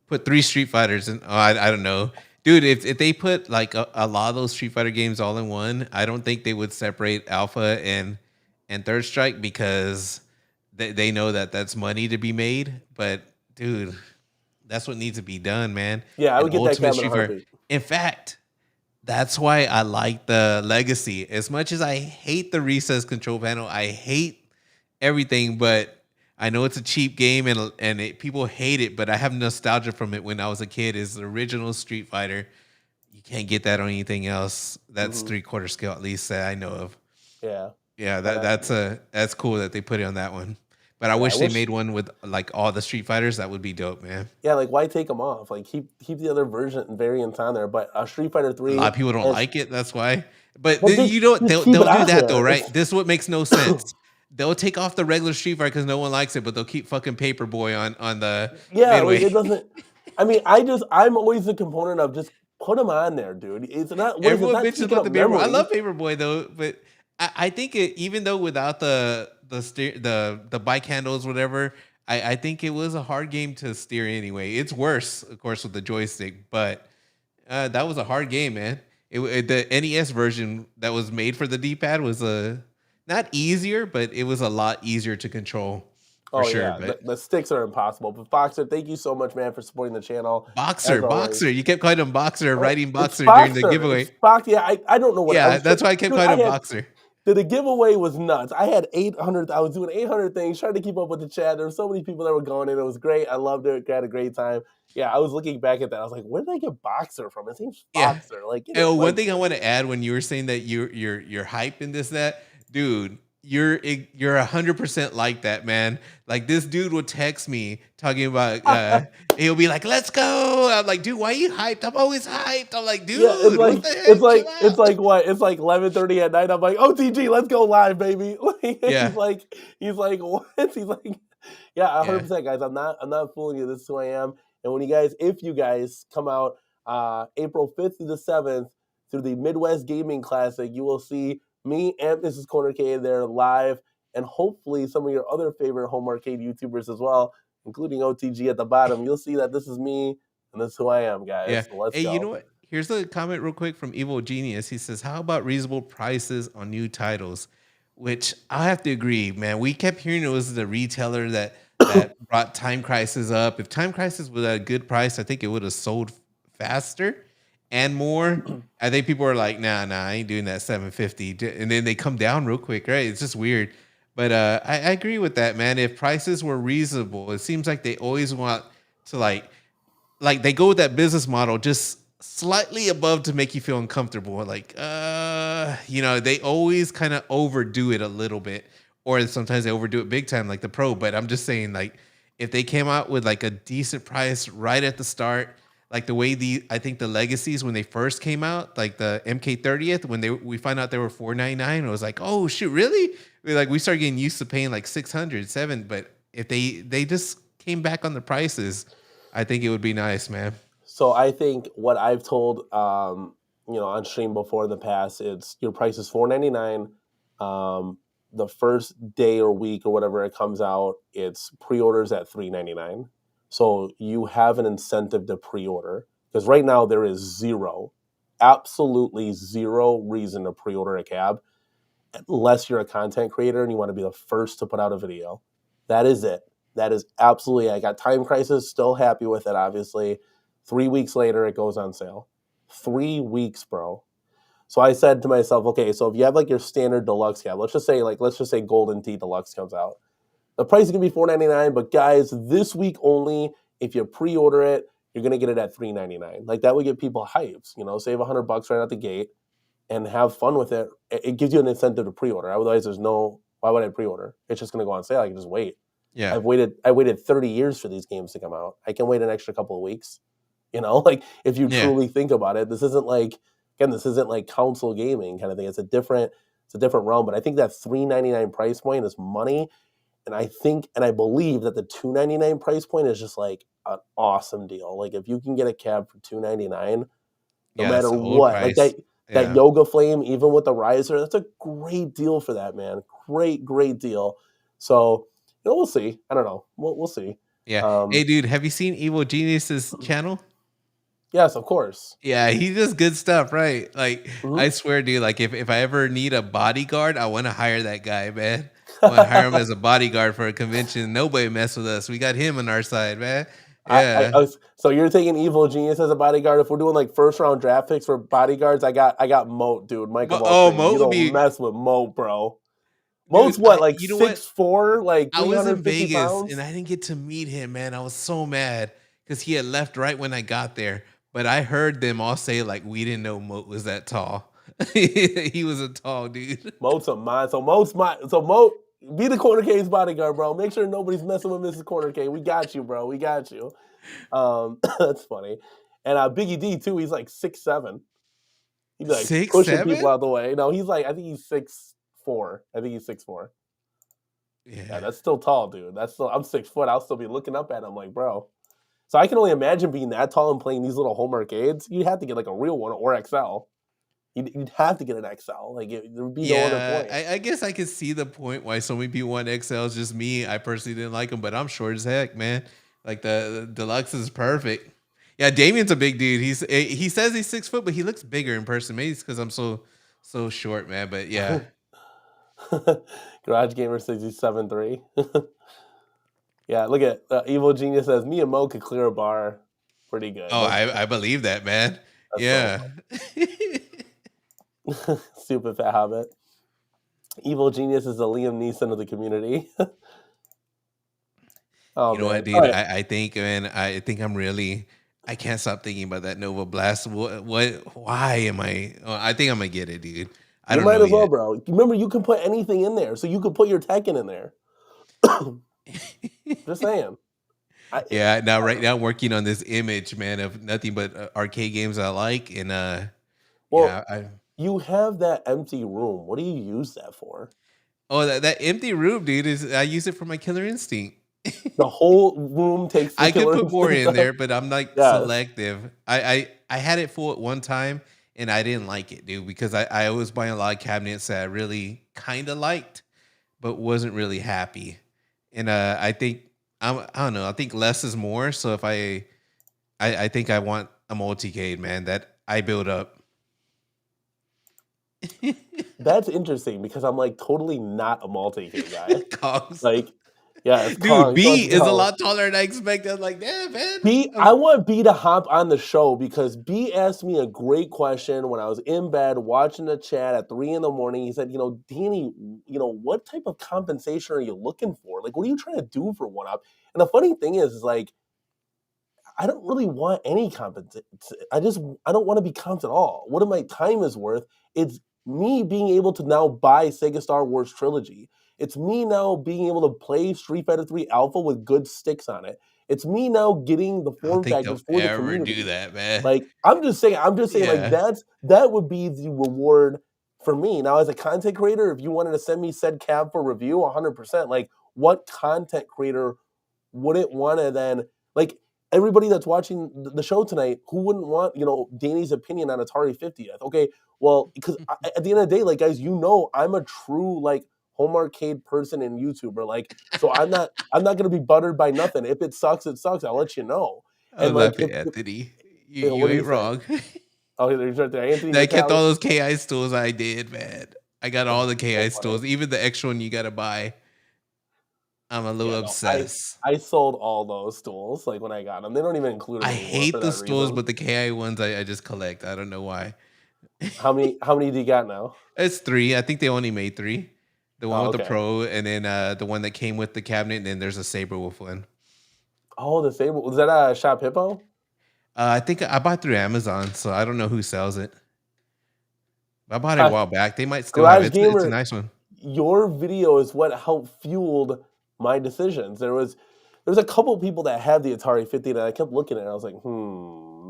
Put three Street Fighters in. Oh, I don't know, dude. If they put like a lot of those Street Fighter games all in one, I don't think they would separate Alpha and Third Strike because they know that that's money to be made. But dude, that's what needs to be done, man. Yeah, I An would get that Ultimate cab in a Street Fighter. heartbeat. In fact, that's why I like the Legacy as much as I hate the recess control panel. I hate everything, but I know it's a cheap game and people hate it, but I have nostalgia from it when I was a kid. Is the original Street Fighter. You can't get that on anything else. That's Hmm. 3/4 scale at least that I know of. Yeah, Yeah, and that's cool that they put it on that one. But I yeah, I wish they wish. made one with like all the Street Fighters. That would be dope, man. Yeah, like why take them off? Like keep the other version variants on there. But Street Fighter A lot Three of people don't has like it. That's why. But well, just you know what? just keep it They'll do on that though, there. right? This is what makes no sense. They'll take off the regular Street Fighter because no one likes it, but they'll keep fucking Paperboy on the Yeah, like midway. it doesn't. I mean, I'm always the component of just put them on there, dude. It's not what is it? It's Everyone not bitches taking about up the Paperboy. I love memory. Paperboy though, but I think even though without the bike handles, whatever, I think it was a hard game to steer anyway. It's worse, of course, with the joystick, but that was a hard game, man. The NES version that was made for the D-pad was not easier, but it was a lot easier to control for Oh sure. yeah, But the sticks are impossible. But Boxer, thank you so much, man, for supporting the channel as Boxer, always. you kept calling him Boxer, writing It's Boxer during the Boxer. It's giveaway. Box. Yeah, I don't know what I Yeah, was trying. that's why I kept Dude, calling him Boxer. the giveaway was nuts. I had 800. I was doing 800 things, trying to keep up with the chat. There were so many people that were going in. It was great. I loved it. Had a great time. Yeah, I was looking back at that. I was like, where did I get Boxer from? It seems Yeah. Boxer. Like, get it. And one Like, thing I want to add when you were saying that you're hype in this that dude, you're 100% like that, man. Like this dude will text me talking about he'll be like, "Let's go." I'm like, "Dude, why are you hyped?" I'm always hyped. I'm like, yeah, it's "Dude, what like the it's heck? Chill like it's out." like what? It's like 11:30 at night. I'm like, OTG, let's go live, baby. Yeah. He's like, what? He's like, yeah, Yeah. 100%, guys. I'm not fooling you. This is who I am. And if you guys come out April 5th through the 7th through the Midwest Gaming Classic, you will see me and Mrs. Cornercade there live, and hopefully some of your other favorite home arcade YouTubers as well, including OTG at the bottom. You'll see that this is me and this is who I am, Yeah. guys. So let's Hey, you go. know what? Here's a comment real quick from Evil Genius. He says, "How about reasonable prices on new titles?" Which I have to agree, man. We kept hearing it was the retailer that brought Time Crisis up. If Time Crisis was at a good price, I think it would have sold faster and more. I think people are like, nah, I ain't doing that 750. And then they come down real quick, right? It's just weird. But I agree with that, man. If prices were reasonable, it seems like they always want to like they go with that business model just slightly above to make you feel uncomfortable. Like, they always kind of overdo it a little bit, or sometimes they overdo it big time, like the Pro. But I'm just saying, like, if they came out with like a decent price right at the start, like the way I think the legacies when they first came out, like the MK30th, when we find out they were 499, it was like, oh shoot, really? We started getting used to paying like 600, 7. But if they just came back on the prices, I think it would be nice, man. So I think what I've told on stream before in the past, it's your price is $4.99. The first day or week or whatever it comes out, it's pre-orders at $3.99. So you have an incentive to pre-order, because right now there is absolutely zero reason to pre-order a cab unless you're a content creator and you want to be the first to put out a video. That is it. That is absolutely. I got Time Crisis, still happy with it, obviously. 3 weeks later, it goes on sale. 3 weeks, bro. So I said to myself, okay, so if you have like your standard deluxe cab, let's just say Golden Tee Deluxe comes out. The price is gonna be $4.99, but guys, this week only, if you pre-order it, you're gonna get it at $3.99. Like that would get people hyped, save $100 right out the gate and have fun with it. It gives you an incentive to pre-order. Otherwise, why would I pre-order? It's just gonna go on sale. I can just wait. Yeah. I waited 30 years for these games to come out. I can wait an extra couple of weeks. Like if you Yeah. truly think about it, this isn't like console gaming kind of thing. It's a different realm. But I think that $3.99 price point is money. And I believe that the $2.99 price point is just like an awesome deal. Like if you can get a cab for $2.99, no Yeah, that's matter the old what, like price. that Yeah. Yoga Flame, even with the riser, that's a great deal for that, man. Great deal. So we'll see. I don't know. We'll see. Yeah. Hey, Um, dude, have you seen Evil Genius's channel? yes, of course. Yeah, he does good stuff, right? Like, I Mhm. swear, dude, like if I ever need a bodyguard, I want to hire that guy, man. I want to hire him as a bodyguard for a convention. Nobody mess with us. We got him on our side, man. I Yeah. was, so you're taking Evil Genius as a bodyguard. If we're doing like first round draft picks for bodyguards, I got Moat, dude. Mike of all trades. Moat You would don't be, mess with Moat, bro. Moat's dude. what, like You know what? 6'4", like I was in 350 Vegas and pounds? I didn't get to meet him, man. I was so mad because he had left right when I got there. But I heard them all say like we didn't know Moat was that tall. He was a tall dude. Moat's a mine. So Moat, be the Corner K's bodyguard, bro. Make sure nobody's messing with Mrs. Corner K. We got you, bro. We got you. That's funny. And Biggie D too. He's like 6'7". He'd be like Six, pushing people seven? out the way. No, he's like, I think he's 6'4". I think he's 6'4". Yeah, Yeah. that's still tall, dude. I'm 6 foot. I'll still be looking up at him like, bro. So I can only imagine being that tall and playing these little home arcades. You'd have to get like a real one or XL. You'd have to get an XL. Like there would be no other Yeah, point. I guess I could see the point why so many people want XL. It's just me. I personally didn't like them, but I'm short as heck, man. Like the deluxe is perfect. Yeah, Damien's a big dude. He says he's 6 foot, but he looks bigger in person. Maybe it's because I'm so short, man. But yeah. Garage Gamer says he's 7'3". Yeah, look at Evil Genius says me and Mo could clear a bar pretty good. Oh, I believe that, man. That's so Yeah. funny. Stupid fat hobbit. Evil Genius is the Liam Neeson of the community. Oh You know man! what, All dude? right, I think, man, I think I can't stop thinking about that Nova Blast. Why am I? Oh, I think I'm gonna get it, dude. I you don't might know as well, yet. bro. Remember, you can put anything in there, so you could put your Tekken in there. Just saying. Yeah, now I right don't know. now I'm working on this image, man, of nothing but arcade games I like, and Well, yeah, I you have that empty room. What do you use that for? oh that empty room, dude, is I use it for my Killer Instinct. The whole room takes the I could Killer put more Instinct in up. there, but I'm like Yes. selective. I had it full at one time, and I didn't like it, dude, because I was buying a lot of cabinets that I really kind of liked, but wasn't really happy. And I think I don't know. I think less is more. So if I think I want a multicade, man, that I build up. That's interesting because I'm like totally not a multi-K guy. Cogs. Like, yeah, it's Dude, Kongs. B Let's is a go. lot taller than I expected. I'm like, damn, man. I want B to hop on the show because B asked me a great question when I was in bed watching the chat at 3 in the morning. He said, Danny, what type of compensation are you looking for? Like, what are you trying to do for one up? And the funny thing is like, I don't really want any compensation. I don't want to be comped at all. What my time is worth, it's me being able to now buy Sega Star Wars Trilogy. It's me now being able to play Street Fighter 3 Alpha with good sticks on it. It's me now getting the I don't form think they'll factors for the ever do community. that, man. Like I'm just saying like Yeah. that would be the reward for me. Now as a content creator, if you wanted to send me said cab for review 100%, like what content creator wouldn't want to then like everybody that's watching the show tonight who wouldn't want Danny's opinion on Atari 50th? Okay, well, because at the end of the day, like guys, I'm a true like home arcade person and YouTuber, like so I'm not gonna be buttered by nothing. If it sucks, it sucks. I'll let you know. I And love like it, if Anthony. You what did he ain't say? wrong. Oh, there's right there, Anthony I kept all Natalia. those KI stools I did, man. I got all Oh, the so KI funny. stools, even the extra one you gotta buy. I'm a little Yeah, no, I obsessed. I sold all those stools like when I got them. They don't even include them I anymore for hate the that stools, reason. but the KI ones I just collect. I don't know why. How many do you got now? It's three. I think they only made three. The one Oh, with the okay. pro, and then the one that came with the cabinet, and then there's a saber wolf one. Oh, the Sable. Was that a Shop Hippo? I think I bought through Amazon, so I don't know who sells it. I bought it a while back. They might still have Garage it. It's a Gamer, nice one. your video is what helped fueled my decisions. There was a couple people that had the Atari 50 that I kept looking at. And I was like,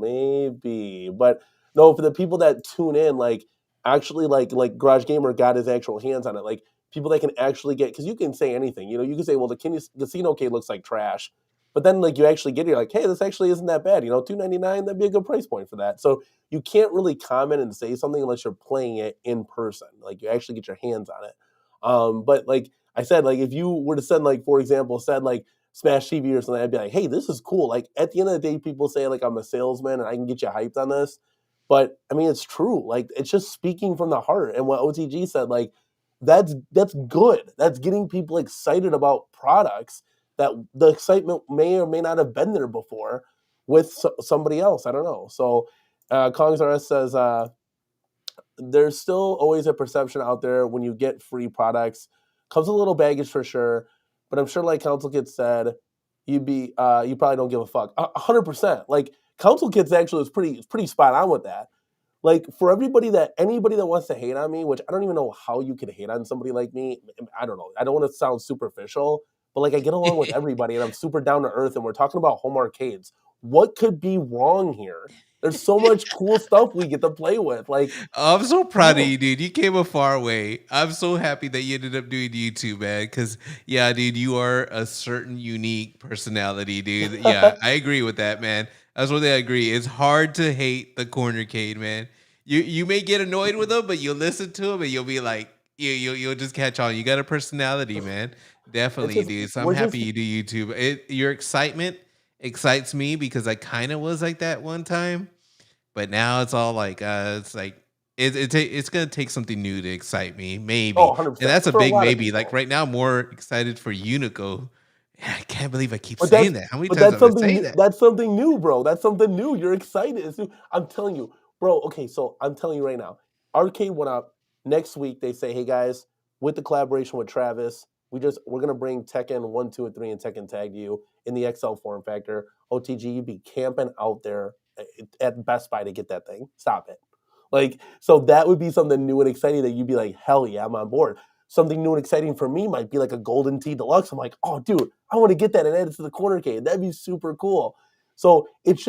maybe. But no, for the people that tune in, like actually like Garage Gamer got his actual hands on it. Like people that can actually get because you can say anything. You can say, well, the casino cade looks like trash. But then like you actually get it, you're like, hey, this actually isn't that bad. $2.99, that'd be a good price point for that. So you can't really comment and say something unless you're playing it in person. Like you actually get your hands on it. But like I said, like if you were to send like, for example, said like Smash TV or something, I'd be like, hey, this is cool. Like at the end of the day, people say like I'm a salesman and I can get you hyped on this. But I mean, it's true. Like it's just speaking from the heart. And what OTG said, like that's good. That's getting people excited about products that the excitement may or may not have been there before with somebody else. I don't know. So Kongs RS says there's still always a perception out there when you get free products. Comes a little baggage for sure, but I'm sure like Council Kids said, you probably don't give a fuck. 100%. Like Council Kids actually is pretty spot on with that. Like for anybody that wants to hate on me, which I don't even know how you could hate on somebody like me. I don't know. I don't want to sound superficial, but like I get along with everybody and I'm super down to earth and we're talking about home arcades. What could be wrong here? There's so much cool stuff we get to play with. Like, I'm so proud of yeah. you, dude. You came a far way. I'm so happy that you ended up doing YouTube, man. Because yeah, dude, you are a certain unique personality, dude. Yeah, I agree with that, man. That's what I agree. It's hard to hate the cornercade, man. You may get annoyed with them, but you'll listen to them and you'll be like, you'll just catch on. You got a personality, man. It's Definitely, just dude. So I'm we're happy just you do YouTube. Your excitement excites me because I kind of was like that one time. But now it's all like it's like it's gonna take something new to excite me, oh maybe, and 100% that's a for a big lot of maybe. Like people. right now, I'm more excited for Unico. Yeah, I can't believe I keep But that's saying that. How many but times that's am I something saying new. that? That's something new, bro. That's something new. You're excited. It's new. I'm telling you, bro. Okay, so I'm telling you right now, Arcade went up next week. They say, hey guys, with the collaboration with Travis, we're gonna bring Tekken 1, 2, and 3 and Tekken Tag to you in the XL form factor. OTG, you'd be camping out there at Best Buy to get that thing. Stop it. Like, so that would be something new and exciting that you'd be like, hell yeah, I'm on board. Something new and exciting for me might be like a Golden Tee Deluxe. I'm like, oh, dude, I want to get that and add it to the corner cave. That'd be super cool. So it's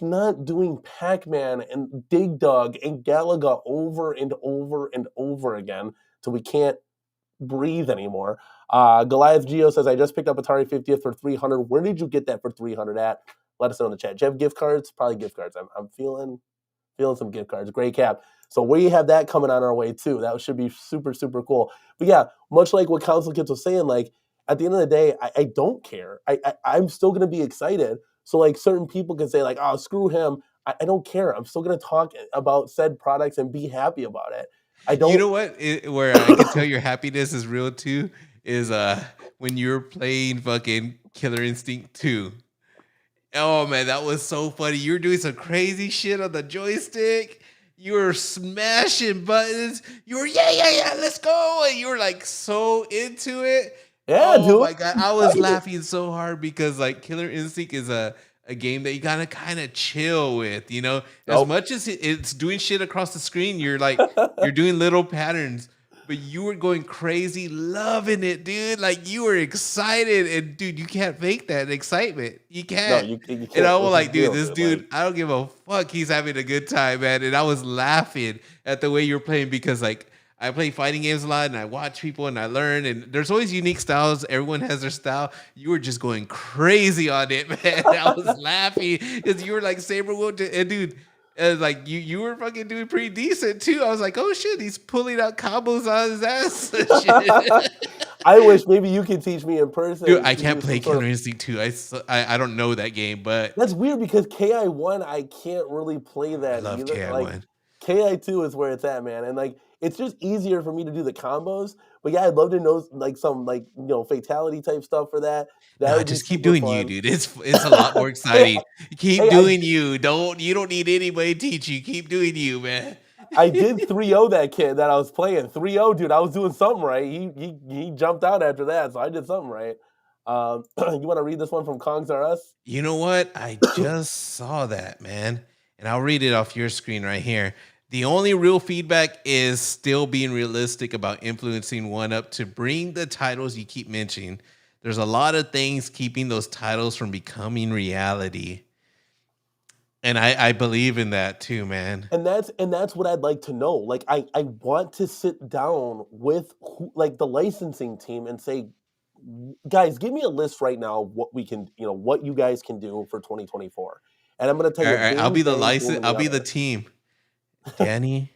not doing Pac-Man and Dig Dug and Galaga over and over and over again till we can't breathe anymore. Goliath Geo says, I just picked up Atari 50th for 300. Where did you get that for 300 at? Let us know in the chat. Do you have gift cards? Probably gift cards. I'm feeling Feeling some gift cards. Great cap. So we have that coming on our way too. That should be super, super cool. But yeah, much like what Council Kids was saying, like at the end of the day, I don't care. I'm still gonna be excited. So like certain people can say like, oh, screw him. I don't care. I'm still gonna talk about said products and be happy about it. I You don't. know what? Where I can tell your happiness is real too is when you're playing fucking Killer Instinct 2. Oh man, that was so funny. You were doing some crazy shit on the joystick. You were smashing buttons. You were yeah, let's go. And you were like so into it. Yeah, Oh dude. my god, I was laughing so hard because like Killer Instinct is a game that you gotta kind of chill with, you know. As Nope. much as it's doing shit across the screen, you're like you're doing little patterns, but you were going crazy, loving it, dude. Like you were excited, and dude, you can't fake that excitement. You No, can't. you And I can't. was This is like, dude, real, this dude. Like dude, I don't give a fuck. He's having a good time, man. And I was laughing at the way you're playing because, like, I play fighting games a lot and I watch people and I learn. And there's always unique styles. Everyone has their style. You were just going crazy on it, man. I was laughing because you were like saber wheel. And dude, like you were fucking doing pretty decent too. I was like, oh shit, he's pulling out combos on his ass. And shit. I wish maybe you could teach me in Dude, person I to can't do play some sort Killer of. Instinct 2. I don't know that game, but That's weird because KI1 I can't really play I that love either. Like KI1. KI2 is where it's at, man. And like it's just easier for me to do the combos. But yeah, I'd love to know like some like fatality type stuff for that. That Nah, would be just keep super doing you, fun. dude. It's a lot more hey, exciting. Keep hey, doing you. You don't need anybody to teach you. Keep doing you, man. I did 3-0 that kid that I was playing. 3-0, dude. I was doing something right. He jumped out after that, so I did something right. You want to read this one from Kongs R Us? You know what? I just saw that, man. And I'll read it off your screen right here. The only real feedback is still being realistic about influencing one up to bring the titles you keep mentioning. There's a lot of things keeping those titles from becoming reality. And I believe in that too, man. And that's what I'd like to know. Like I want to sit down with like the licensing team and say, guys, give me a list right now of what we can, what you guys can do for 2024. And I'm going to tell All you, right, I'll bing, be the bang, boom, license. and the I'll be the other. team. Danny,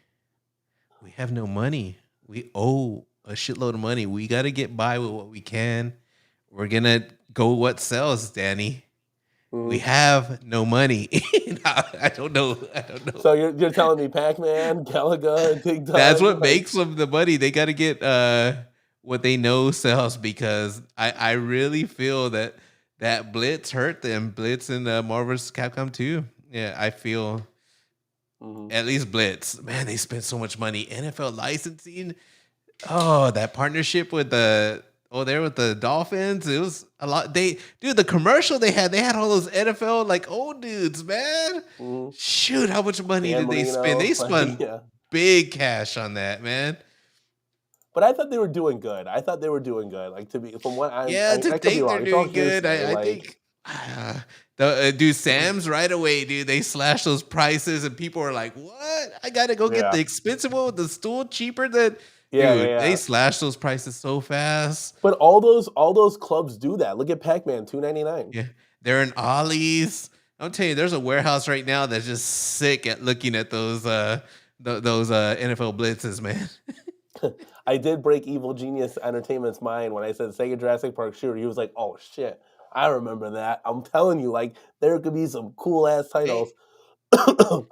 we have no money. We owe a shitload of money. We got to get by with what we can. We're going to go what sells, Danny. We Mhm. have no money. I don't know. I don't know. So you're telling me Pac-Man, Galaga, Dig That's Dug, what like makes them the money. They got to get what they know sells because I really feel that Blitz hurt them. Blitz and Marvel vs. Capcom 2. Yeah, I feel mhm. at least Blitz. Man, they spent so much money. NFL licensing. Oh, that partnership with there with the Dolphins. It was a lot. The commercial they had all those NFL like old dudes, man. Mhm. Shoot, how much money Dan did they spend? They Marino, like spent yeah. big cash on that, man. But I thought they were doing good. I thought they were doing good. Like to be from what Yeah, to I could be think they're wrong. It's all doing good. hearsay. I Like think the dude Sam's right away, dude. They slashed those prices, and people are like, "What? I gotta go get yeah, the expensive one with the stool cheaper than." yeah, yeah, Dude, they yeah. slashed those prices so fast. But all those clubs do that. Look at Pac-Man, 299. Yeah, they're in Ollie's. I'm telling you, there's a warehouse right now that's just sick at looking at those NFL blitzes, man. I did break Evil Genius Entertainment's mind when I said Sega Jurassic Park Shooter. He was like, "Oh shit, I remember that." I'm telling you, like there could be some cool ass titles. Hey,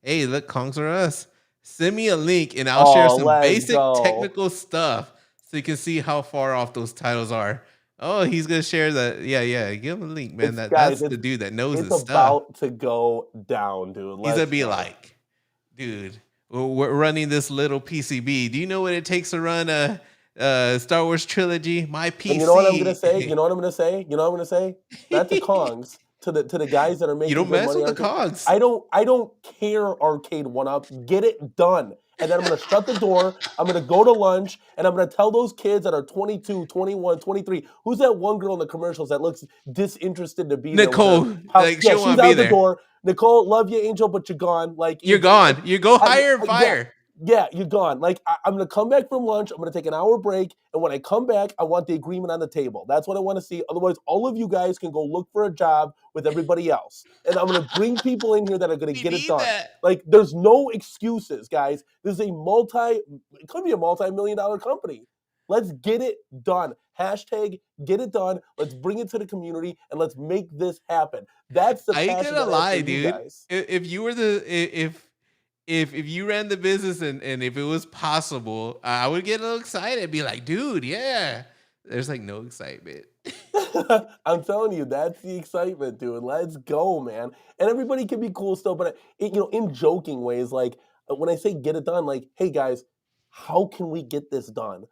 hey, look, Kongs are us. Send me a link and I'll share Oh, some let's basic go. technical stuff so you can see how far off those titles are. Oh, he's gonna share that. Yeah, yeah. Give him a link, man. It's guys, That's the dude that knows it's his stuff. about to go down, dude. He's gonna Let's be go. like, dude, we're running this little PCB. Do you know what it takes to run a Star Wars trilogy? My And you know what I'm gonna PC. say? You know what I'm gonna say? You know what I'm gonna say? Not to Kongs, to the guys that are You making don't good mess money with on the arcade. cogs. I don't care Arcade1Up. Get it done. And then I'm gonna shut the door. I'm gonna go to lunch and I'm gonna tell those kids that are 22, 21, 23. Who's that one girl in the commercials that looks disinterested to be there with her Nicole, house? like she Yeah, don't want she's to be out the there. door. Nicole, love you, Angel, but you're gone. Like You're it's gone. You go I, hire and yeah, fire. Yeah, you're gone. Like I'm gonna come back from lunch. I'm gonna take an hour break, and when I come back, I want the agreement on the table. That's what I want to see. Otherwise, all of you guys can go look for a job with everybody else, and I'm gonna bring people in here that are gonna We get it need done. that. Like there's no excuses, guys. This is it could be a multi-million-dollar company. Let's get it done. Hashtag get it done. Let's bring it to the community and let's make this happen. That's the I ain't passion gonna that I have for lie, you dude. guys. If you were the if you ran the business and if it was possible, I would get a little excited, be like, dude, yeah. There's like no excitement. I'm telling you, that's the excitement, dude. Let's go, man. And everybody can be cool still, but in joking ways, like when I say get it done, like, hey guys, how can we get this done?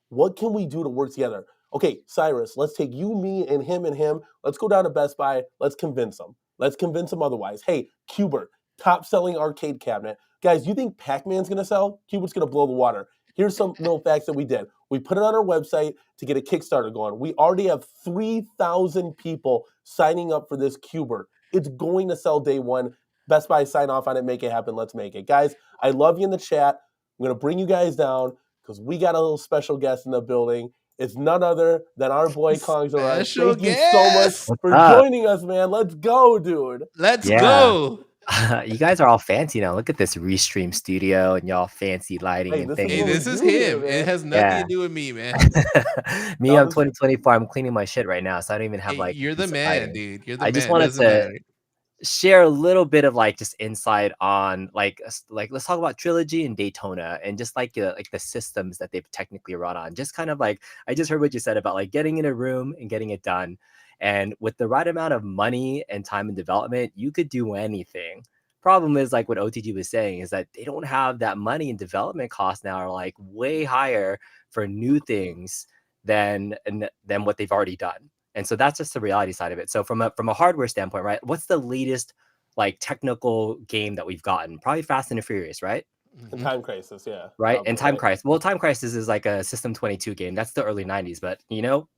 What can we do to work together? Okay, Cyrus, let's take you, me, and him and him. Let's go down to Best Buy. Let's convince them. Let's convince them otherwise. Hey, Cubert, top selling arcade cabinet. Guys, you think Pac-Man's gonna sell? Cubert's gonna blow the water. Here's some little facts that we did. We put it on our website to get a Kickstarter going. We already have 3,000 people signing up for this Cubert. It's going to sell day one. Best Buy, sign off on it, make it happen. Let's make it. Guys, I love you in the chat. I'm going to bring you guys down because we got a little special guest in the building. It's none other than our boy Kongzaraj. Special Thank you so much guest. What's for up? joining us, man. Let's go, dude. Let's Yeah. go. You guys are all fancy now. Look at this Restream studio and y'all fancy lighting Hey, and this is things. Hey, what we this is do here, him. It man. has nothing Yeah. to do with me, man. Me, No, I'm this 2024. I'm cleaning my shit right now, so I don't even have Hey, like you're the decent man, lighting. dude. You're the I just man. wanted Doesn't to matter. share a little bit of like just insight on like let's talk about Trilogy and Daytona and just like the systems that they've technically run on. Just kind of like I just heard what you said about like getting in a room and getting it done. And with the right amount of money and time and development, you could do anything. Problem is like what OTG was saying is that they don't have that money, and development costs now are like way higher for new things than what they've already done. And so that's just the reality side of it. So from a hardware standpoint, right? What's the latest like technical game that we've gotten? Probably Fast and the Furious, right? And Mhm. Time Crisis, yeah. Right. And Probably, Time right? Crisis. Well, Time Crisis is like a System 22 game. That's the early 90s. But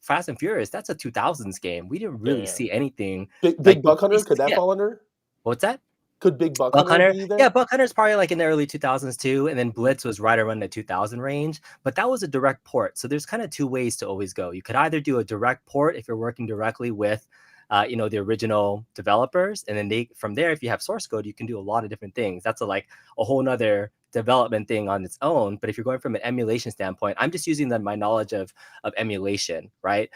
Fast and Furious, that's a 2000s game. We didn't Yeah, really yeah. see anything Big like Buck Hunter, they could that skip. fall under? What's that? Could Big Buck Buck Hunter Hunter, be there? yeah, Buck Hunter's probably like in the early 2000s too, and then Blitz was right around the 2000 range, but that was a direct port. So there's kind of two ways to always go. You could either do a direct port if you're working directly with, the original developers, and then from there, if you have source code, you can do a lot of different things. That's a whole nother development thing on its own. But if you're going from an emulation standpoint, I'm just using my knowledge of emulation, right?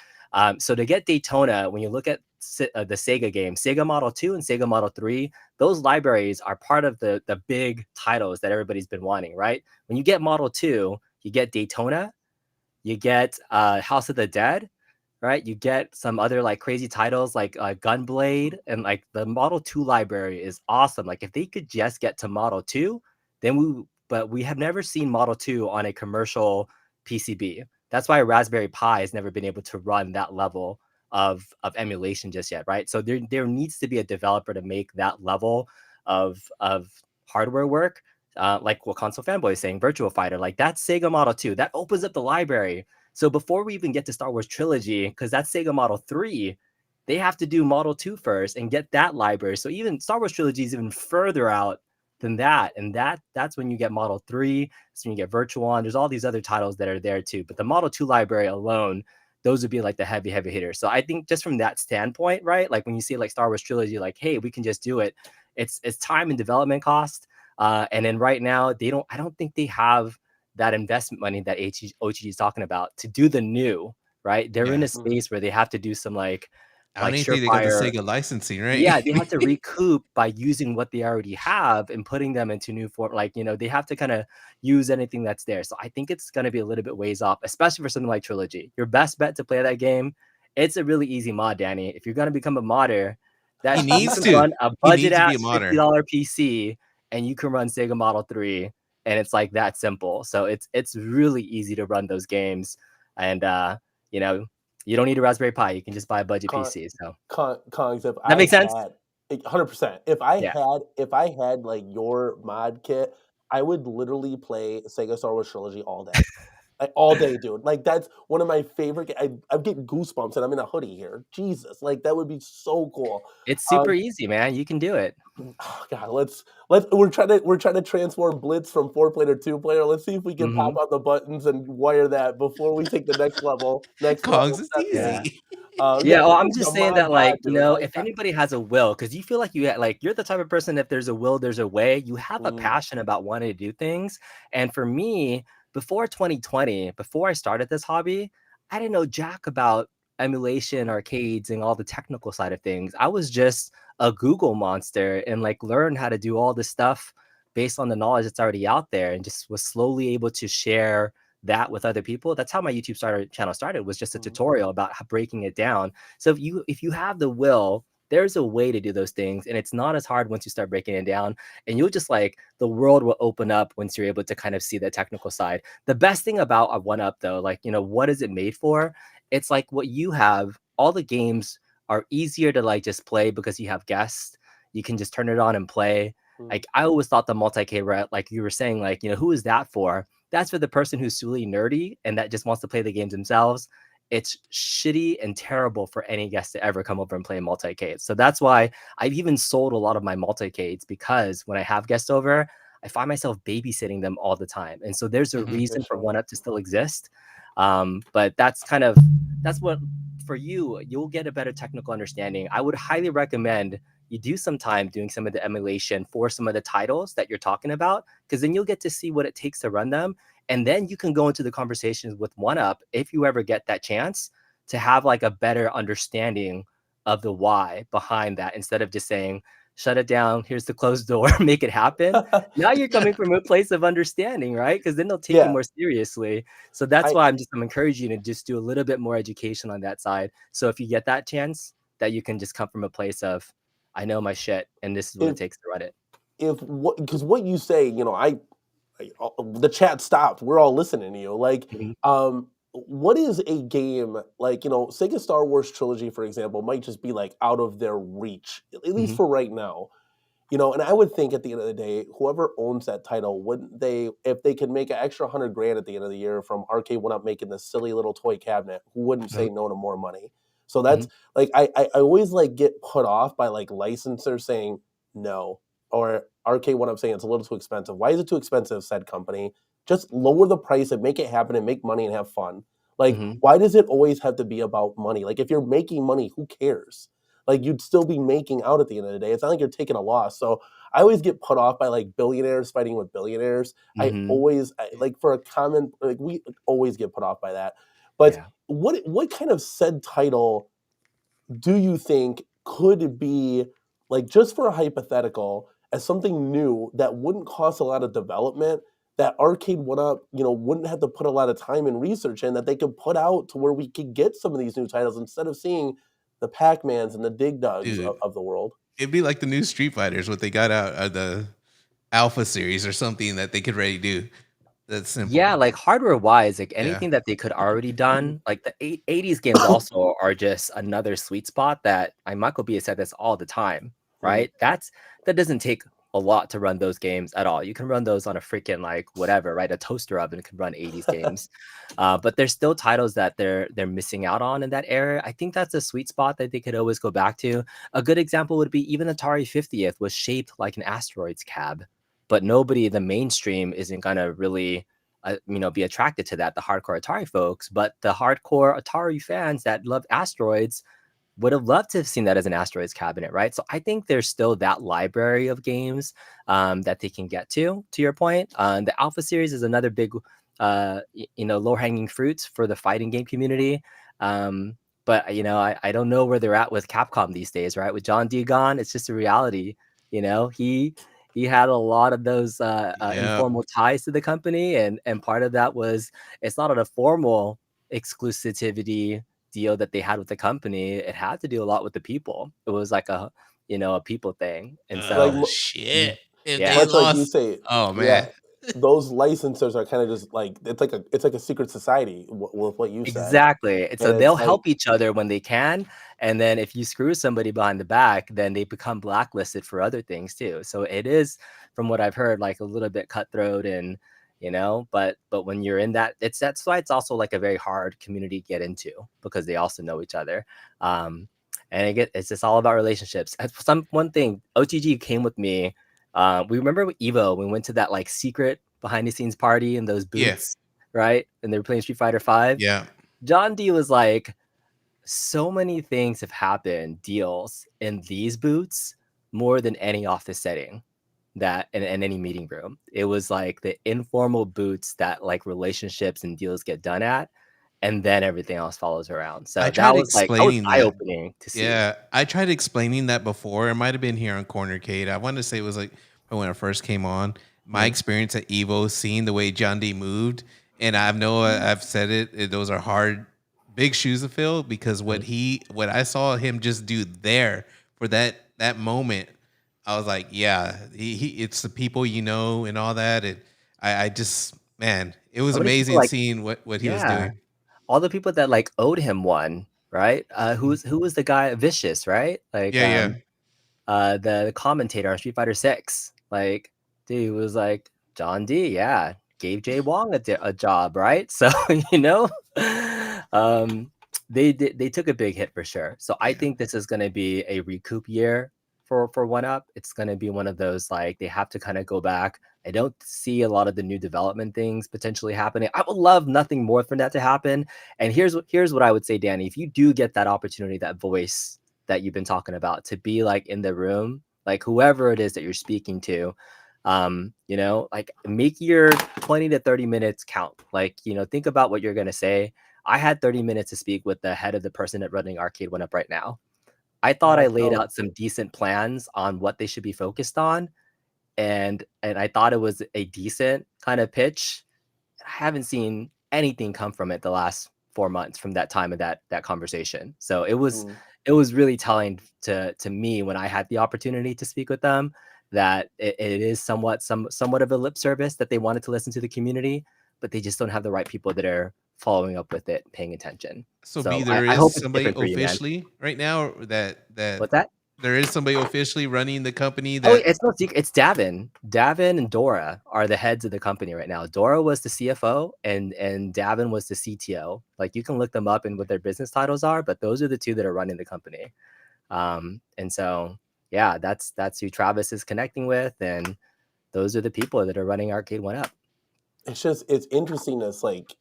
So to get Daytona, when you look at the Sega game, Sega Model 2 and Sega Model 3, those libraries are part of the big titles that everybody's been wanting, right? When you get Model 2, you get Daytona, you get House of the Dead, right? You get some other like crazy titles like Gunblade, and like the Model 2 library is awesome. Like if they could just get to Model 2, but we have never seen Model 2 on a commercial PCB. That's why Raspberry Pi has never been able to run that level of emulation just yet, right? So there needs to be a developer to make that level of hardware work. Like what Console Fanboy is saying, Virtual Fighter, like that's Sega Model 2. That opens up the library. So before we even get to Star Wars Trilogy, because that's Sega Model 3, they have to do Model 2 first and get that library. So even Star Wars Trilogy is even further out than that. And that's when you get Model 3. That's when you get Virtual On. There's all these other titles that are there too. But the Model 2 library alone, those would be like the heavy hitters. So I think just from that standpoint, right? Like when you see like Star Wars Trilogy, like, hey, we can just do it. It's time and development cost. And then right now, I don't think they have that investment money that OTG is talking about to do the new, right? They're in Yeah. a space where they have to do some like I don't even think they got the surefire. Sega licensing, right? Yeah, they have to recoup by using what they already have and putting them into new form. Like, they have to kind of use anything that's there. So I think it's going to be a little bit ways off, especially for something like Trilogy. Your best bet to play that game, it's a really easy mod, Danny. If you're going to become a modder, He that you needs can to. run a He budget needs to be a ass modder. $50 PC and you can run Sega Model 3, and it's like that simple. So it's really easy to run those games. And you know, you don't need a Raspberry Pi. You can just buy a budget Con, PC. So Kongs, if that I makes sense. had 100%, Yeah. if I had like your mod kit, I would literally play Sega Star Wars Trilogy all day. Like all day, dude. Like that's one of my favorite. I'm getting goosebumps, and I'm in a hoodie here. Jesus, like that would be so cool. It's super easy, man. You can do it. Oh God, let's we're trying to transform Blitz from 4 player to 2 player. Let's see if we can pop Mhm. out the buttons and wire that before we take the next level. Next Kongs level is step here. Yeah. easy. Yeah, Yeah, well, I'm the just saying mod that, like, god, you dude. know, Like, if anybody has a will, because you feel like like you're the type of person, if there's a will, there's a way. You have a mm, passion about wanting to do things. And for me, before 2020, before I started this hobby, I didn't know jack about emulation, arcades, and all the technical side of things. I was just a Google monster and like learned how to do all this stuff based on the knowledge that's already out there, and just was slowly able to share that with other people. That's how my channel started, was just a mm, tutorial about breaking it down. So if you have the will, there's a way to do those things, and it's not as hard once you start breaking it down. And you'll just like, the world will open up once you're able to kind of see the technical side. The best thing about a 1UP though, like, you know, what is it made for? It's like what you have, all the games are easier to like just play because you have guests. You can just turn it on and play. mm. Like I always thought the multi-K, like you were saying, like, you know, who is that for? That's for the person who's really nerdy and that just wants to play the games themselves. It's shitty and terrible for any guest to ever come over and play multi-cades. So that's why I've even sold a lot of my multi-cades, because when I have guests over, I find myself babysitting them all the time. And so there's a Mhm. reason for Sure. 1UP to still exist. But that's what, for you, you'll get a better technical understanding. I would highly recommend you do some time doing some of the emulation for some of the titles that you're talking about, because then you'll get to see what it takes to run them. And then you can go into the conversations with 1UP, if you ever get that chance, to have like a better understanding of the why behind that, instead of just saying, shut it down, here's the closed door, make it happen. Now you're coming from a place of understanding, right? Because then they'll take you Yeah, more seriously. So that's I why I'm encouraging you to just do a little bit more education on that side. So if you get that chance, that you can just come from a place of, I know my shit, and this is what it if takes to run it. what because what you say, the chat stopped. We're all listening to you. Like, Mhm, what is a game like? Sega Star Wars trilogy, for example, might just be like out of their reach, at least mhm, for right now. And I would think at the end of the day, whoever owns that title, wouldn't they, if they could make an extra 100 grand at the end of the year from Arcade1Up making this silly little toy cabinet, who wouldn't say mhm, no to more money? So that's mhm, like I always like get put off by like licensors saying no, or Arcade1Up saying it's a little too expensive. Why is it too expensive? Said company. Just lower the price and make it happen and make money and have fun. Like, mhm. why does it always have to be about money? Like, if you're making money, who cares? Like, you'd still be making out at the end of the day. It's not like you're taking a loss. So I always get put off by like billionaires fighting with billionaires. Mhm. Like, for a common, like, we always get put off by that. But Yeah. what kind of said title do you think could be, like, just for a hypothetical, as something new that wouldn't cost a lot of development, that Arcade1Up, wouldn't have to put a lot of time and research in, that they could put out to where we could get some of these new titles instead of seeing the Pac-Mans and the Dig Dugs Dude, of the world? it'd be like the new Street Fighters, what they got out of the Alpha series or something that they could already do. That's Yeah, simple. like hardware wise, like Yeah. anything that they could already done, like the 80s games also are just another sweet spot that Michael B has said this all the time, Mm. right? That doesn't take a lot to run those games at all. You can run those on a freaking like whatever, right? A toaster oven can run 80s games. But there's still titles that they're missing out on in that era. I think that's a sweet spot that they could always go back to. A good example would be even Atari 50th was shaped like an asteroids cab, but nobody, the mainstream, isn't gonna really be attracted to that, the hardcore Atari folks. But the hardcore Atari fans that love asteroids would have loved to have seen that as an asteroids cabinet, right? So I think there's still that library of games that they can get to your point. The Alpha series is another big, low hanging fruits for the fighting game community. But I don't know where they're at with Capcom these days, right? With John D gone, it's just a reality. He had a lot of those Yeah. informal ties to the company, and part of that was, it's not a formal exclusivity deal that they had with the company. It had to do a lot with the people. It was like a people thing. And Like, so Shit. If they yeah. much like you lost, say, oh yeah, man. those licensors are kind of just like, it's like a secret society with what you said, Exactly. And so and it's they'll like, help each other when they can. And then if you screw somebody behind the back, then they become blacklisted for other things too. So it is, from what I've heard, like a little bit cutthroat, and but when you're in that's why it's also like a very hard community to get into, because they also know each other. And it's just all about relationships. One thing, OTG came with me. We remember with Evo, we went to that like secret behind the scenes party in those Yeah. booths, right? And they were playing Street Fighter 5. Yeah. John D was like, so many things have happened, deals in these booths more than any office setting that in any meeting room. It was like the informal booths that like relationships and deals get done at, and then everything else follows around. I So tried that was explaining eye that. opening to see. Yeah, I tried explaining that before. It might have been here on Cornercade. I want to say it was like when I first came on. My experience at Evo, seeing the way John D moved, and I've said those are hard, big shoes to fill, because what I saw him just do there for that moment, I was like, yeah, it's the people and all that, and I just, man, it was How many people amazing like, seeing what he was yeah, doing. all the people that like owed him one, right? Who was the guy, Vicious, right? Like Yeah, yeah. the commentator on Street Fighter 6. Like, dude was like, John D, yeah, gave Jay Wong a job, right? So, you know, they took a big hit for sure. So I think this is going to be a recoup year for One Up. It's going to be one of those, like, they have to kind of go back. I don't see a lot of the new development things potentially happening. I would love nothing more for that to happen. And here's what I would say, Danny. If you do get that opportunity, that voice that you've been talking about, to be like in the room, like whoever it is that you're speaking to, like make your 20 to 30 minutes count. Like, think about what you're going to say. I had 30 minutes to speak with the head of the person at running Arcade1Up right now. I thought I laid out some decent plans on what they should be focused on, and I thought it was a decent kind of pitch. I haven't seen anything come from it the last 4 months from that time of that conversation. So it was really telling to me when I had the opportunity to speak with them, that it is somewhat of a lip service, that they wanted to listen to the community, but they just don't have the right people that are following up with it, paying attention. So So B, there I hope is it's somebody different for you, man. officially right now that What's that? there is somebody officially running the company Oh, that. it's no secret. It's Davin. Davin and Dora are the heads of the company right now. Dora was the CFO, and Davin was the CTO. Like, you can look them up and what their business titles are, but those are the two that are running the company. And so, yeah, that's who Travis is connecting with, and those are the people that are running Arcade1Up. It's interesting. It's like,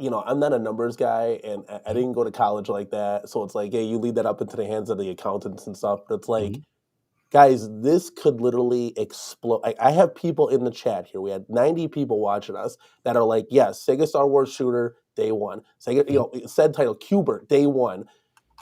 I'm not a numbers guy, and I didn't go to college like that. So it's like, hey, you leave that up into the hands of the accountants and stuff. But it's like, guys, this could literally explode. I have people in the chat here. We had 90 people watching us that are like, yes, Sega Star Wars Shooter, day one. Sega, said title, Qbert, day one.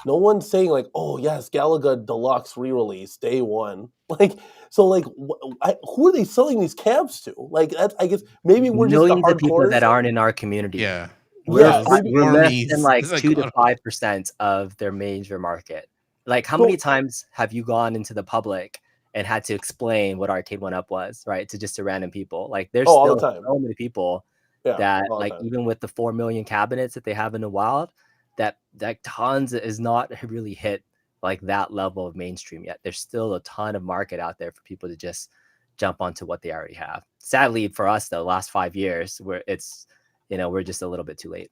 No one's saying like, oh yes, Galaga Deluxe re-release, day one. Like, so like, who are they selling these cabs to? Like, that's, I guess maybe we're just the Millions of people hardcores. that aren't in our community. Yeah. We're maybe less than like as I 2 to call 'em. 5% of their major market. Like, how many times have you gone into the public and had to explain what Arcade1Up was, right? To just random people. Like, there's all the still time. so many people that, like, even with the 4 million cabinets that they have in the wild, that tons is not really hit like that level of mainstream yet. There's still a ton of market out there for people to just jump onto what they already have. Sadly for us, though, last 5 years, where it's, we're just a little bit too late.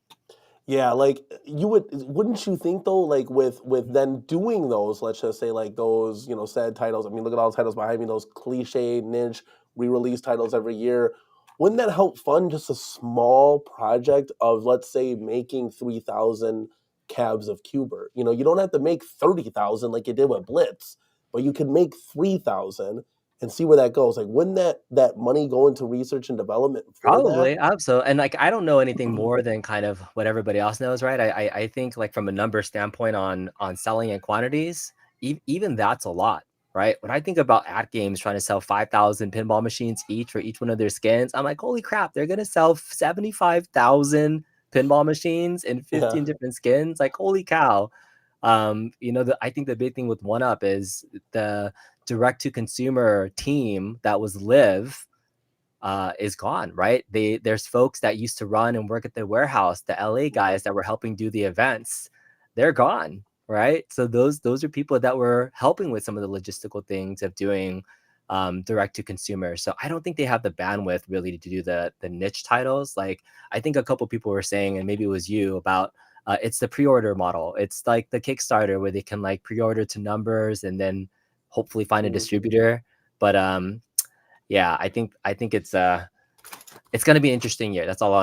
Yeah, like wouldn't you think though, like with then doing those, let's just say like those, sad titles. I mean, look at all the titles behind me, those cliche niche re-release titles every year. Wouldn't that help fund just a small project of, let's say, making 3,000 cabs of Qbert? You don't have to make 30,000 like you did with Blitz, but you could make 3,000 and see where that goes. Like, wouldn't that money go into research and development for Probably, that? absolutely. And like, I don't know anything more than kind of what everybody else knows, right? I think, like, from a number standpoint on selling and quantities, even that's a lot, right? When I think about AtGames trying to sell 5,000 pinball machines each for each one of their skins, I'm like, holy crap, they're gonna sell 75,000 pinball machines in 15 different skins. Like, holy cow. I think the big thing with One Up is the direct to consumer team that was Live is gone, right? There's folks that used to run and work at the warehouse, the LA guys that were helping do the events, they're gone, right? So those are people that were helping with some of the logistical things of doing direct to consumer. So I don't think they have the bandwidth really to do the niche titles. Like I think a couple people were saying, and maybe it was you, about it's the pre-order model. It's like the Kickstarter where they can like pre-order to numbers and then hopefully find a distributor. But yeah, I think it's going to be an interesting year. That's all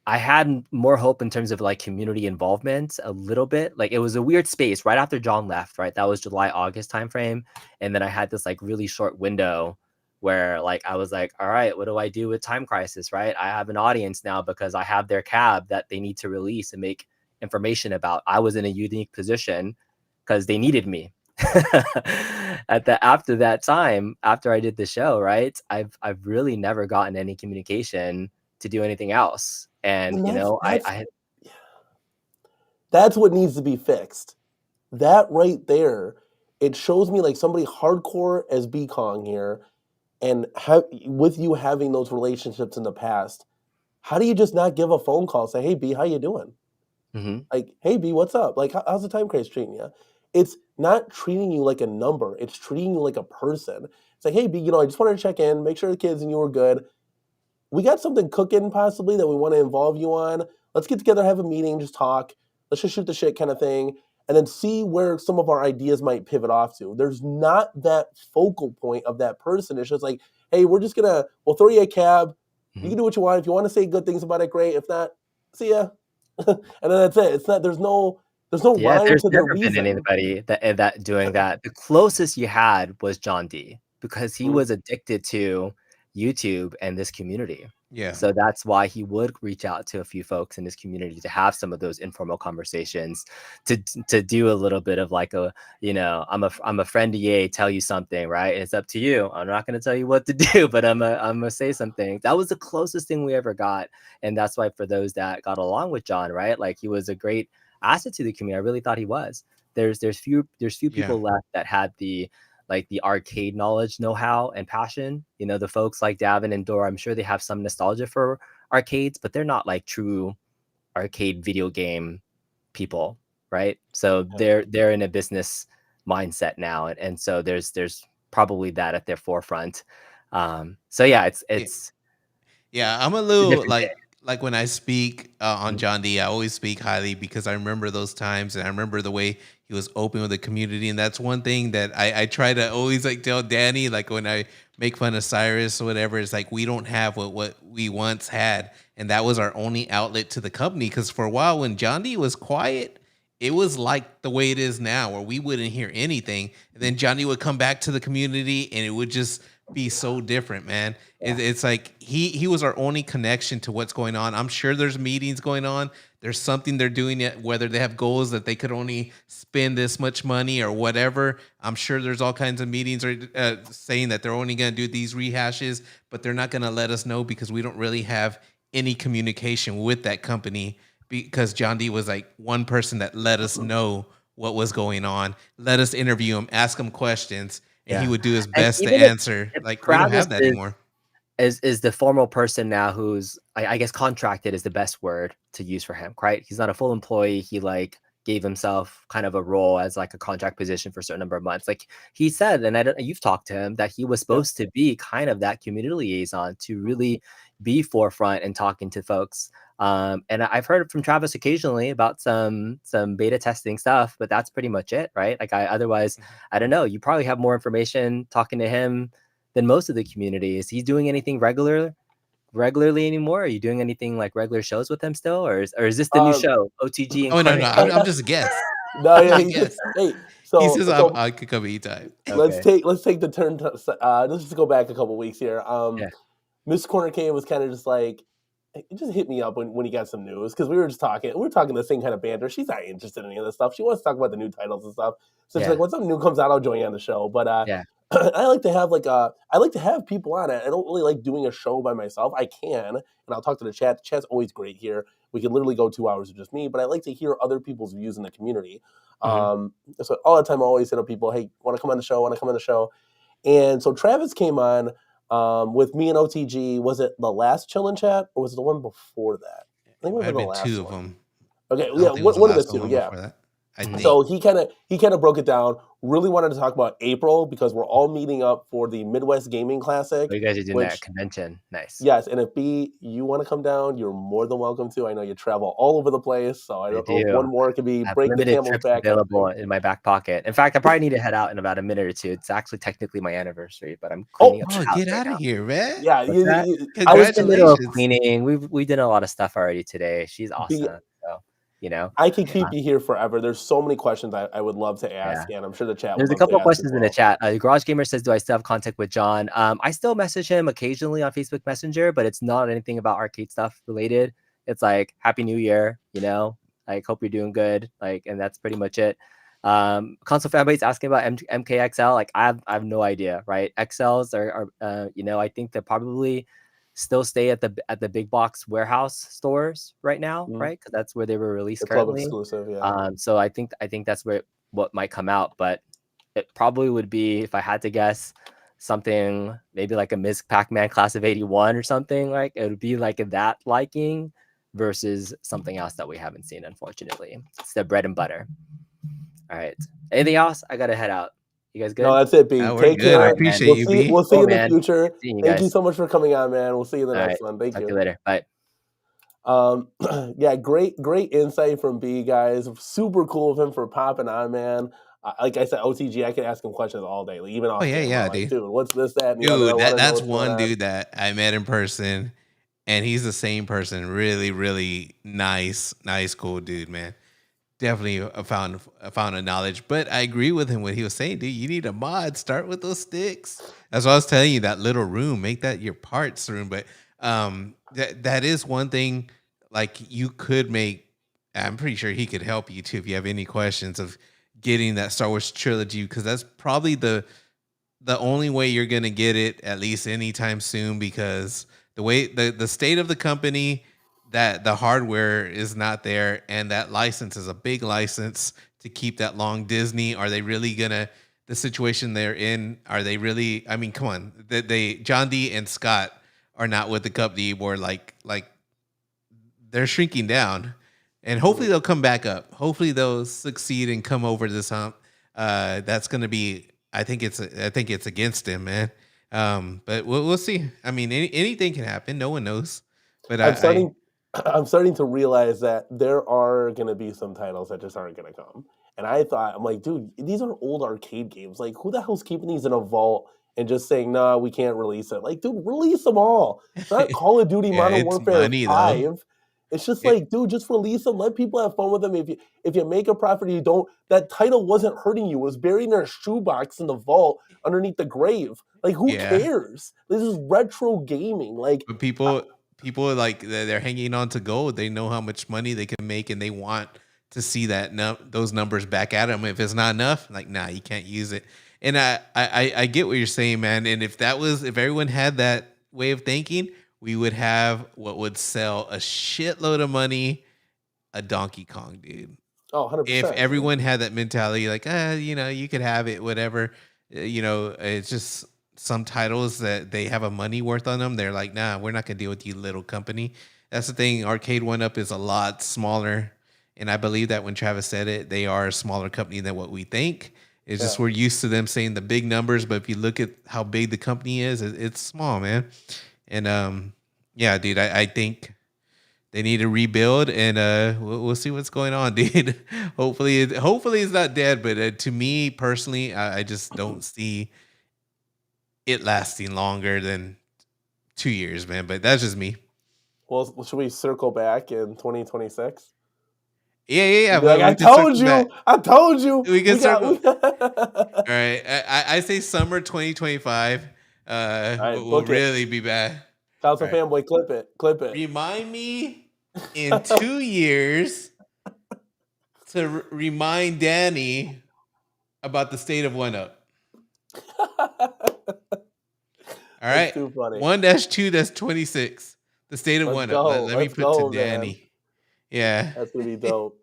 I had more hope in terms of like community involvement a little bit. Like it was a weird space right after John left, right? That was July, August timeframe. And then I had this like really short window where like I was like, all right, what do I do with Time Crisis, right? I have an audience now because I have their cab that they need to release and make information about. I was in a unique position because they needed me. After that time, after I did the show, right? I've really never gotten any communication to do anything else. And you know, that's what needs to be fixed. That right there, it shows me like somebody hardcore as B Kong here, and with you having those relationships in the past, how do you just not give a phone call, say, "Hey B, how you doing?" Like, "Hey B, what's up? Like, how's the Time Craze treating you?" It's not treating you like a number. It's treating you like a person. It's like, "Hey B, I just wanted to check in, make sure the kids and you were good. We got something cooking possibly that we want to involve you on. Let's get together, have a meeting, just talk. Let's just shoot the shit kind of thing. And then see where some of our ideas might pivot off to." There's not that focal point of that person. It's just like, "Hey, we'll throw you a cab. You can do what you want. If you want to say good things about it, great. If not, see ya." And then that's it. It's not, there's no rhyme there's to the never been reason. anybody that doing that. The closest you had was John D, because he was addicted to YouTube and this community. Yeah. So that's why he would reach out to a few folks in his community to have some of those informal conversations, to do a little bit of like I'm a friend of Ye, tell you something, right? It's up to you. I'm not going to tell you what to do, but I'm gonna say something. That was the closest thing we ever got, and that's why for those that got along with John, right? Like he was a great asset to the community. I really thought he was. There's few people left that had the arcade knowledge, know-how, and passion. The folks like Davin and Dora, I'm sure they have some nostalgia for arcades, but they're not like true arcade video game people, right? So they're in a business mindset now, and so there's probably that at their forefront. So yeah, it's yeah. I'm a little like when I speak on John D, I always speak highly because I remember those times, and I remember the way he was open with the community. And that's one thing that I try to always like tell Danny, like when I make fun of Cyrus or whatever, it's like we don't have what we once had, and that was our only outlet to the company. Because for a while when John D was quiet, it was like the way it is now, where we wouldn't hear anything, and then Johnny would come back to the community, and it would just be so different, man. It's like he was our only connection to what's going on. I'm sure there's meetings going on. There's something they're doing, whether they have goals that they could only spend this much money or whatever. I'm sure there's all kinds of meetings saying that they're only going to do these rehashes, but they're not going to let us know because we don't really have any communication with that company, because John D was like one person that let us know what was going on, let us interview him, ask him questions, and he would do his best to answer. Like we don't have that anymore. Is the formal person now who's I guess contracted is the best word to use for him, right? He's not a full employee. He like gave himself kind of a role as like a contract position for a certain number of months. Like he said, and you've talked to him, that he was supposed to be kind of that community liaison to really be forefront and talking to folks. And I've heard from Travis occasionally about some beta testing stuff, but that's pretty much it, right? Like otherwise, I don't know. You probably have more information talking to him than most of the community. Is he doing anything regularly anymore? Are you doing anything like regular shows with him still, or is this the new show, OTG? Oh no, I'm just a guest. No, yeah, hey. So he says I could come anytime. Let's take the turn. Let's just go back a couple weeks here. Miss Corner K was kind of just like, just hit me up when you got some news, because we were just talking. We were talking the same kind of banter. She's not interested in any of this stuff. She wants to talk about the new titles and stuff. So she's like, when something new comes out, I'll join you on the show. But I like to have people on it. I don't really like doing a show by myself. I can, and I'll talk to the chat. The chat's always great here. We can literally go 2 hours of just me, but I like to hear other people's views in the community. So all the time I always hit up people, "Hey, want to come on the show? And so Travis came on with me and OTG. Was it the last Chill and Chat, or was it the one before that? I think it was the last two one. of them. Okay, yeah, one of the two, yeah. I think. So he kind of broke it down. Really wanted to talk about April because we're all meeting up for the Midwest Gaming Classic. Oh, you guys are doing that which convention. Nice. yes, and if B, you want to come down, you're more than welcome to. I know you travel all over the place, so I don't know if one more could be I have break the limited camel's trips back. available in my back pocket. In fact, I probably need to head out in about a minute or two. It's actually technically my anniversary, but I'm cleaning up the Oh, house get right out now. of here, man. Yeah, What's that? I was in the middle of Congratulations. cleaning. We did a lot of stuff already today. She's B, awesome. So, you know. I could keep you here forever. There's so many questions I would love to ask, and I'm sure the chat would There's a love to couple of ask as questions in the well. chat. Garage Gamer says, "Do I still have contact with John?" I still message him occasionally on Facebook Messenger, but it's not anything about arcade stuff related. It's like Happy New Year, you know. Like hope you're doing good. Like, and that's pretty much it. Console fanboys asking about MKXL. Like I have no idea, right? XLs are you know, I think they probably still stay at the big box warehouse stores right now, right? Because that's where they were released The club currently. exclusive, yeah. So I think that's where what might come out, but it probably would be, if I had to guess, something maybe like a Ms. Pac-Man Class of 81 or something. Like it would be like that liking versus something else that we haven't seen, unfortunately. It's the bread and butter. All right. Anything else? I gotta head out. You guys good? No, that's it, B. We're Take good. care. I appreciate you, B. We'll see you in the man. future. See you Thank you guys. so much for coming on, man. We'll see you in the All next right. one. Thank Talk you. to you later. Bye. Yeah, great insight from B, guys. Super cool of him for popping on, man. Like I said, OTG, I could ask him questions all day, like even off camera. yeah, like, dude. What's this, that, and the other? I Dude, want to know that's what's going one on. dude that I met in person, and he's the same person. Really, really nice, cool dude, man. Definitely found a knowledge. But I agree with him what he was saying, dude. You need a mod. Start with those sticks. That's what I was telling you. That little room, make that your parts room. But that is one thing. Like you could make. I'm pretty sure he could help you too if you have any questions of getting that Star Wars trilogy, because that's probably the only way you're gonna get it, at least anytime soon, because the way the state of the company, that the hardware is not there, and that license is a big license to keep that long. Disney, are they really gonna, the situation they're in, are they really, I mean, come on, they John D and Scott are not with the company anymore. Like they're shrinking down, and hopefully they'll come back up. Hopefully they'll succeed and come over this hump. That's gonna be, I think it's against him, man. But we'll see. I mean, anything can happen. No one knows. But I'm starting to realize that there are going to be some titles that just aren't going to come. And I'm like, dude, these are old arcade games. Like, who the hell's keeping these in a vault and just saying, no, we can't release it? Like, dude, release them all. It's not Call of Duty Modern it's Warfare money, 5. though. It's just like, dude, just release them. Let people have fun with them. If you make a profit, you don't. That title wasn't hurting you. It was buried in a shoebox in the vault underneath the grave. Like, who cares? This is retro gaming. Like, but people like they're hanging on to gold. They know how much money they can make, and they want to see that those numbers back at them. If it's not enough, like, nah, you can't use it. And I get what you're saying, man. And if everyone had that way of thinking, we would have what would sell a shitload of money, a Donkey Kong, dude. Oh, 100%. If everyone had that mentality, like, you could have it, whatever, it's just some titles that they have a money worth on them. They're like, nah, we're not going to deal with you, little company. That's the thing. Arcade1Up is a lot smaller. And I believe that when Travis said it, they are a smaller company than what we think. It's just we're used to them saying the big numbers. But if you look at how big the company is, it's small, man. And yeah, dude, I think they need to rebuild, and we'll see what's going on, dude. Hopefully it's not dead. But to me personally, I just don't see it lasting longer than 2 years, man. But that's just me. Well, should we circle back in 2026? Yeah. Like, I told you. We can circle. All right. I say summer 2025. We'll really be bad. Council fanboy, clip it. Remind me in 2 years to remind Danny about the state of 1UP. All right. Too funny. 1-2, that's 26. The state of 1UP. Let me put to Danny. Man. Yeah. That's going to be dope.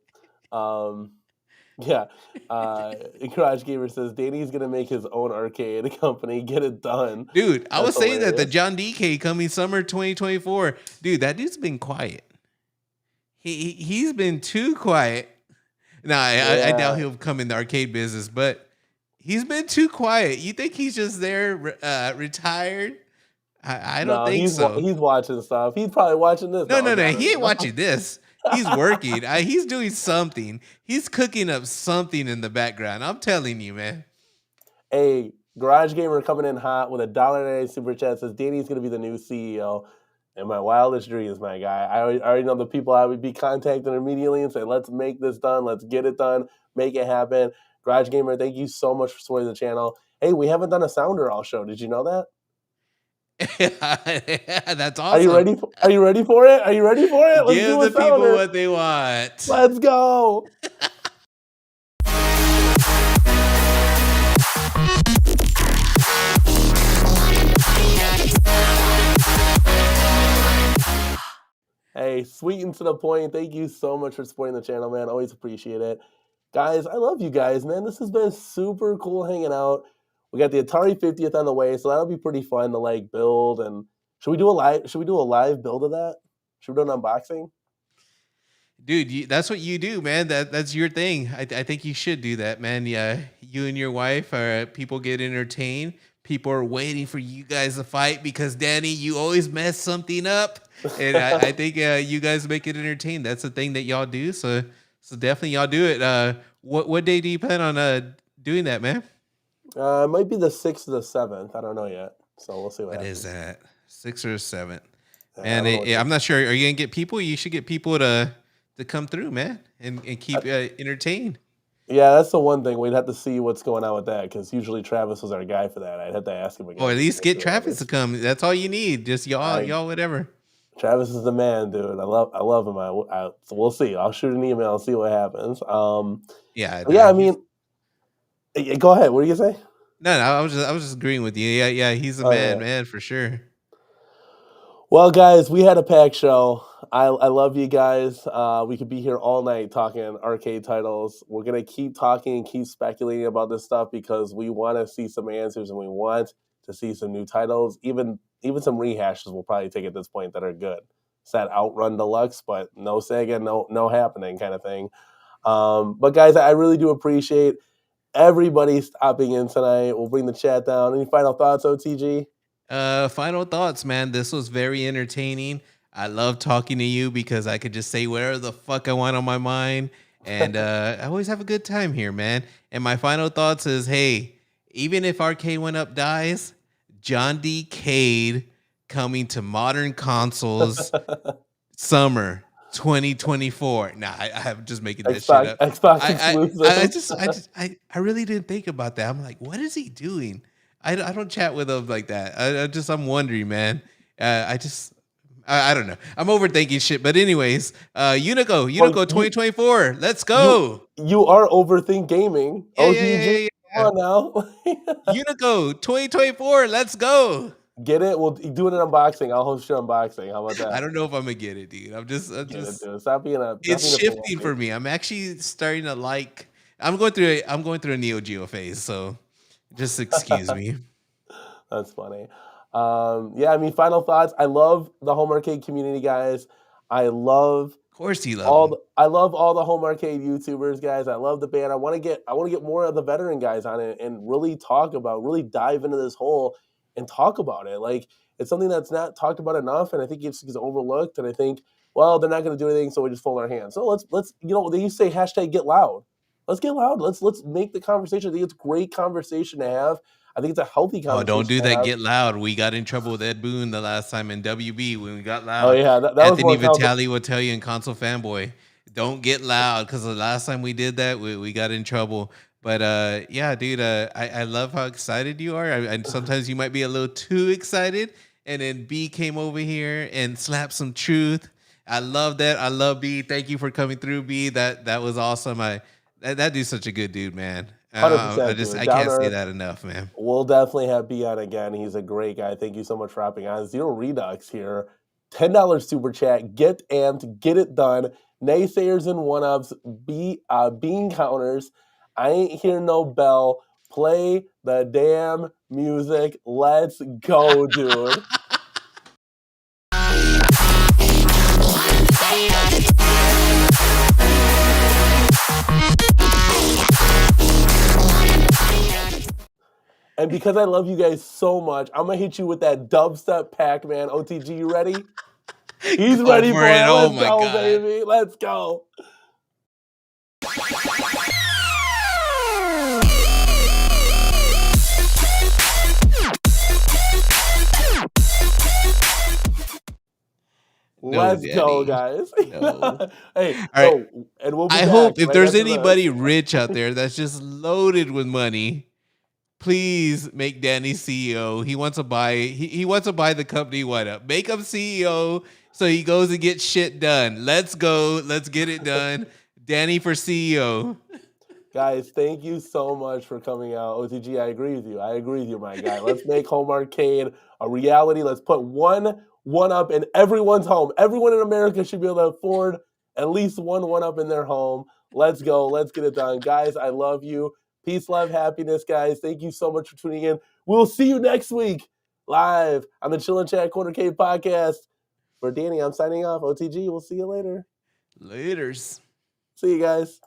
Yeah. Garage Gamer says Danny's going to make his own arcade company. Get it done. Dude, I was saying that the John DK coming summer 2024. Dude, that dude's been quiet. He's been too quiet. No, I doubt Yeah. he'll come in the arcade business, but he's been too quiet. You think he's just there, retired? I don't No, think so. he's watching stuff. He's probably watching this. No, No, no, I'm no. joking, He ain't watching this. He's working. He's doing something. He's cooking up something in the background. I'm telling you, man. Hey, Garage Gamer coming in hot with a $1.98 super chat says Danny's going to be the new CEO. In my wildest dreams, my guy. I already know the people I would be contacting immediately and say, let's make this done. Let's get it done. Make it happen. Garage Gamer, thank you so much for supporting the channel. Hey, we haven't done a sounder all show. Did you know that? That's Are you awesome. ready? Are you ready for it? Are you ready for it? Let's Give do a the people sounder. what they want. Let's go. Hey, sweet and to the point. Thank you so much for supporting the channel, man. Always appreciate it. Guys, I love you guys, man. This has been super cool hanging out. We got the Atari 50th on the way, so that'll be pretty fun to like build. And should we do a live build of that? Should we do an unboxing? Dude, that's what you do, man. That's your thing. I think you should do that, man. Yeah, you and your wife are people get entertained. People are waiting for you guys to fight because Danny, you always mess something up, and I think you guys make it entertained. That's the thing that y'all do. So definitely y'all do it. What day do you plan on doing that, man? It might be the 6th or the 7th. I don't know yet, so we'll see what What happens. is that? 6th or 7th? Man, I'm not sure. Are you gonna get people? You should get people to come through, man, and keep entertained. Yeah, that's the one thing. We'd have to see what's going on with that because usually Travis was our guy for that. I'd have to ask him again. Or at least get Travis to come. That's all you need. Just y'all, whatever. Travis is the man, dude. I love him. So we'll see. I'll shoot an email and see what happens. Yeah. I mean, go ahead. What do you say? No, I was just agreeing with you. Yeah. He's a man, for sure. Well, guys, we had a packed show. I love you guys. We could be here all night talking arcade titles. We're gonna keep talking and keep speculating about this stuff because we want to see some answers and we want to see some new titles. Even some rehashes we'll probably take at this point that are good. It's that Outrun Deluxe, but no Sega, no happening kind of thing. But guys, I really do appreciate everybody stopping in tonight. We'll bring the chat down. Any final thoughts, OTG? Final thoughts, man. This was very entertaining. I love talking to you because I could just say whatever the fuck I want on my mind. And I always have a good time here, man. And my final thoughts is, hey, even if Arcade1Up dies, John D. Cade coming to modern consoles summer 2024. Nah, I'm just making that shit up. Xbox exclusive. I really didn't think about that. I'm like, what is he doing? I don't chat with him like that. I'm wondering, man. I don't know. I'm overthinking shit. But anyways, Unico 2024. Let's go. You are overthink gaming. Yeah. Come on now. Unico 2024. Let's go. Get it? We'll do an unboxing. I'll host your unboxing. How about that? I don't know if I'm gonna get it, dude. I'm just. Stop being a. It's shifting for me. I'm actually starting to like. I'm going through a Neo Geo phase, so just excuse me. That's funny. I mean, final thoughts. I love the home arcade community, guys. I love. Of course, you love. I love all the home arcade YouTubers, guys. I love the band. I want to get more of the veteran guys on it and really dive into this hole and talk about it. Like, it's something that's not talked about enough, and I think it's overlooked. And I think, well, they're not going to do anything, so we just fold our hands. So let's they used to say hashtag get loud. Let's get loud. Let's make the conversation. I think it's a great conversation to have. I think it's a healthy conversation. Oh, don't do that. Get loud. We got in trouble with Ed Boon the last time in WB when we got loud. Oh yeah, that Anthony Vitale will tell you in Console Fanboy, don't get loud because the last time we did that, we got in trouble. But yeah, dude, I love how excited you are. And sometimes you might be a little too excited. And then B came over here and slapped some truth. I love that. I love B. Thank you for coming through, B. That was awesome. That dude's such a good dude, man. 100%. I can't say that enough, man. We'll definitely have B on again. He's a great guy. Thank you so much for hopping on. Zero Redux here. $10 super chat. Get amped. Get it done. Naysayers and one-ups. Bean counters. I ain't hear no bell. Play the damn music. Let's go, dude. And because I love you guys so much, I'm gonna hit you with that dubstep Pac-Man. OTG, you ready? He's Go ready for it. Oh Let's my go, God. baby. Let's go. Let's go, guys. No. Hey, All right. and we'll be I back hope if right there's after this. anybody rich out there that's just loaded with money, please make Danny CEO. He wants to buy. He wants to buy the company. What up? Make him CEO so he goes and gets shit done. Let's go. Let's get it done. Danny for CEO. Guys, thank you so much for coming out. OTG, I agree with you. I agree with you, my guy. Let's make home arcade a reality. Let's put one up in everyone's home. Everyone in America should be able to afford at least one up in their home. Let's go. Let's get it done. Guys, I love you. Peace, love, happiness, guys. Thank you so much for tuning in. We'll see you next week live on the Chillin' Chat Cornercade podcast. For Danny, I'm signing off. OTG, we'll see you later. Laters. See you guys.